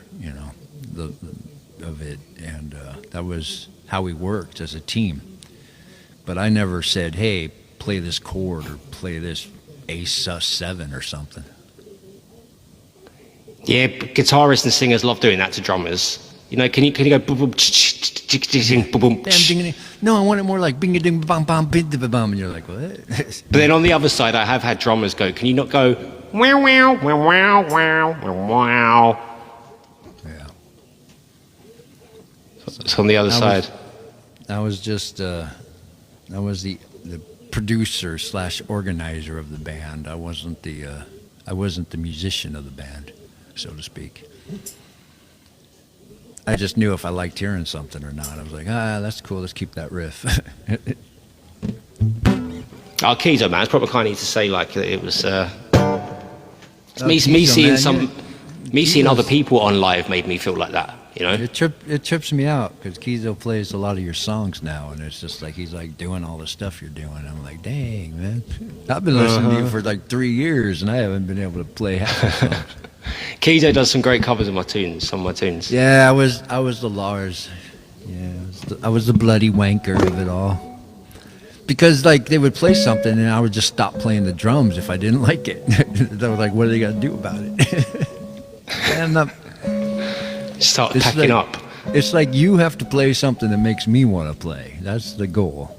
of it, and that was how we worked as a team. But I never said, hey, play this chord, or play this A sus7 or something. Yeah, guitarists and singers love doing that to drummers. Can you go boom boom boom boom? No, I want it more like bing ding bam bam bing bam, and you're like, what? But then on the other side, I have had drummers go, can you not go wow wow wow wow wow wow? Yeah. It's on the other side. I was just I was the producer / organizer of the band. I wasn't the musician of the band, so to speak. I just knew if I liked hearing something or not. I was like, that's cool. Let's keep that riff. Keto, man. It's probably kind of to say like it was. Me seeing other people on live made me feel like that. It trips me out because Kizo plays a lot of your songs now, and it's just like he's like doing all the stuff you're doing. I'm like, dang, man. I've been listening to you for like 3 years, and I haven't been able to play half the songs. Kizo does some great covers of some of my tunes. Yeah, I was the Lars. Yeah, I was the bloody wanker of it all. Because like they would play something and I would just stop playing the drums if I didn't like it. They were like, what are they gonna do about it? Start packing up. It's like you have to play something that makes me want to play. That's the goal.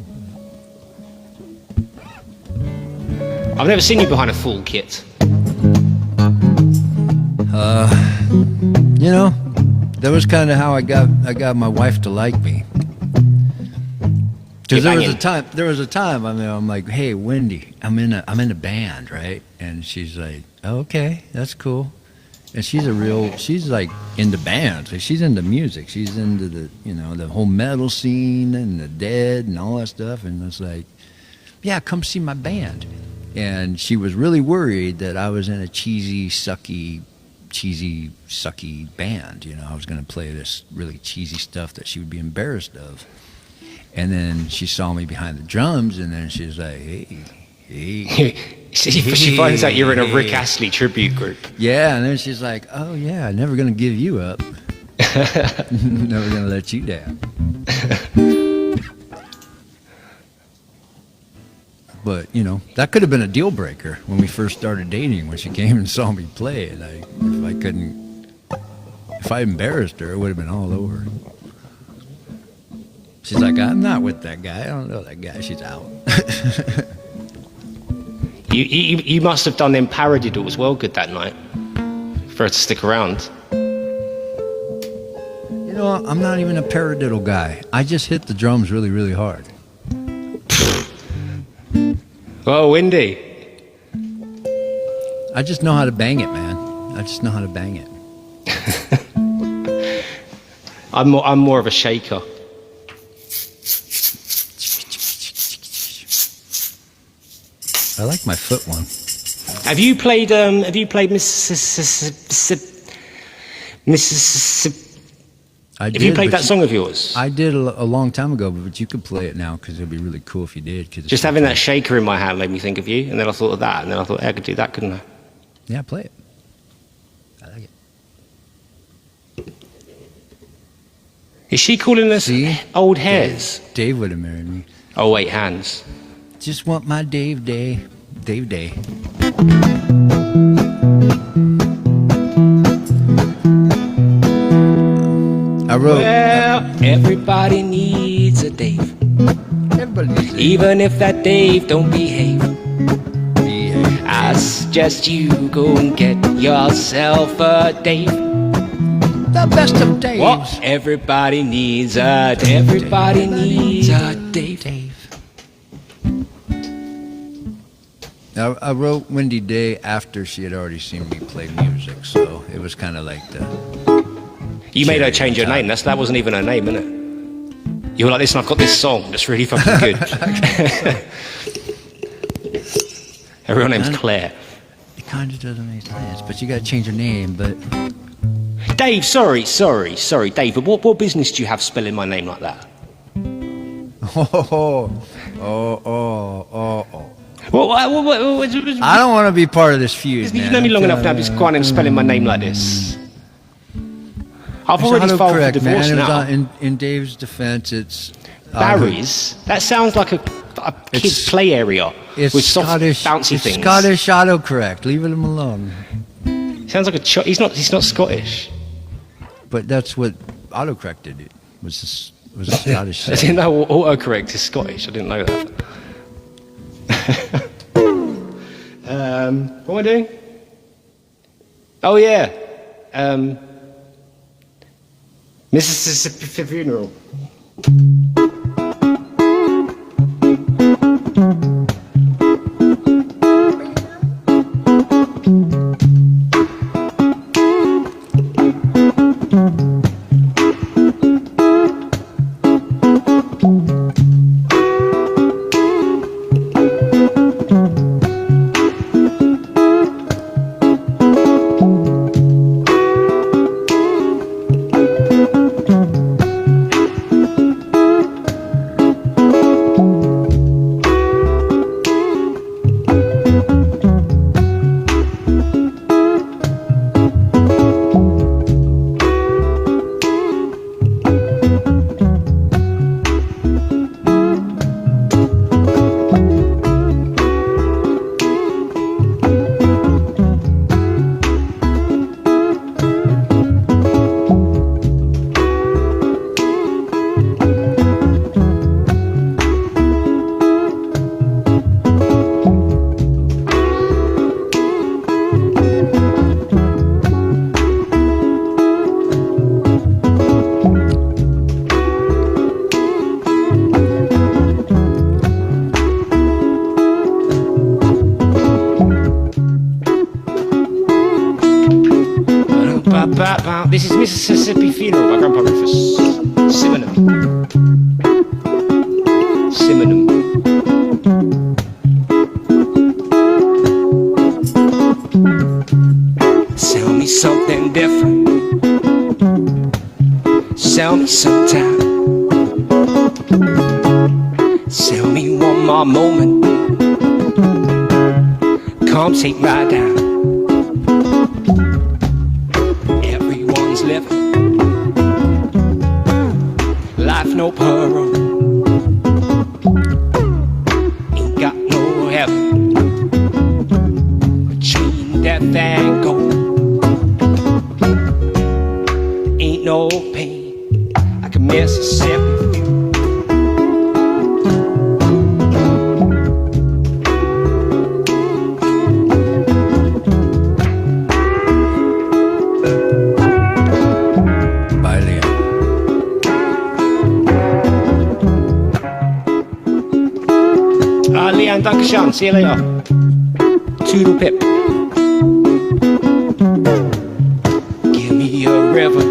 I've never seen you behind a full kit. That was kind of how I got my wife to like me. Because there was a time. I mean, I'm like, hey, Wendy, I'm in a band, right? And she's like, oh, okay, that's cool. And she's like into bands. Like, she's into music. She's into the whole metal scene and the Dead and all that stuff. And it's like, yeah, come see my band. And she was really worried that I was in a cheesy, sucky band. I was going to play this really cheesy stuff that she would be embarrassed of. And then she saw me behind the drums, and then she's like, hey. She finds out you're in a Rick Astley tribute group. Yeah, and then she's like, oh, yeah, never going to give you up. Never going to let you down. But, that could have been a deal breaker when we first started dating, when she came and saw me play. And if I embarrassed her, it would have been all over. She's like, I'm not with that guy. I don't know that guy. She's out. You must have done them paradiddles well good that night for her to stick around. I'm not even a paradiddle guy. I just hit the drums really, really hard. Oh, Wendy. I just know how to bang it, man. I just know how to bang it. I'm more of a shaker. I like my foot one. Have you played Mississippi? Have you played that song of yours? I did a long time ago, but you could play it now because it'd be really cool if you did. Just having that shaker in my hand made me think of you, and then I thought of that, and then I thought, I could do that, couldn't I? Yeah, play it. I like it. Is she calling us See? old hairs? Dave would have married me. Oh, wait, hands. Just want my Dave Day. Dave Day. I wrote. Well, everybody needs a Dave. Everybody needs a Even if that Dave don't behave. Dave. I suggest you go and get yourself a Dave. The best of Daves. What? Everybody needs a Dave. I wrote Windy Day after she had already seen me play music, so it was kind of like the. You made her change her name. That wasn't even her name, innit? You were like, listen, I've got this song that's really fucking good. Her real name's Claire. It kind of doesn't make sense, but you got to change your name. But Dave, sorry, Dave, but what business do you have spelling my name like that? oh. What, I don't want to be part of this feud. you know me long enough now to go on and spelling my name like this. I've already filed for divorce now. In Dave's defense, it's Barry's? That sounds like a kid's play area it's with soft, Scottish, bouncy it's things. Scottish autocorrect. Leave him alone. Sounds like he's not Scottish. But that's what autocorrect did. It was a Scottish. I didn't know autocorrect is Scottish. I didn't know that. What am I doing? Oh yeah, Mississippi funeral. This is Mississippi Funeral by Grandpa Rufus. Simonum. Sell me something different. Sell me sometime. Sell me one more moment. Come take my down. Everyone's living life no parole. Ain't got no heaven between death and gold. Ain't no pain like a Mississippi. Leanne, Dankeschön. See you later. Toodle pip. Give me a river,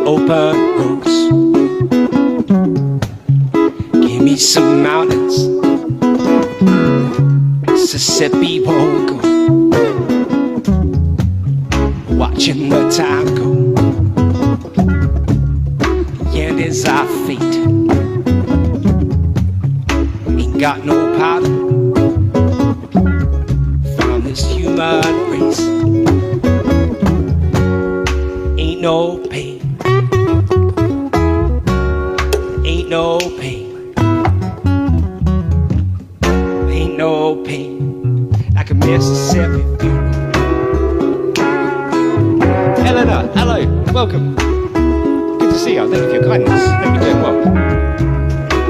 open roads. Give me some mountains, Mississippi won't go. Watching the time go. The end is our fate. Got no power from this human race. Ain't no pain no pain like a Mississippi view. Eleanor, hello, welcome. Good to see you. Thank you for your kindness. Hope you're doing well.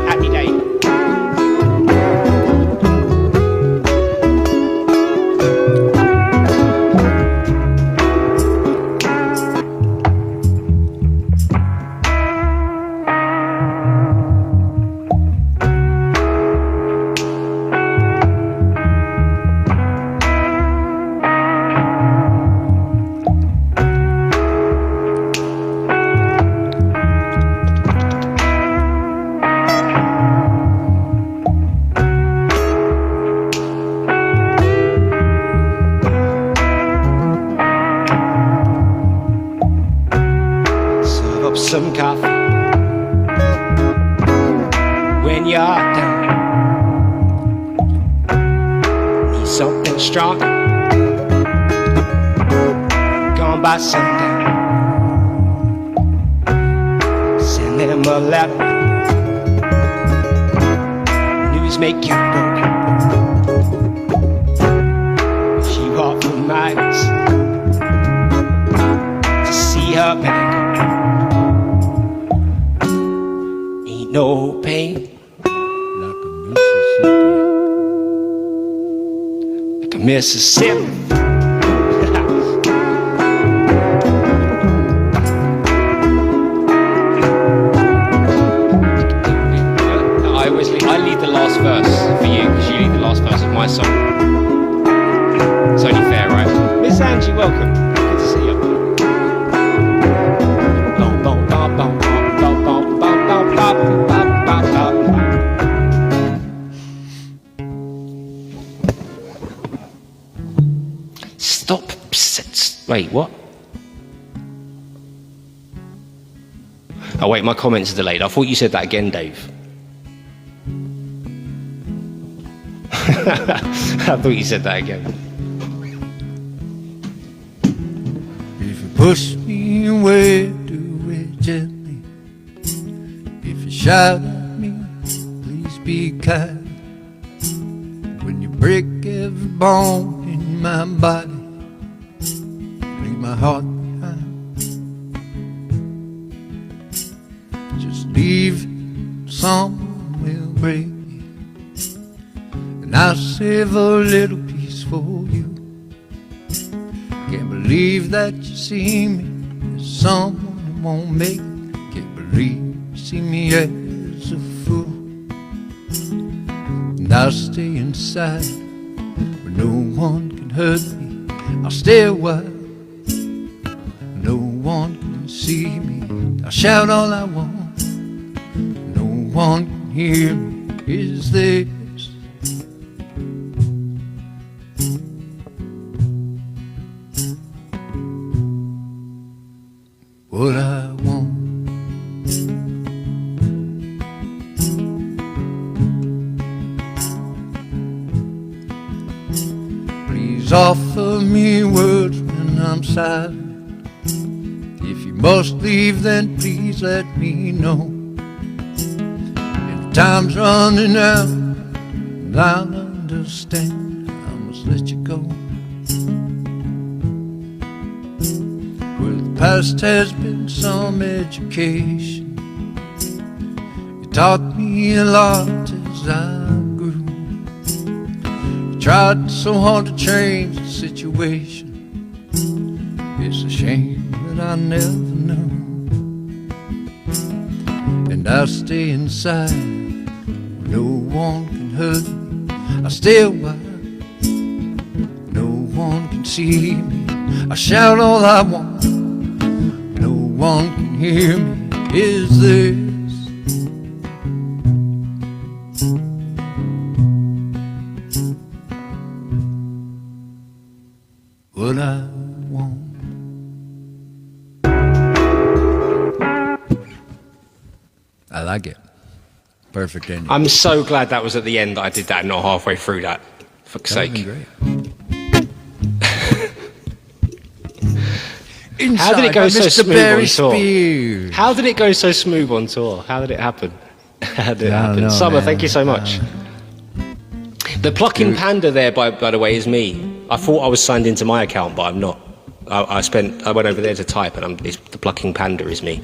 Happy day. Some coffee when you're down. Need something strong. Gone by sundown. Send them a letter. News make you broke. She walked for miles to see her back. No pain like a Mississippi. I lead the last verse for you because you lead the last verse of my song. It's only fair, right? Miss Angie, welcome. Good to see you. Stop. Wait, what? Oh wait, my comments are delayed. I thought you said that again, Dave. I thought you said that again. If you push me away, do it gently. If you shout at me, please be kind. When you break every bone in my body, leave my heart behind. Just leave, someone will break me, and I'll save a little piece for you. Can't believe that you see me as someone who won't make it. Can't believe you see me as a fool. And I'll stay inside where no one can hurt me. I'll stay a while, no one can see me. I'll shout all I want, no one can hear me. Is this what I want? Please offer me words when I'm silent. If you must leave, then please let me know. If time's running out, and I'll understand, I must let you go. Where the past has been some education, you taught me a lot as I grew. You tried so hard to change the situation. It's a shame that I never knew. And I stay inside where no one can hurt me. I stay a while, no one can see me. I shout all I want, no one can hear me. Is this what I want? I like it. Perfect ending. I'm so glad that was at the end that I did that, not halfway through that. For fuck's sake. Great. How did it go so smooth on tour? Spears. How did it go so smooth on tour? How did it happen? How did it I don't happen? know, Summer, man. thank you so much. The plucking panda there, by the way, is me. I thought I was signed into my account, but I'm not. I went over there to type, and the plucking panda is me.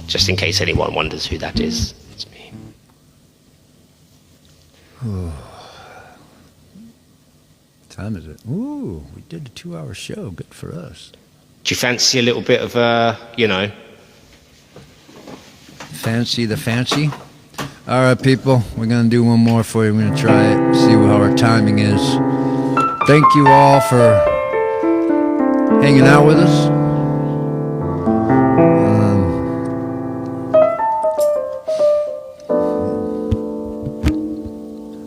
Just in case anyone wonders who that is, it's me. Time is it? Ooh, we did a 2-hour show. Good for us. Do you fancy a little bit of, Fancy the fancy? All right, people, we're going to do one more for you. We're going to try it, see how our timing is. Thank you all for hanging out with us.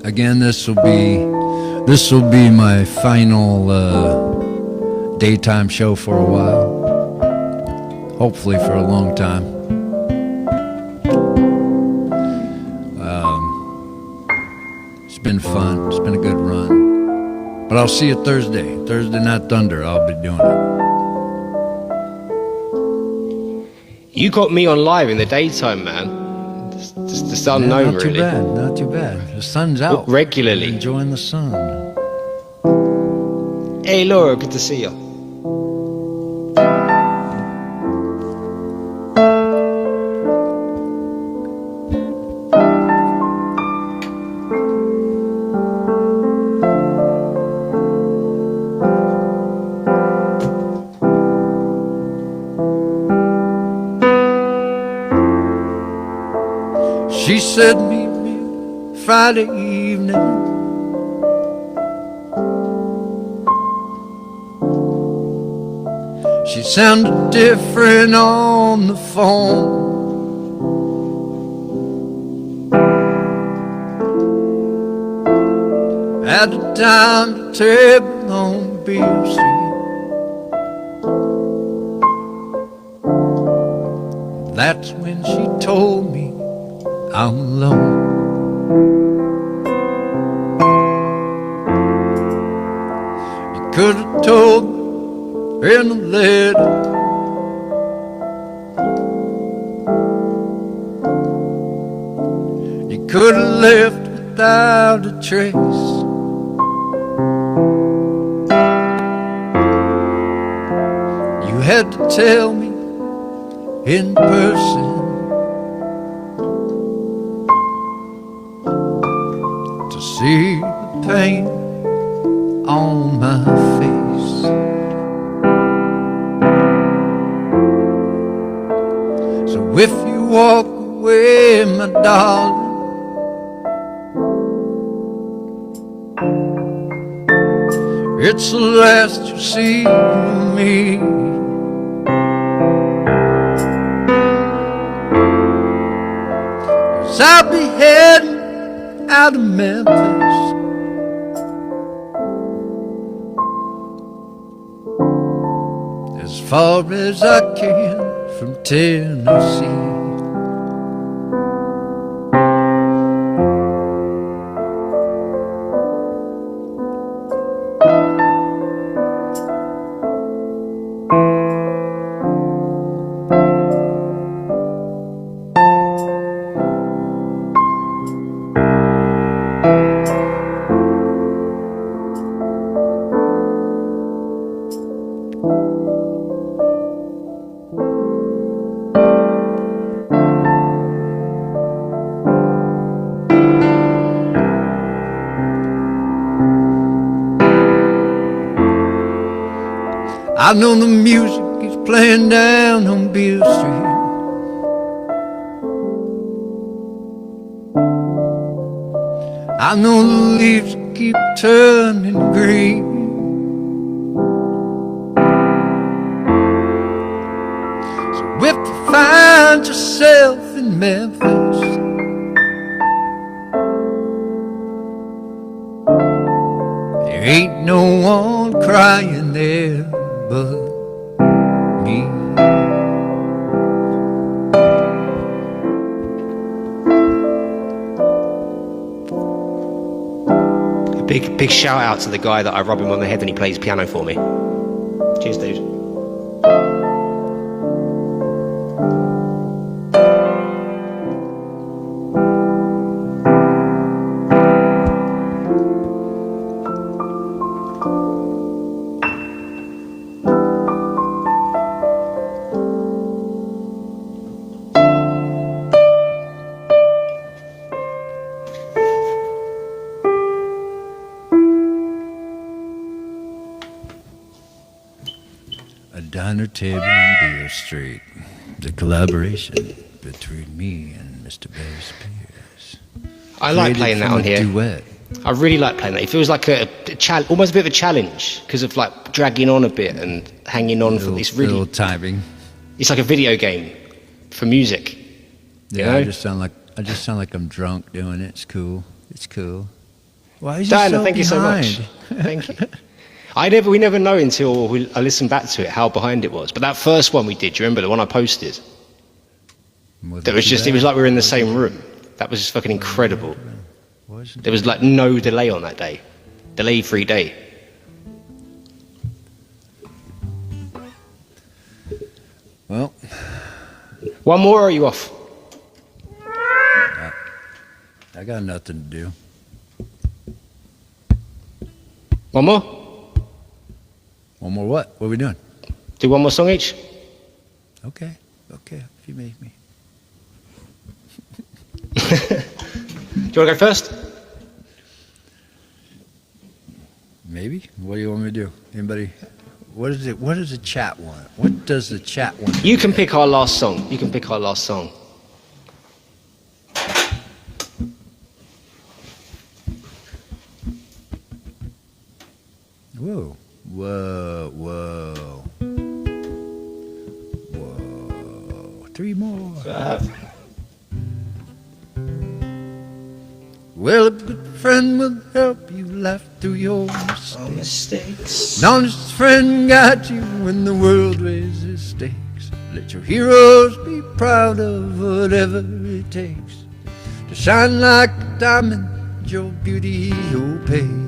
Again, this will be my final daytime show for a while. Hopefully for a long time. It's been fun. It's been a good run. But I'll see you Thursday. Thursday Night Thunder. I'll be doing it. You got me on live in the daytime, man. Just unknown, not really. Not too bad. The sun's out. Regularly. Enjoying the sun. Hey, Laura, good to see you. She said meet me Friday evening. She sounded different on the phone. At the time table on Beale Street. That's when she told me I'm alone. You could have told me in a letter. You could have left without a trace. You had to tell me in person. See the pain on my face. So if you walk away, my darling, it's the last you see of me. 'Cause I'll be heading out of Memphis, as far as I can from Tennessee. I know the music is playing down on Beale Street. I know the leaves keep turning green. So if you find yourself in Memphis, there ain't no one crying there but me. Big shout out to the guy that I rub him on the head and he plays piano for me. Cheers, dude. Diner table on Beale Street. The collaboration between me and Mr. Barry Spears. I like playing that on here. Duet. I really like playing that. It feels like almost a bit of a challenge because of like dragging on a bit and hanging on for this really. Little timing. It's like a video game for music. Yeah, you know? I just sound like I'm drunk doing it. It's cool. It's cool. Why is he Dan, so thank you so much. Thank you. We never know until I listen back to it how behind it was. But that first one we did, do you remember the one I posted? It was like we were in the same room. That was just fucking incredible. There was like no delay on that day. Delay-free day. Well, one more or are you off? I got nothing to do. One more? One more what? What are we doing? Do one more song each? Okay, if you make me. Do you want to go first? Maybe. What do you want me to do? Anybody? What is it? What does the chat want? What does the chat want? You can pick our last song. Whoa. Whoa. Whoa. Whoa. Three more. Well, a good friend will help you laugh through your mistakes. An honest friend guides you when the world raises stakes. Let your heroes be proud of whatever it takes to shine like a diamond, your beauty opaque.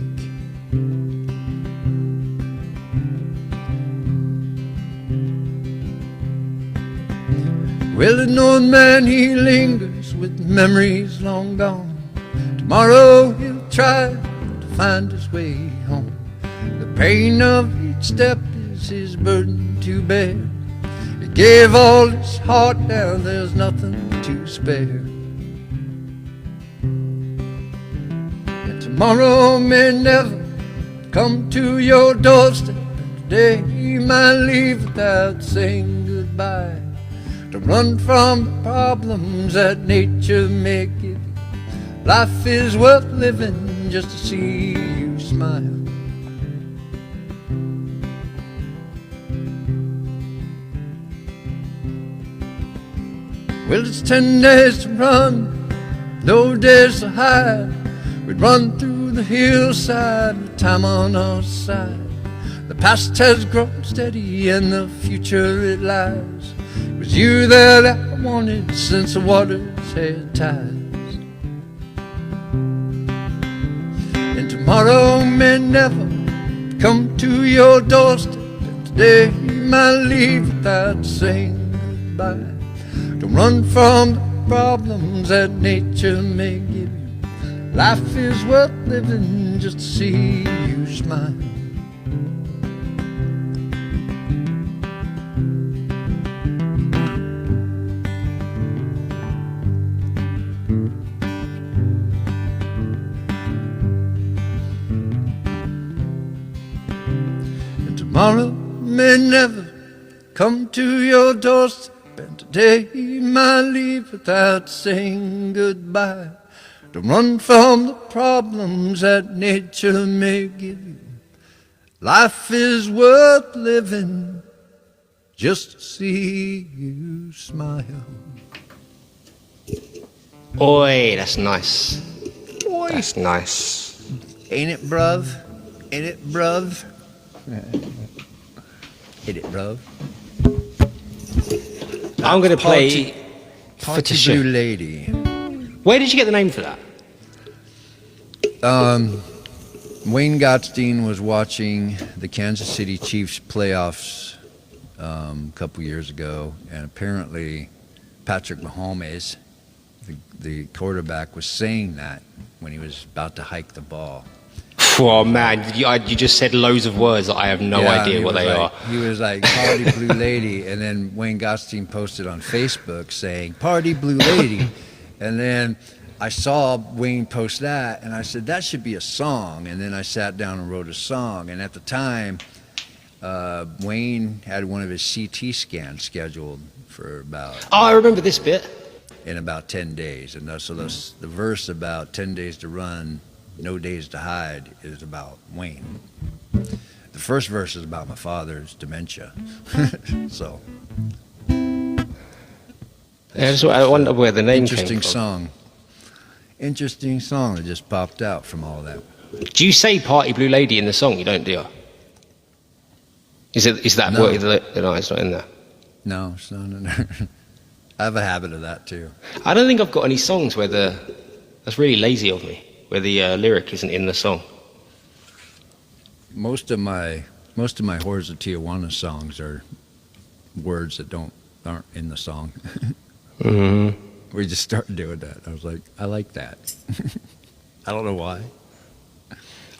Well, an old man, he lingers with memories long gone. Tomorrow he'll try to find his way home. The pain of each step is his burden to bear. He gave all his heart, now there's nothing to spare. And tomorrow may never come to your doorstep. Today you might leave without saying goodbye. Don't run from the problems that nature may give you. Life is worth living just to see you smile. Well, it's 10 days to run, no days to hide. We'd run through the hillside with time on our side. The past has grown steady and the future it lies. It was you that I wanted since the waters had tides. And tomorrow may never come to your doorstep. And today you might leave without saying goodbye. Don't run from the problems that nature may give you. Life is worth living just to see you smile. Tomorrow may never come to your doorstep, and today you might leave without saying goodbye. Don't run from the problems that nature may give you. Life is worth living just to see you smile. Oi, that's nice. Oi. That's nice. Ain't it, bruv? Ain't it, bruv? Hit it, bruv. I'm going to play Party Blue Lady. Where did you get the name for that? Wayne Gottstein was watching the Kansas City Chiefs playoffs a couple years ago, and apparently Patrick Mahomes, the quarterback, was saying that when he was about to hike the ball. Oh man, you just said loads of words that I have no idea what they are. He was like, Party Blue Lady, and then Wayne Gottstein posted on Facebook saying, Party Blue Lady. And then I saw Wayne post that, and I said, that should be a song. And then I sat down and wrote a song. And at the time, Wayne had one of his CT scans scheduled for about Oh, I remember this bit. in about 10 days, and so the verse about 10 days to run, no days to hide is about Wayne. The first verse is about my father's dementia. So Yeah, I wonder where the name came interesting from. song. Interesting song that just popped out from all that. Do you say "Party Blue Lady" in the song? You don't, do you? Is that No. what? No, it's not in there. No, it's not in there. I have a habit of that too. I don't think I've got any songs where that's really lazy of me, where the lyric isn't in the song. Most of my Horrors of Tijuana songs are words that aren't in the song. Mm-hmm. We just started doing that. I was like, I like that. I don't know why.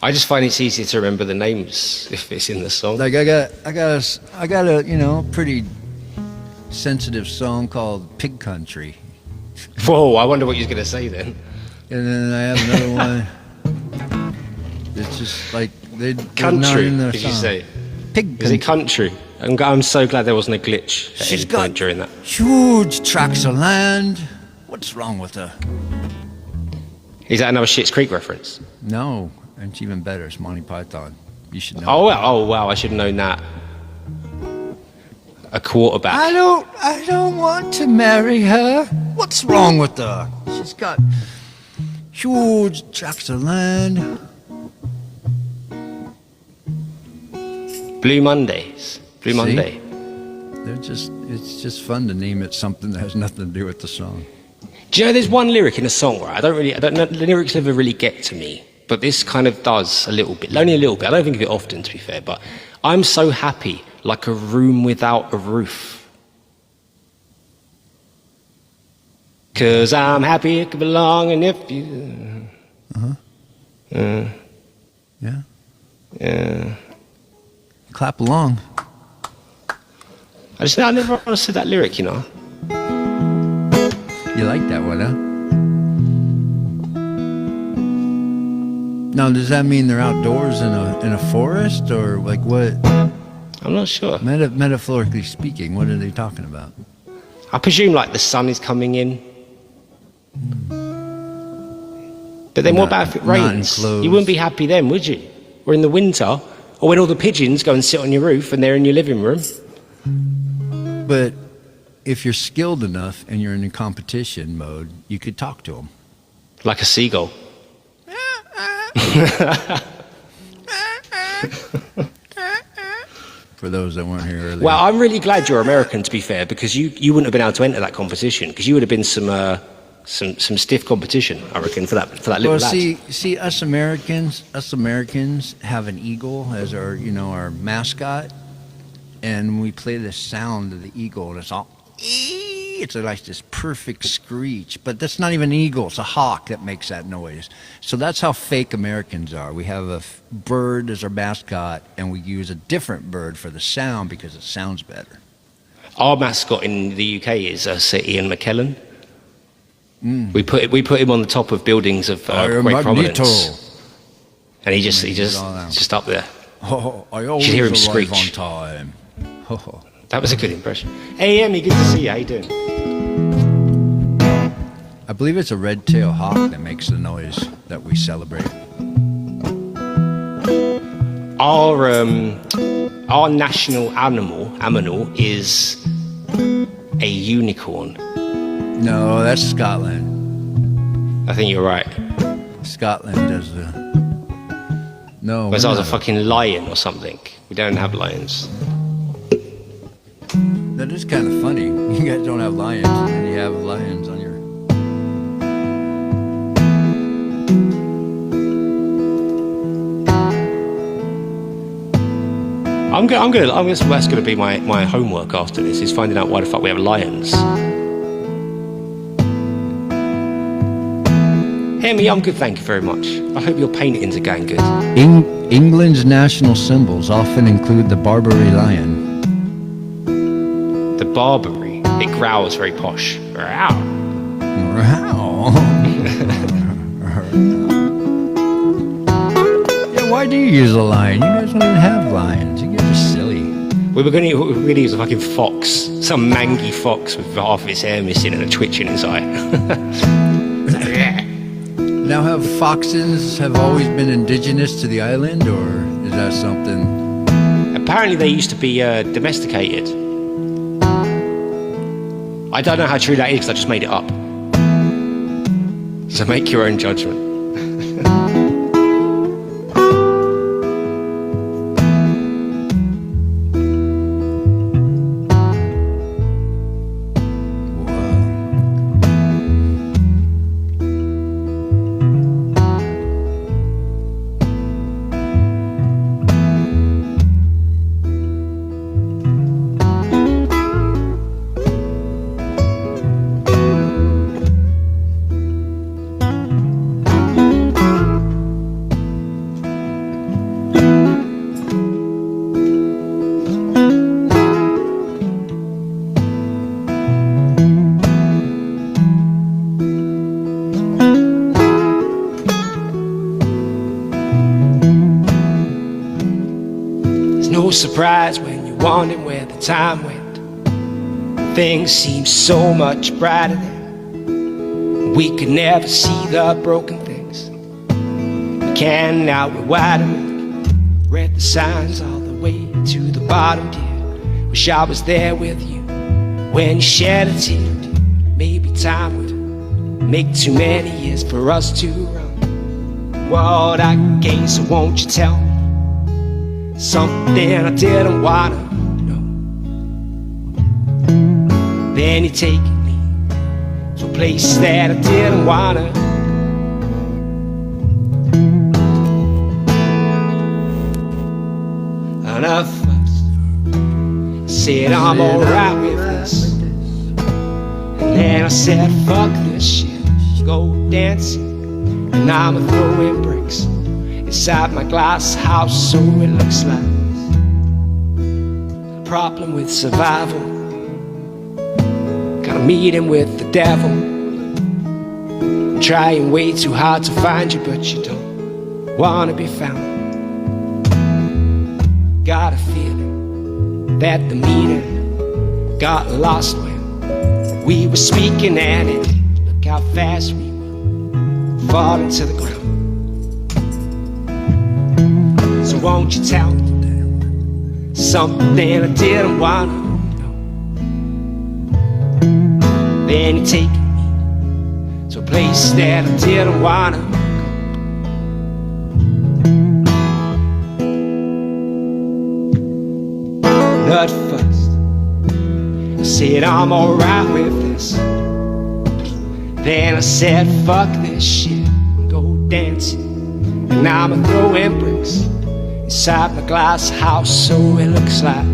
I just find it's easier to remember the names if it's in the song. Like I got a pretty sensitive song called Pig Country, Whoa! I wonder what you're going to say then. and then I have another one. It's just like they're not Country? in their Did song. you say? Pig Is it Country. country? I'm so glad there wasn't a glitch at She's any got point during that. huge tracts of land. What's wrong with her? Is that another Schitt's Creek reference? No, it's even better. It's Monty Python. You should know. Oh wow! I should have known that. A quarterback. I don't want to marry her. What's wrong with her? She's got huge tracts of land. Blue Mondays. Blue See? Monday. It's just fun to name it something that has nothing to do with the song. Do you know there's one lyric in a song where I don't know, the lyrics never really get to me, but this kind of does a little bit, only a little bit. I don't think of it often, to be fair, but I'm so happy, like a room without a roof. 'Cause I'm happy it could belong, and if you... Yeah. Yeah. Clap along. I never understood that lyric, you know. You like that one, huh? Now, does that mean they're outdoors in a forest, or like what? I'm not sure. Metaphorically speaking, what are they talking about? I presume like the sun is coming in. But then what about if it Not rains? enclosed. You wouldn't be happy then, would you? Or in the winter, or when all the pigeons go and sit on your roof and they're in your living room. But if you're skilled enough and you're in a competition mode, you could talk to them. Like a seagull. For those that weren't here earlier. Well, I'm really glad you're American, to be fair, because you wouldn't have been able to enter that competition, because you would have been some stiff competition, I reckon, for that little lad. see, us Americans have an eagle as our mascot, and we play the sound of the eagle, and it's all, it's like this perfect screech, but that's not even an eagle, it's a hawk that makes that noise. So that's how fake Americans are. We have a bird as our mascot, and we use a different bird for the sound because it sounds better. Our mascot in the UK is Sir Ian McKellen. We put him on the top of buildings of great prominence, and he's just up there. Oh, I You always should hear him arrive screech. on time. Oh. That was a good impression. Hey, Emmy, good to see you. How you doing? I believe it's a red-tailed hawk that makes the noise that we celebrate. Our national animal is a unicorn. No, that's Scotland. I think you're right. Scotland does the... No, Whereas we're I was a not fucking lion or something. We don't have lions. That is kind of funny. You guys don't have lions, and then you have lions on your... That's gonna be my homework after this, is finding out why the fuck we have lions. Emmy, I'm good, thank you very much. I hope your paintings are going good. England's national symbols often include the Barbary lion. The Barbary, it growls very posh. Growl. Yeah, why do you use a lion? You guys don't even have lions. You guys are silly. We were going to use a fucking fox, some mangy fox with half of its hair missing and a twitch in its eye. Now, have foxes have always been indigenous to the island, or is that something? Apparently they used to be domesticated. I don't know how true that is because I just made it up. So make your own judgment. No surprise when you're wondering where the time went. Things seem so much brighter then. We could never see the broken things. We can now, we're wide awake. Read the signs all the way to the bottom, dear. Wish I was there with you when you shed a tear. Maybe time would make too many years for us to run. What I gained, so won't you tell me something I didn't wanna know? Then you're taking me to a place that I didn't wanna. Enough fuss. Said I'm alright with this, and then I said fuck this shit. Go dancing, and I'ma throw in bricks inside my glass house, so it looks like a problem with survival. Got a meeting with the devil. I'm trying way too hard to find you, but you don't wanna be found. Got a feeling that the meeting got lost when we were speaking, and it look how fast we were falling to the ground. So won't you tell me something I didn't want to know? Then you're taking me to a place that I didn't want to go. Nut fussed. I said I'm alright with this. Then I said fuck this shit, go dancing, and I'ma throw in bricks inside my glass house, so it looks like this.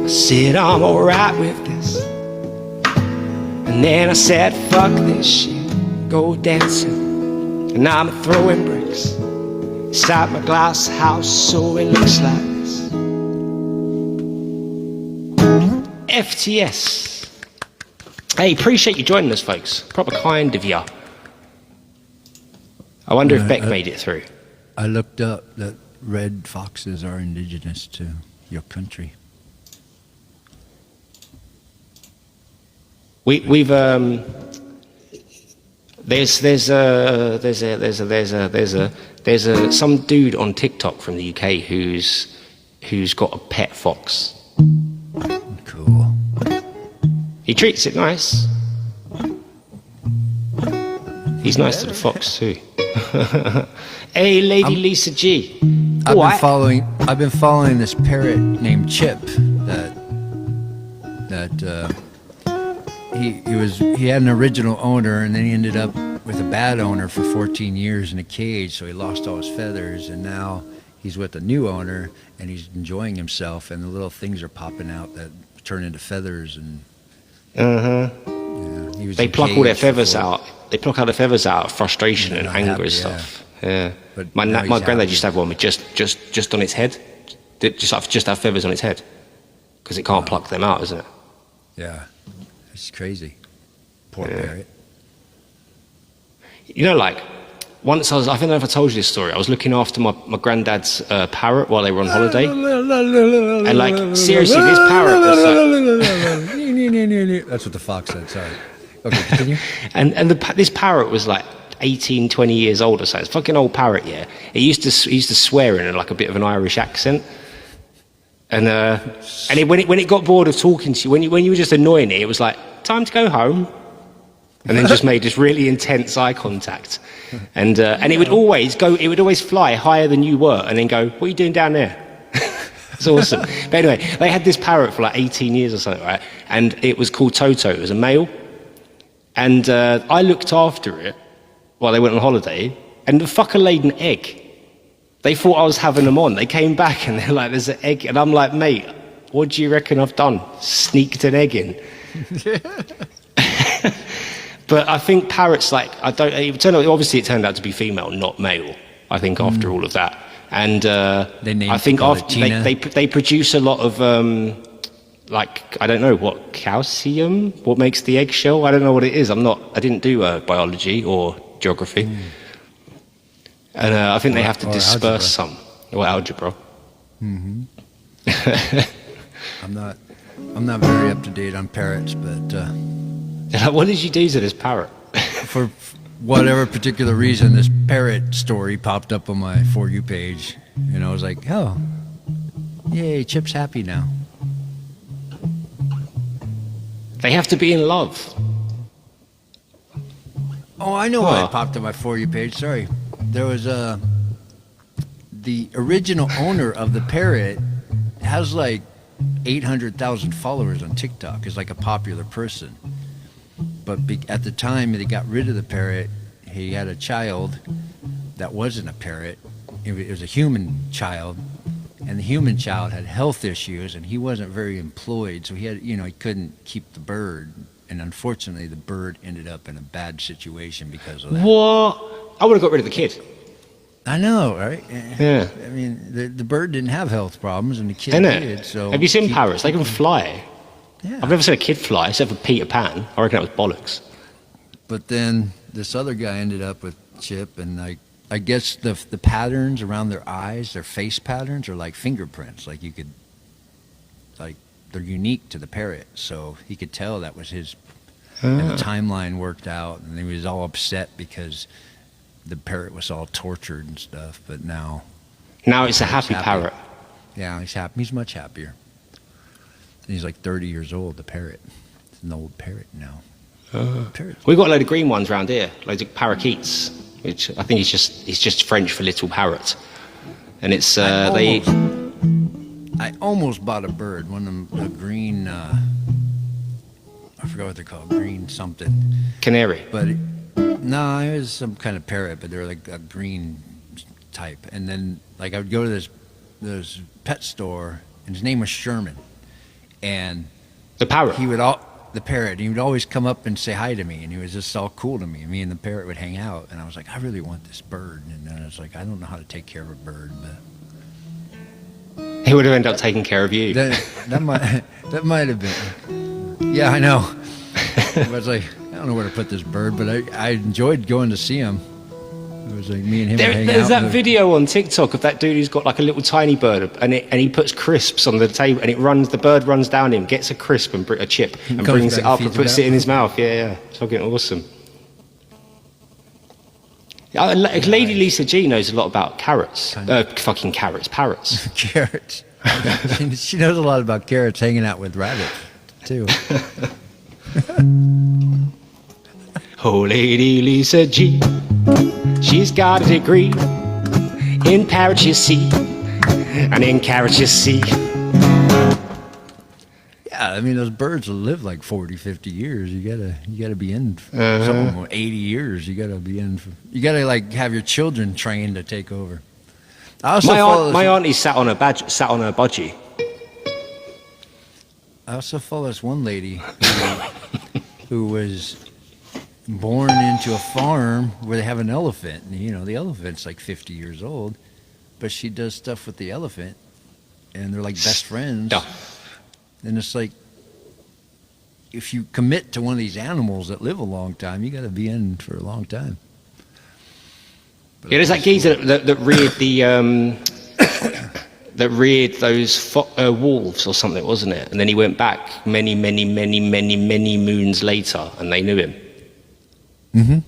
Said I'm alright with this, and then I said fuck this shit, go dancing, and I'm throwing bricks inside my glass house, so it looks like this. FTS. Hey, appreciate you joining us, folks. Proper kind of ya. I wonder if Beck made it through. I looked up that red foxes are indigenous to your country. We've there's some dude on TikTok from the UK who's got a pet fox. Cool. He treats it nice. He's nice to the fox too. Hey, Lady Lisa G. I've been following this parrot named Chip he had an original owner, and then he ended up with a bad owner for 14 years in a cage, so he lost all his feathers, and now he's with a new owner and he's enjoying himself, and the little things are popping out that turn into feathers. And they pluck all their feathers out. They pluck out the feathers out of frustration and anger and stuff. Yeah. But my granddad used to have one with just on its head, just have feathers on its head, because it can't pluck them out, isn't it? Yeah, it's crazy. Poor parrot. You know, like, once I don't know if I told you this story, I was looking after my granddad's parrot while they were on holiday. And, like, seriously, this parrot was like... That's what the fox said, sorry. Okay, continue. and this parrot was, like, 18, 20 years old or so. It's a fucking old parrot, yeah. He used to swear in, like, a bit of an Irish accent. And when it got bored of talking to you, when you were just annoying it, it was like, time to go home. And then just made this really intense eye contact, and it would always fly higher than you were, and then go, "What are you doing down there?" It's awesome. But anyway, they had this parrot for like 18 years or something, right? And it was called Toto. It was a male, and I looked after it while they went on holiday, and the fucker laid an egg. They thought I was having them on. They came back and they're like, "There's an egg," and I'm like, "Mate, what do you reckon I've done? Sneaked an egg in." But I think parrots, like, it turned out to be female, not male, I think, after all of that. And I think after they produce a lot of, like, I don't know, what, calcium? What makes the eggshell? I don't know what it is. I didn't do biology or geography. And I think they have to disperse some, or algebra. Mm-hmm. I'm not very up to date on parrots, but... What did you do to this parrot? For whatever particular reason, this parrot story popped up on my For You page. And I was like, oh, yay, Chip's happy now. They have to be in love. Oh, I know why it popped on my For You page. Sorry. There was the original owner of the parrot has like 800,000 followers on TikTok, is like a popular person. But at the time that he got rid of the parrot, he had a child that wasn't a parrot. It was a human child, and the human child had health issues, and he wasn't very employed, so he couldn't keep the bird, and unfortunately, the bird ended up in a bad situation because of that. What? I would have got rid of the kid. I know, right? Yeah. I mean, the bird didn't have health problems, and the kid did. So have you seen parrots? They can fly. Yeah. I've never seen a kid fly, except for Peter Pan. I reckon that was bollocks. But then this other guy ended up with Chip, and I guess the patterns around their eyes, their face patterns, are like fingerprints. Like they're unique to the parrot. So he could tell that was his. And the timeline worked out, and he was all upset because the parrot was all tortured and stuff. But now it's a happy parrot. Yeah, he's happy. He's much happier. He's like 30 years old, the parrot. It's an old parrot now. We've got a load of green ones around here, loads of parakeets, which I think is just French for little parrot. And it's I almost bought a bird, one of them, a green, I forgot what they're called, green something. Canary. But no, it was some kind of parrot, but they were like a green type. And then like I would go to this pet store, and his name was Sherman. And the parrot. The parrot. He would always come up and say hi to me, and he was just all cool to me. Me and the parrot would hang out, and I was like, I really want this bird. And then I was like, I don't know how to take care of a bird, but he would have ended up taking care of you. That might have been. Yeah, I know. I was like, I don't know where to put this bird, but I enjoyed going to see him. It was like me and him hanging out. There's that video on TikTok of that dude who's got like a little tiny bird, and he puts crisps on the table, and the bird runs down him, gets a crisp and a chip, and brings it up and puts it in his mouth. Yeah, it's fucking awesome. Lady Lisa G knows a lot about carrots. Parrots. Carrots. She knows a lot about carrots hanging out with rabbits, too. Oh, Lady Lisa G, she's got a degree in parrots, you see, and in carrots, you see. Yeah, I mean, those birds will live like 40, 50 years. You gotta be in for something. 80 years. You gotta be in. You gotta like have your children trained to take over. My auntie sat on her budgie. I also follow this one lady who was born into a farm where they have an elephant. And, you know, the elephant's like 50 years old, but she does stuff with the elephant, and they're like best friends. Yeah. And it's like, if you commit to one of these animals that live a long time, you got to be in for a long time. But Yeah, there's that geezer that reared the that reared those wolves or something, wasn't it? And then he went back many moons later, and they knew him. Mm-hmm.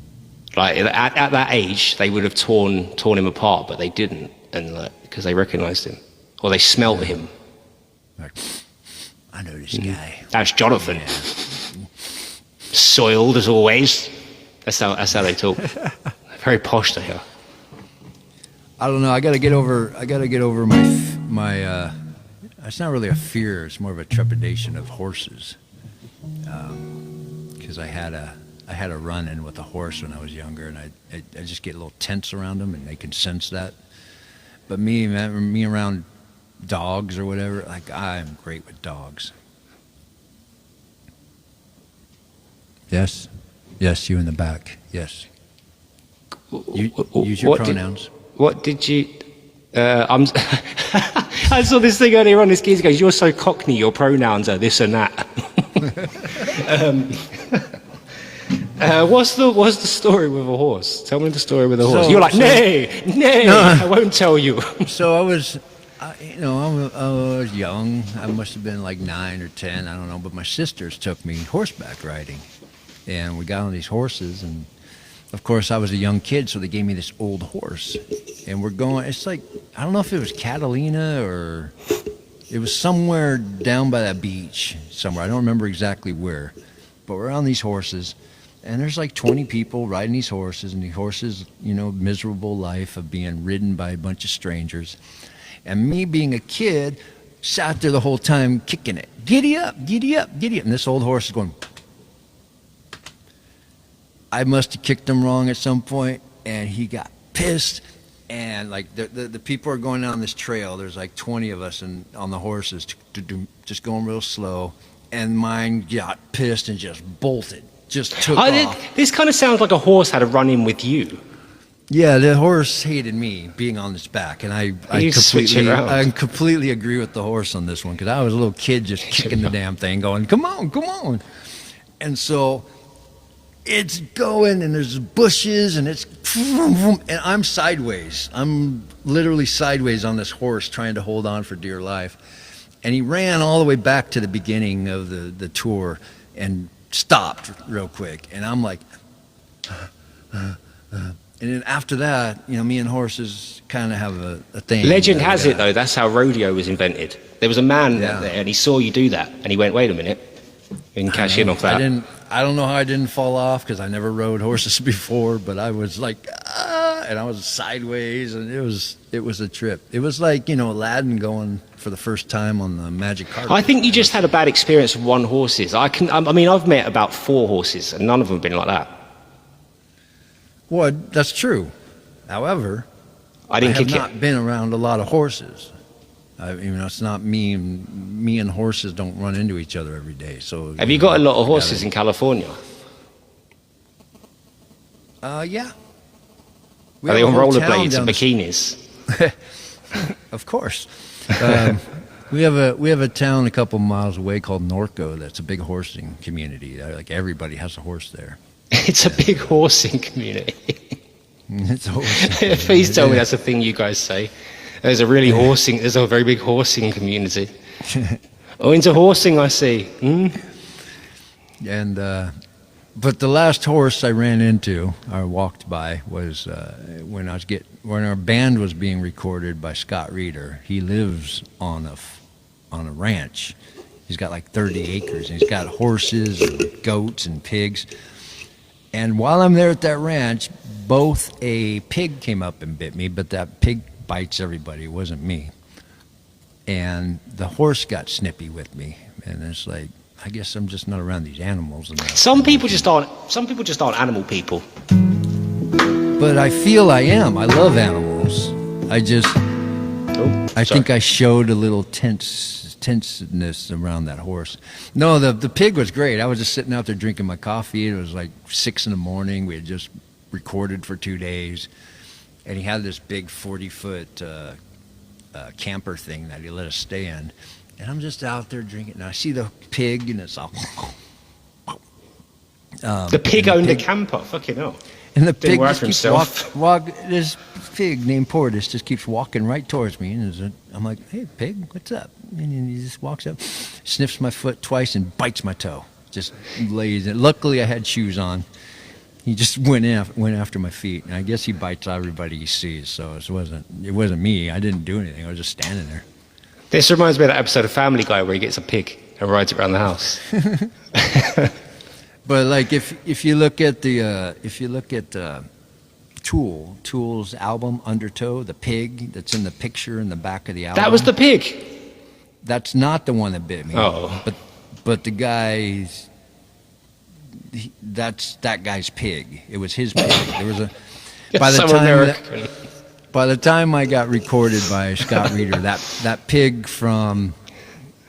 Like at that age, they would have torn him apart, but they didn't, and because they recognised him or they smelt him. Like, I know this guy. That's Jonathan. Yeah. Soiled as always. That's how they talk. Very posh they are. I don't know. I got to get over my. It's not really a fear. It's more of a trepidation of horses. Because I had a run-in with a horse when I was younger, and I just get a little tense around them, and they can sense that. But me around dogs or whatever, like I'm great with dogs. Yes, you in the back. Yes. Use your pronouns. What did you? I saw this thing earlier on. This geezer goes, "You're so cockney. Your pronouns are this and that." What's the story with a horse? Tell me the story with a horse. You're like, nay, no. I won't tell you. So I was young. I must have been like 9 or 10. I don't know. But my sisters took me horseback riding, and we got on these horses. And of course, I was a young kid, so they gave me this old horse, and we're going. It's like, I don't know if it was Catalina or it was somewhere down by that beach somewhere. I don't remember exactly where, but we're on these horses. And there's like 20 people riding these horses, and the horses, you know, miserable life of being ridden by a bunch of strangers. And me being a kid, sat there the whole time kicking it. Giddy up, giddy up, giddy up. And this old horse is going. I must have kicked him wrong at some point, and he got pissed. And like the people are going down this trail. There's like 20 of us on the horses, just going real slow. And mine got pissed and just bolted. Just took off. This kind of sounds like a horse had a run-in with you. Yeah, the horse hated me being on its back, and I completely agree with the horse on this one, because I was a little kid just kicking the damn thing, going, come on. And so it's going, and there's bushes, and it's, and I'm sideways. I'm literally sideways on this horse trying to hold on for dear life. And he ran all the way back to the beginning of the tour and stopped real quick, and I'm like, and then after that, you know, me and horses kind of have a thing. Legend has it, though, that's how rodeo was invented. There was a man there, and he saw you do that, and he went, wait a minute, you can cash in off that. I don't know how I didn't fall off, because I never rode horses before, but I was like, and I was sideways, and it was a trip. It was like, you know, Aladdin going for the first time on the magic carpet. I think you just had a bad experience with one horses. I've met about 4 horses, and none of them have been like that. Well, that's true. However, I have not been around a lot of horses. It's not me and horses don't run into each other every day. So have you got a lot of horses in California? Yeah. Are they on rollerblades and bikinis? Of course. We have a town a couple miles away called Norco. That's a big horsing community. Like everybody has a horse there. It's a big horsing community. It's a horsing. Please tell me that's a thing you guys say. There's a very big horsing community. Oh, into horsing, I see. And But the last horse I ran into, or walked by, was when our band was being recorded by Scott Reeder. He lives on a ranch. He's got like 30 acres, and he's got horses and goats and pigs. And while I'm there at that ranch, both a pig came up and bit me, but that pig bites everybody. It wasn't me. And the horse got snippy with me, and it's like, I guess I'm just not around these animals enough. Some people just aren't animal people. But I feel I am. I love animals. I think I showed a little tenseness around that horse. No, the pig was great. I was just sitting out there drinking my coffee. It was like 6 a.m. We had just recorded for 2 days, and he had this big 40-foot camper thing that he let us stay in. And I'm just out there drinking, and I see the pig, and it's all. The pig owned a camper. Fucking hell. And the pig work just for keeps himself. this pig named Portis just keeps walking right towards me, and I'm like, "Hey, pig, what's up?" And he just walks up, sniffs my foot twice, and bites my toe. Just lays it. Luckily, I had shoes on. He just went after my feet, and I guess he bites everybody he sees. So it wasn't me. I didn't do anything. I was just standing there. This reminds me of that episode of Family Guy where he gets a pig and rides it around the house. But like if you look at Tool's album Undertow, the pig that's in the picture in the back of the album. That was the pig. That's not the one that bit me. Oh. But the guy's that's that guy's pig. It was his pig. There was a by the time I got recorded by Scott Reeder, that pig from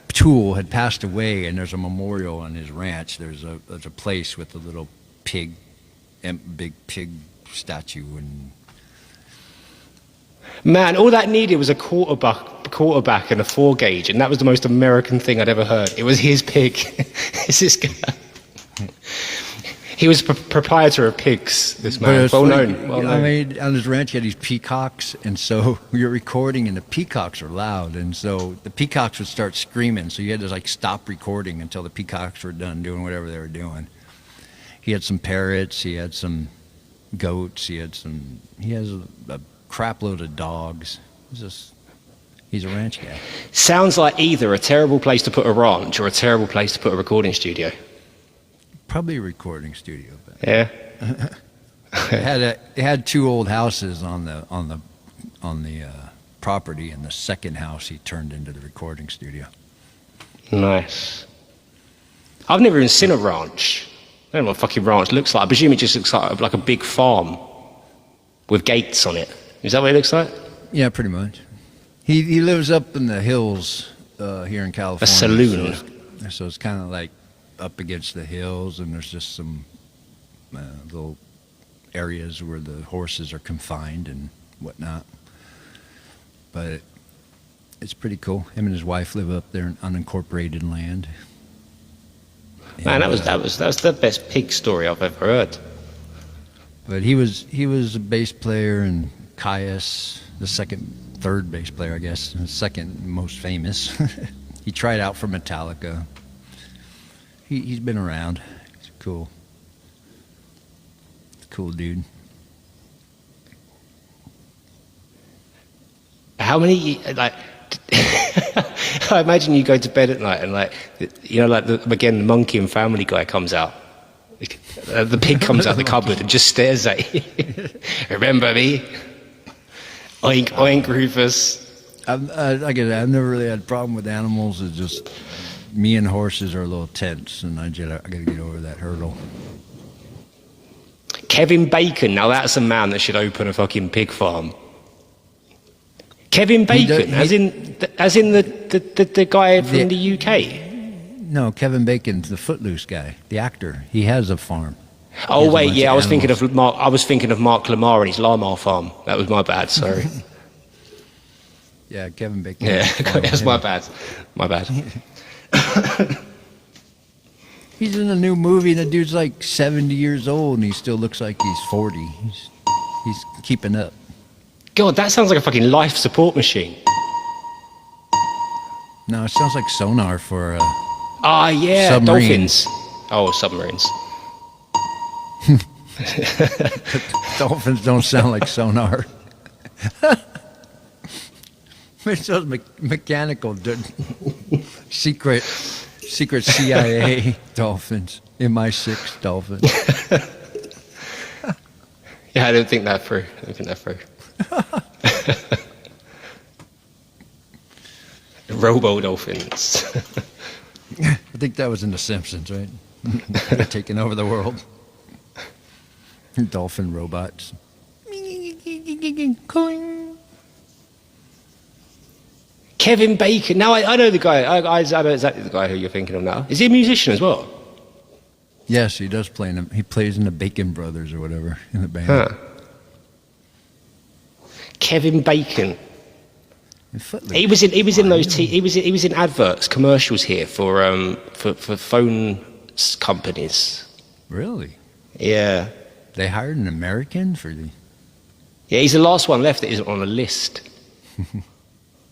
Tool had passed away, and there's a memorial on his ranch. There's a place with a little pig, big pig statue. And man, all that needed was a quarterback and a 4 gauge, and that was the most American thing I'd ever heard. It was his pig. It's this guy. He was proprietor of pigs, this man. Well known. I mean, on his ranch, he had these peacocks, and so we were recording, and the peacocks were loud, and so the peacocks would start screaming, so you had to like stop recording until the peacocks were done doing whatever they were doing. He had some parrots, he had some goats, he has a crap load of dogs. He's a ranch guy. Sounds like either a terrible place to put a ranch or a terrible place to put a recording studio. Probably a recording studio. But yeah. It had 2 old houses on the property, and the second house he turned into the recording studio. Nice. I've never even seen a ranch. I don't know what a fucking ranch looks like. I presume it just looks like a big farm with gates on it. Is that what it looks like? Yeah, pretty much. He lives up in the hills here in California. A saloon. So it's kind of like up against the hills, and there's just some little areas where the horses are confined and whatnot. But it's pretty cool. Him and his wife live up there in unincorporated land. Man, that was the best pig story I've ever heard. But he was a bass player, and Caius, the third bass player, I guess, the second most famous. He tried out for Metallica. He's been around. He's cool. Cool dude. How many, like, I imagine you go to bed at night and, like, you know, like, again, the monkey and Family Guy comes out. The pig comes out the cupboard and just stares at you. Remember me? Oink, oink, Rufus. I've never really had a problem with animals. It's just me and horses are a little tense, and I got to get over that hurdle. Kevin Bacon, now that's a man that should open a fucking pig farm. Kevin Bacon, as in the guy from the UK. No, Kevin Bacon's the Footloose guy, the actor. He has a farm. Oh wait, yeah, I was thinking of Mark Lamar and his llama farm. That was my bad. Sorry. Yeah, Kevin Bacon. Yeah, that's my bad. My bad. He's in a new movie. The dude's like 70 years old, and he still looks like he's 40. He's keeping up. God, that sounds like a fucking life support machine. No, it sounds like sonar for yeah, submarines. dolphins. Oh, submarines. Dolphins don't sound like sonar. It's those mechanical, secret CIA dolphins, MI6 dolphins. Yeah, I didn't think that through. Robo dolphins. I think that was in The Simpsons, right? They're taking over the world. Dolphin robots. Kevin Bacon. Now I know the guy. I know exactly the guy who you're thinking of now. Is he a musician as well? Yes, he does play in them. He plays in the Bacon Brothers or whatever in the band. Huh. Kevin Bacon. He was in those. He was in adverts, commercials here for phone companies. Really? Yeah. They hired an American for the. Yeah, he's the last one left that isn't on the list.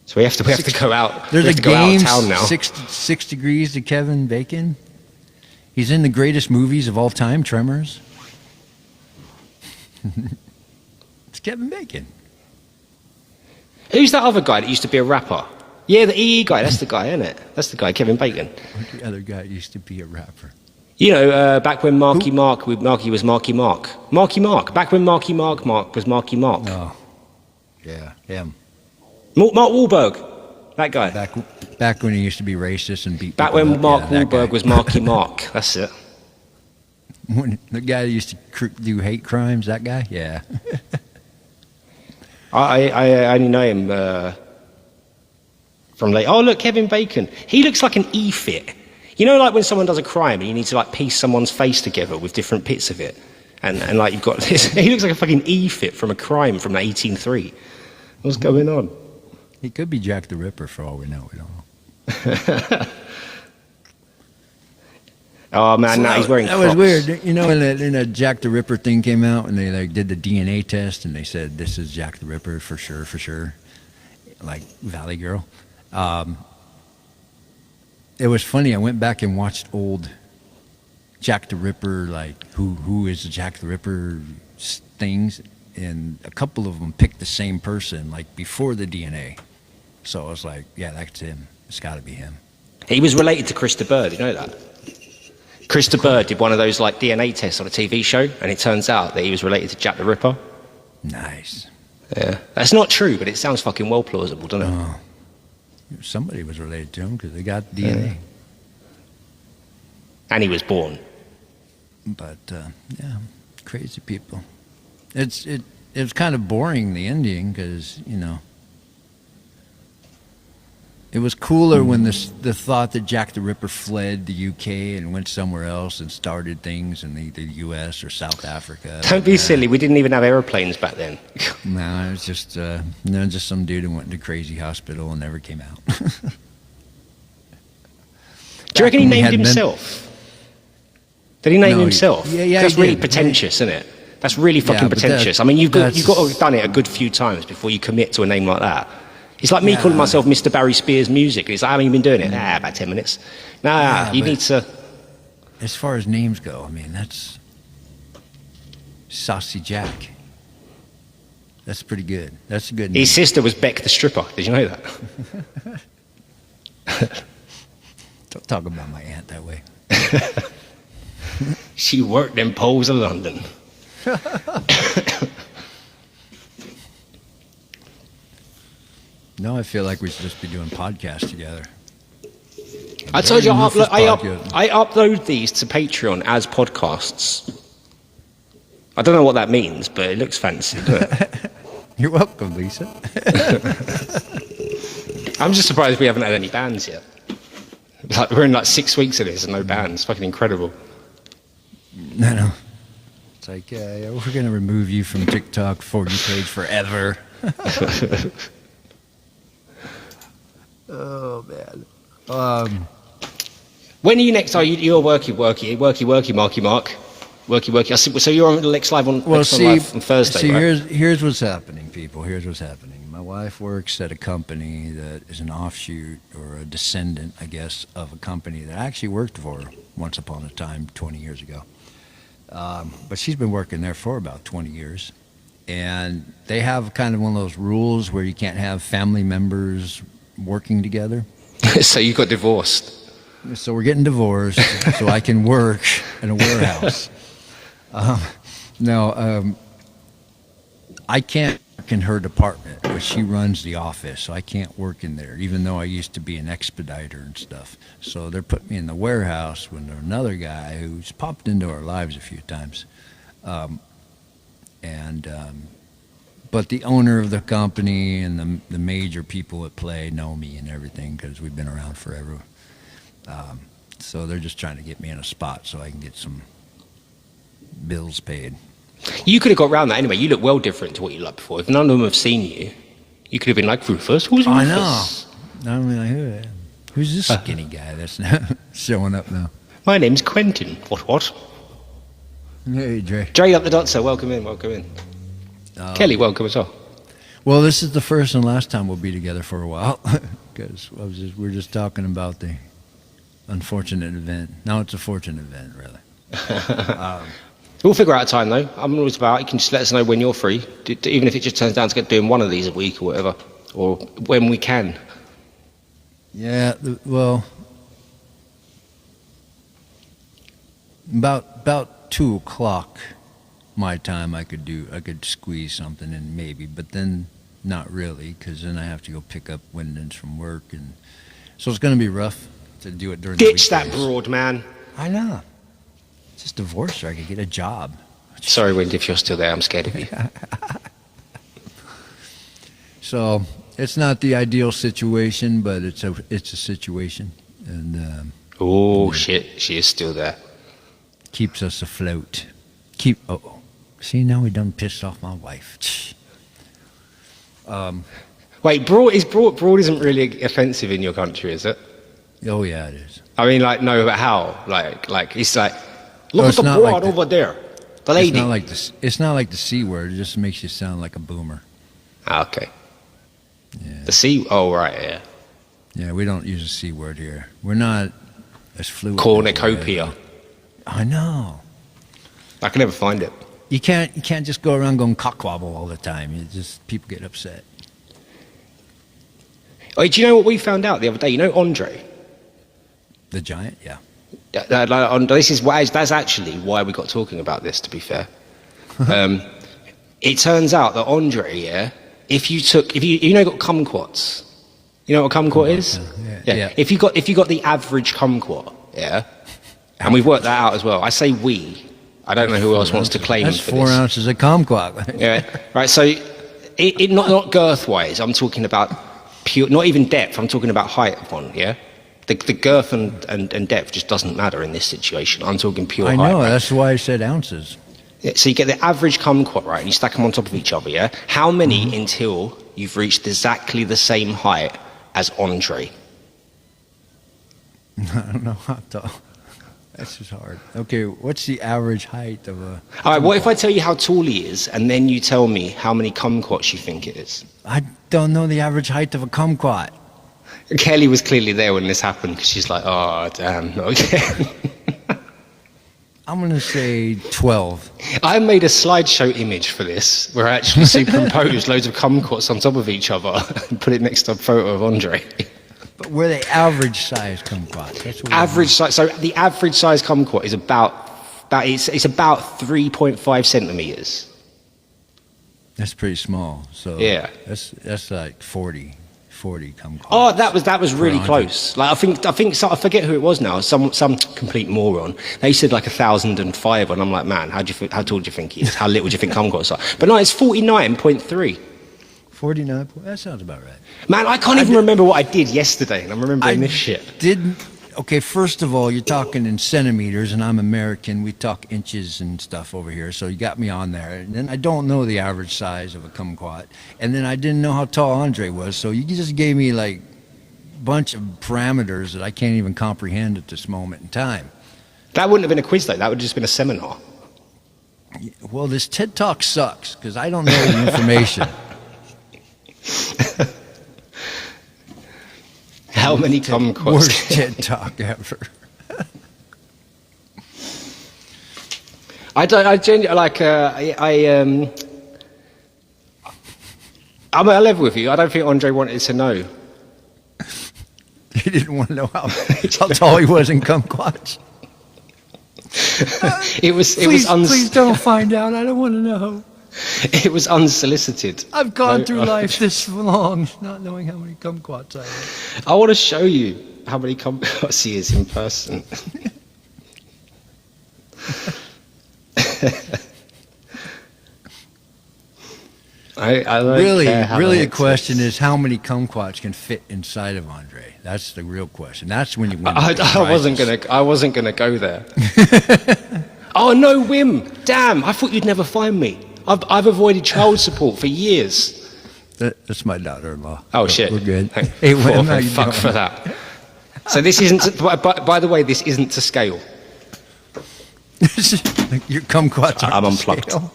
So we have to go out. There's we a have to go out game of town now. 6 Degrees to Kevin Bacon. He's in the greatest movies of all time, Tremors. It's Kevin Bacon. Who's that other guy that used to be a rapper? Yeah, the EE guy. That's the guy, isn't it? That's the guy, Kevin Bacon. The other guy used to be a rapper. You know, back when Marky Mark was Marky Mark. Marky Mark. Back when Marky Mark was Marky Mark. Oh, yeah, him. Mark Wahlberg. That guy. Back when he used to be racist and beat. Back when Mark Wahlberg was Marky Mark. That's it. When the guy that used to do hate crimes, that guy? Yeah. I only know him from late. Oh, look, Kevin Bacon. He looks like an E-fit. You know, like when someone does a crime and you need to like piece someone's face together with different bits of it, and like you've got this. He looks like a fucking E-fit from a crime from 1803. What's going on? He could be Jack the Ripper for all we know. We don't know. Oh man, so he's wearing. That Crocs. was weird. You know, when the Jack the Ripper thing came out, and they like did the DNA test, and they said this is Jack the Ripper for sure, like Valley Girl. It was funny. I went back and watched old Jack the Ripper, like who is Jack the Ripper things, and a couple of them picked the same person, like before the DNA. So I was like, yeah, that's him. It's got to be him. He was related to Krista Bird. You know that? Krista Bird did one of those like DNA tests on a TV show, and it turns out that he was related to Jack the Ripper. Nice. Yeah, that's not true, but it sounds fucking well plausible, doesn't it? Oh. Somebody was related to him because they got DNA. Yeah. And he was born. But yeah, crazy people. It was kind of boring, the ending, because it was cooler when the thought that Jack the Ripper fled the UK and went somewhere else and started things in the US or South Africa. Don't be silly. We didn't even have airplanes back then. No, it was just some dude who went to crazy hospital and never came out. Do you reckon he named himself? Did he name himself? Yeah, that's really pretentious, isn't it? That's really fucking pretentious. I mean, you've got to have done it a good few times before you commit to a name like that. It's like me calling myself Mr. Barry Spears Music. And it's like, how long have you been doing it? About 10 minutes. You need to... As far as names go, I mean, that's... Saucy Jack. That's pretty good. That's a good name. His sister was Beck the stripper. Did you know that? Don't talk about my aunt that way. She worked in poles of London. No, I feel like we should just be doing podcasts together. I told you I upload these to Patreon as podcasts. I don't know what that means, but it looks fancy, doesn't it? You're welcome, Lisa. I'm just surprised we haven't had any bands yet. Like, we're in like 6 weeks of this and no bands. Fucking incredible. No. It's like, we're going to remove you from TikTok for you page forever. Oh, man. When are you next? You're worky, Marky Mark. Worky. So you're on the next live on Live on Thursday, right? Here's what's happening, people. Here's what's happening. My wife works at a company that is an offshoot or a descendant, I guess, of a company that I actually worked for once upon a time, 20 years ago. But she's been working there for about 20 years. And they have kind of one of those rules where you can't have family members working together. So you got divorced. So we're getting divorced so I can work in a warehouse. I can't work in her department, but she runs the office, so I can't work in there, even though I used to be an expediter and stuff. So they're putting me in the warehouse with another guy who's popped into our lives a few times. But the owner of the company and the major people at play know me and everything because we've been around forever. So they're just trying to get me in a spot so I can get some bills paid. You could have got around that anyway. You look well different to what you looked before. If none of them have seen you, you could have been like, Rufus, who's Rufus? I know. I'm like, who's this skinny guy that's now showing up now? My name's Quentin. What? Hey, Dre. Dre up the dot, sir. Welcome in. Kelly, welcome as well. Well, this is the first and last time we'll be together for a while because we're just talking about the unfortunate event. Now it's a fortunate event, really. We'll figure out a time, though. I'm always about it. You can just let us know when you're free, even if it just turns down to get doing one of these a week or whatever, or when we can. Yeah, well, about 2 o'clock my time I could squeeze something in maybe, but then not really, because then I have to go pick up Wyndon's from work, and so it's going to be rough to do it during the weekdays. Ditch that broad, man. I know. Just divorce her. I could get a job. Sorry, Wendy, if you're still there. I'm scared of you. So it's not the ideal situation, but it's a situation, and Shit, she is still there. Keeps us afloat. See, now we done pissed off my wife. Wait, broad isn't really offensive in your country, is it? Oh yeah, it is. I mean, like, no, but how? Like it's like, look at the not broad like over there, the lady. It's not like the C word. It just makes you sound like a boomer. Okay. Yeah. The C. Oh right, yeah. Yeah, we don't use a C word here. We're not as fluent. Cornucopia. I know. I can never find it. You can't just go around going cockwobble all the time. People get upset. Oh, do you know what we found out the other day? You know Andre? The giant, yeah. That's actually why we got talking about this, to be fair. It turns out that Andre, yeah, if you got kumquats, you know what a kumquat is? Yeah. If you got the average kumquat, yeah, and we've worked that out as well. I say we. I don't know who else wants to claim that's for 4 this. ounces of kumquat. Yeah, right. So, it not girth wise. I'm talking about pure, not even depth. I'm talking about height of one. Yeah, the girth and depth just doesn't matter in this situation. I'm talking pure height. I know. Right? That's why I said ounces. Yeah, so you get the average kumquat, right, and you stack them on top of each other. Yeah, how many until you've reached exactly the same height as Andre? I don't know how tall. That's just hard. Okay, what's the average height of a... All right, what if I tell you how tall he is, and then you tell me how many kumquats you think it is? I don't know the average height of a kumquat. Kelly was clearly there when this happened, because she's like, oh, damn, not again. I'm going to say 12. I made a slideshow image for this, where I actually superimposed loads of kumquats on top of each other, and put it next to a photo of Andre. But we're the average size kumquats. That's what average size. So the average size kumquat is about 3.5 centimeters. That's pretty small. So yeah, that's like 40 kumquats. Oh, that was really close. Like I think I forget who it was now. Some complete moron. They said like 1,005, and I'm like, man, how tall do you think he is? How little do you think kumquats are? But no, it's 49.3. 49. That sounds about right. Man, I can't even remember what I did yesterday, and I'm remembering this shit. Okay, first of all, you're talking in centimeters, and I'm American. We talk inches and stuff over here, so you got me on there. And then I don't know the average size of a kumquat, and then I didn't know how tall Andre was, so you just gave me like a bunch of parameters that I can't even comprehend at this moment in time. That wouldn't have been a quiz, though. That would have just been a seminar. Well, this TED Talk sucks, because I don't know the information. How many kumquats? Worst TED Talk ever. I don't. I genuinely like. I'm at a level with you. I don't think Andre wanted to know. He didn't want to know how tall he was in kumquats. Please don't find out. I don't want to know. It was unsolicited. I've gone through life this long, not knowing how many kumquats I have. I want to show you how many kumquats he is in person. I don't care how really, many the question is how many kumquats can fit inside of Andre. That's the real question. That's when you win. I wasn't gonna go there. Oh no, Wim! Damn! I thought you'd never find me. I've avoided child support for years. That's my daughter-in-law. Oh shit! We're good. Hey, Wim, how you fuck doing? For that. So this isn't. By the way, this isn't to scale. Your kumquats aren't I'm unplugged. Scale.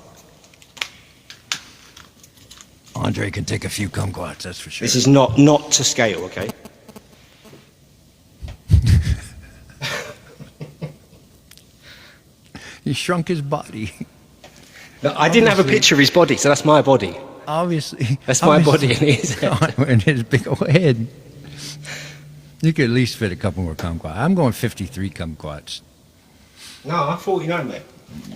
Andre can take a few kumquats, that's for sure. This is not to scale, okay? He shrunk his body. No, I didn't have a picture of his body, so that's my body. Obviously. That's my body in his head. In his big old head. You could at least fit a couple more kumquats. I'm going 53 kumquats. No, I'm 49, mate.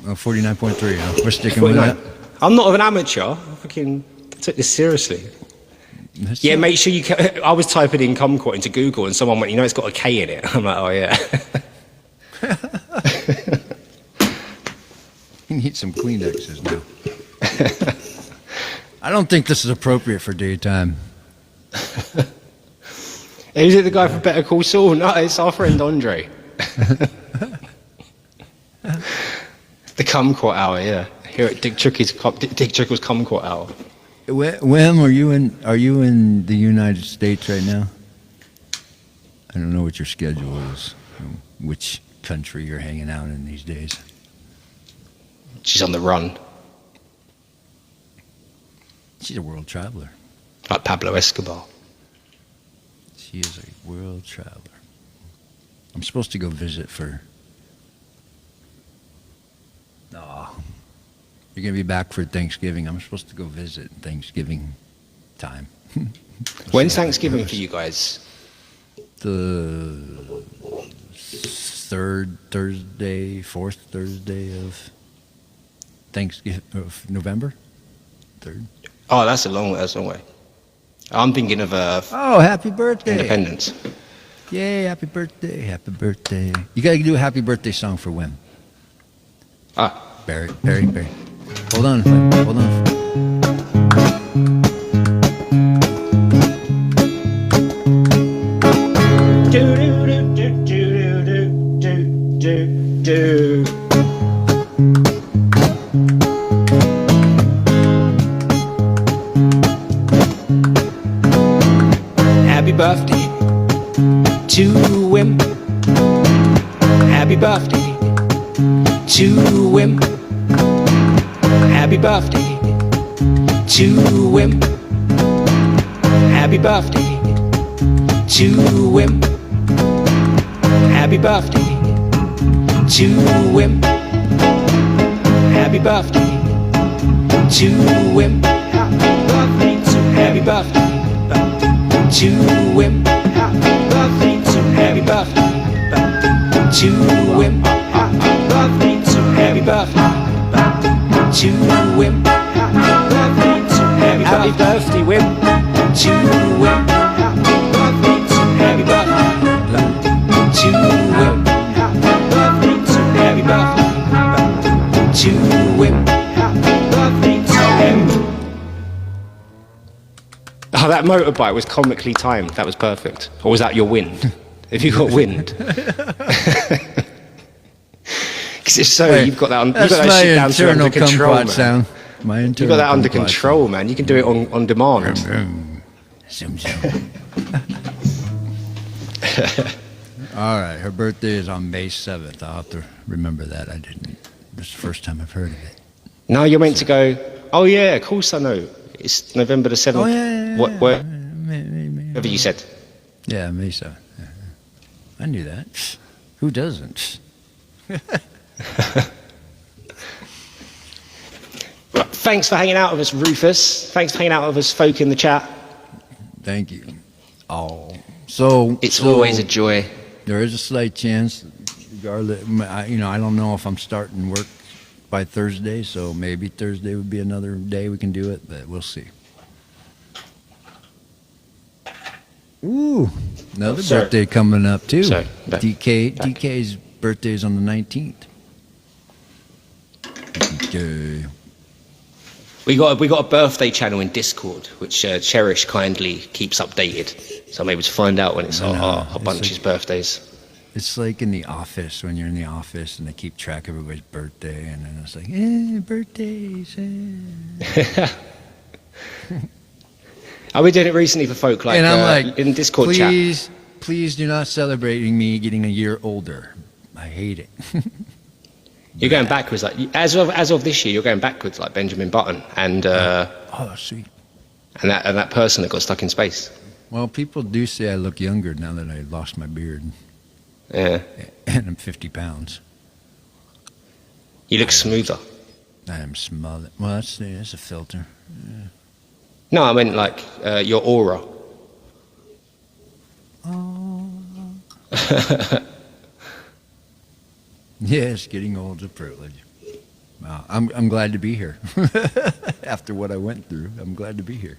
49.3. Huh? We're sticking 49. with that. I'm not an amateur. I fucking took this seriously. Yeah, make sure you... I was typing in kumquat into Google and someone went, it's got a K in it. I'm like, oh, yeah. You need some Kleenexes now. I don't think this is appropriate for daytime. Is it the guy from Better Call Saul? No, it's our friend Andre. The kumquat hour, yeah. Here at Dick Trickle's kumquat hour. Wim, are you in the United States right now? I don't know what your schedule is. Which country you're hanging out in these days? She's on the run. She's a world traveler. Like Pablo Escobar. She is a world traveler. I'm supposed to go visit for... Oh, you're going to be back for Thanksgiving. I'm supposed to go visit Thanksgiving time. When's Thanksgiving for you guys? The fourth Thursday of Thanksgiving of November. Third. Oh, that's a long way. I'm thinking of oh, happy birthday! Independence. Yay! Happy birthday! Happy birthday! You got to do a happy birthday song for Wim. Ah, Barry. Hold on. Do. Happy birthday to Wim. Happy birthday to Wim. Happy birthday to Wim. Happy birthday to Wim. Happy birthday to Wim. Happy birthday to Wim. Happy birthday to Wim. Happy birthday to Wim. Happy birthday to Wim. Happy birthday, Wim. To Wim. Happy birthday to Wim. Happy birthday to Wim. Oh, that motorbike was comically timed. That was perfect. Or was that your wind? Have you got wind? Because if so, you've got that. You've got that shit down to under control, man. Sound. You've got that under control, man. You can do it on demand. Zoom. All right, her birthday is on May 7th. I'll have to remember that. I didn't. This is the first time I've heard of it. No, you're meant to go. Oh yeah, of course I know. It's November the 7th. Oh yeah. Whatever you said. Yeah, May 7th. I knew that. Who doesn't? Thanks for hanging out with us, Rufus. Thanks for hanging out with us, folk in the chat. Thank you. Oh, so It's always a joy. There is a slight chance, regardless. I don't know if I'm starting work by Thursday, so maybe Thursday would be another day we can do it, but we'll see. Ooh, another birthday coming up too. Sorry, DK's birthday is on the 19th. DK. We got a birthday channel in Discord, which Cherish kindly keeps updated. So I'm able to find out when it's our bunch's birthdays. It's like in the office, when you're in the office and they keep track of everybody's birthday, and then it's like, birthdays. Are we doing it recently for folk like, and I'm like, in Discord chat? Please do not celebrate me getting a year older. I hate it. You're going backwards, like as of this year. You're going backwards, like Benjamin Button and Sweet. and that person that got stuck in space. Well, people do say I look younger now that I lost my beard. Yeah, And I'm 50 pounds. you look smoother. I am smothered. Well, that's a filter. Yeah. No, I meant like your aura. Oh. Yes, getting old is a privilege. Wow, I'm glad to be here. After what I went through, I'm glad to be here.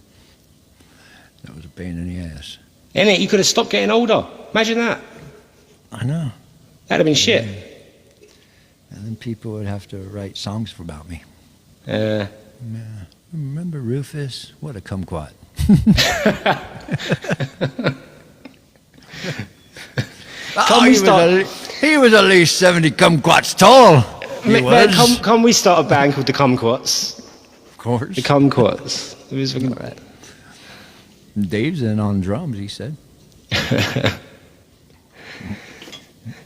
That was a pain in the ass. Innit? You could have stopped getting older. Imagine that. I know. That'd have been shit. And then people would have to write songs about me. Yeah. Remember Rufus? What a kumquat. He was at least 70 kumquats tall. Man, can we start a band called the Kumquats? Of course. The Kumquats. It was fucking right. Dave's in on drums, he said.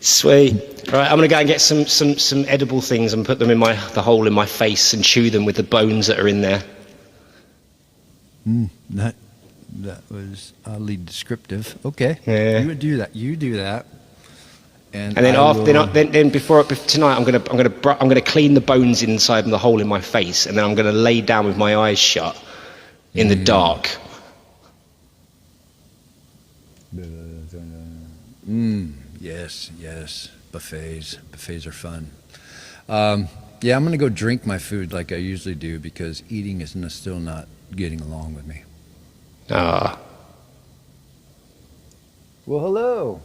Sweet. Right, I'm gonna go and get some edible things and put them in the hole in my face and chew them with the bones that are in there. That was oddly descriptive. Okay. Yeah. You would do that. You do that. And then before tonight, I'm gonna clean the bones inside the hole in my face, and then I'm gonna lay down with my eyes shut in the dark. Yes. Buffets are fun. I'm gonna go drink my food like I usually do because eating is still not getting along with me. Ah. Well, hello.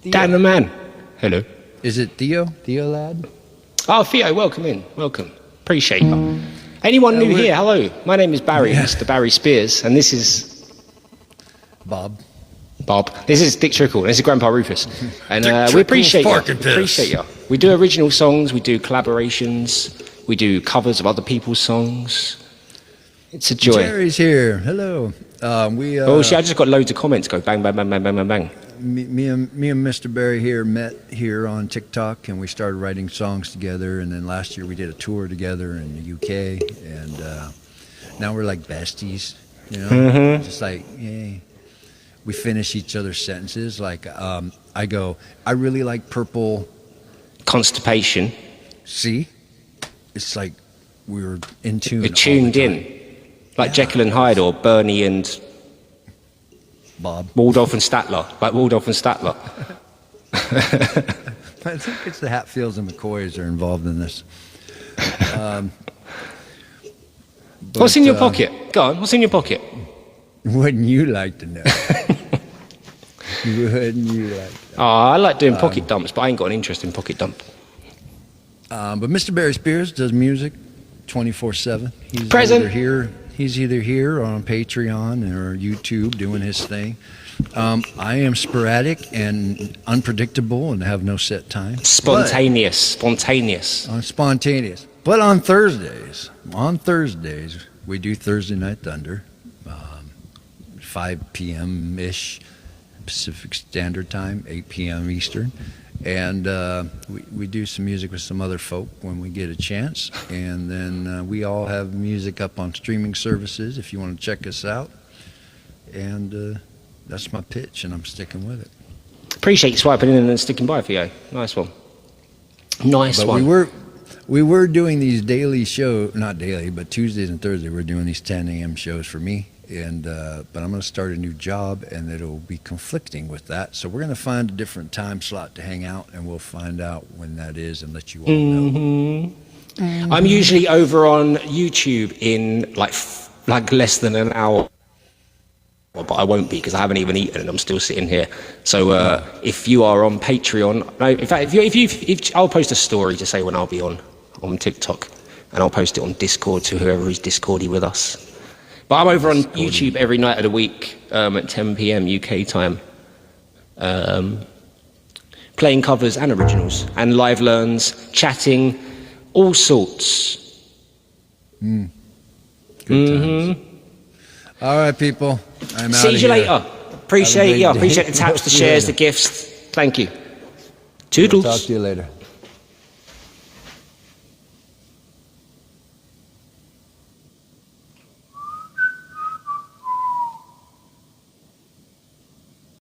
Dan the man. Hello. Is it Theo? Theo lad? Oh, Theo, welcome in. Welcome. Appreciate you. Anyone new here? Hello. My name is Barry, Mr. Barry Spears, and this is Bob. This is Dick Trickle. This is Grandpa Rufus. And we appreciate you. We do original songs. We do collaborations. We do covers of other people's songs. It's a joy. Jerry's here. Hello. I just got loads of comments go bang, bang, bang, bang, bang, bang, bang. Me and Mr. Barry here met here on TikTok, and we started writing songs together. And then last year we did a tour together in the UK, and now we're like besties. You know, just like we finish each other's sentences. Like I go, I really like purple. Constipation. See, it's like we're in tune. We're tuned in. Like Jekyll and Hyde or Bernie and Bob. Waldorf and Statler. Like Waldorf and Statler. I think it's the Hatfields and McCoys are involved in this. What's in your pocket? Go on, what's in your pocket? Wouldn't you like to know? Wouldn't you like to know? Oh, I like doing pocket dumps, but I ain't got an interest in pocket dump. But Mr. Barry Spears does music 24/7. He's Present. He's either here or on Patreon or YouTube doing his thing. I am sporadic and unpredictable and have no set time. Spontaneous. I'm spontaneous. But on Thursdays, we do Thursday Night Thunder, 5 p.m.-ish Pacific Standard Time, 8 p.m. Eastern. And we do some music with some other folk when we get a chance. And then we all have music up on streaming services if you want to check us out. And that's my pitch, and I'm sticking with it. Appreciate you swiping in and sticking by for you. Nice one. Nice one. we were doing these daily show, not daily, but Tuesdays and Thursdays. We're doing these 10 a.m. shows for me, and but I'm going to start a new job, and it'll be conflicting with that. So we're going to find a different time slot to hang out, and we'll find out when that is and let you all know. I'm usually over on YouTube in like less than an hour, but I won't be because I haven't even eaten and I'm still sitting here. So if you are on Patreon, no, in fact, if I'll post a story to say when I'll be on TikTok, and I'll post it on Discord to whoever is Discordy with us. But I'm over on YouTube every night of the week at 10 p.m. UK time, playing covers and originals and live learns, chatting. All sorts. Good times. All right, people. I'm out. See you later. Appreciate you. Have a great Appreciate day. the taps, the See you shares, the later. gifts. Thank you. Toodles. Talk to you later.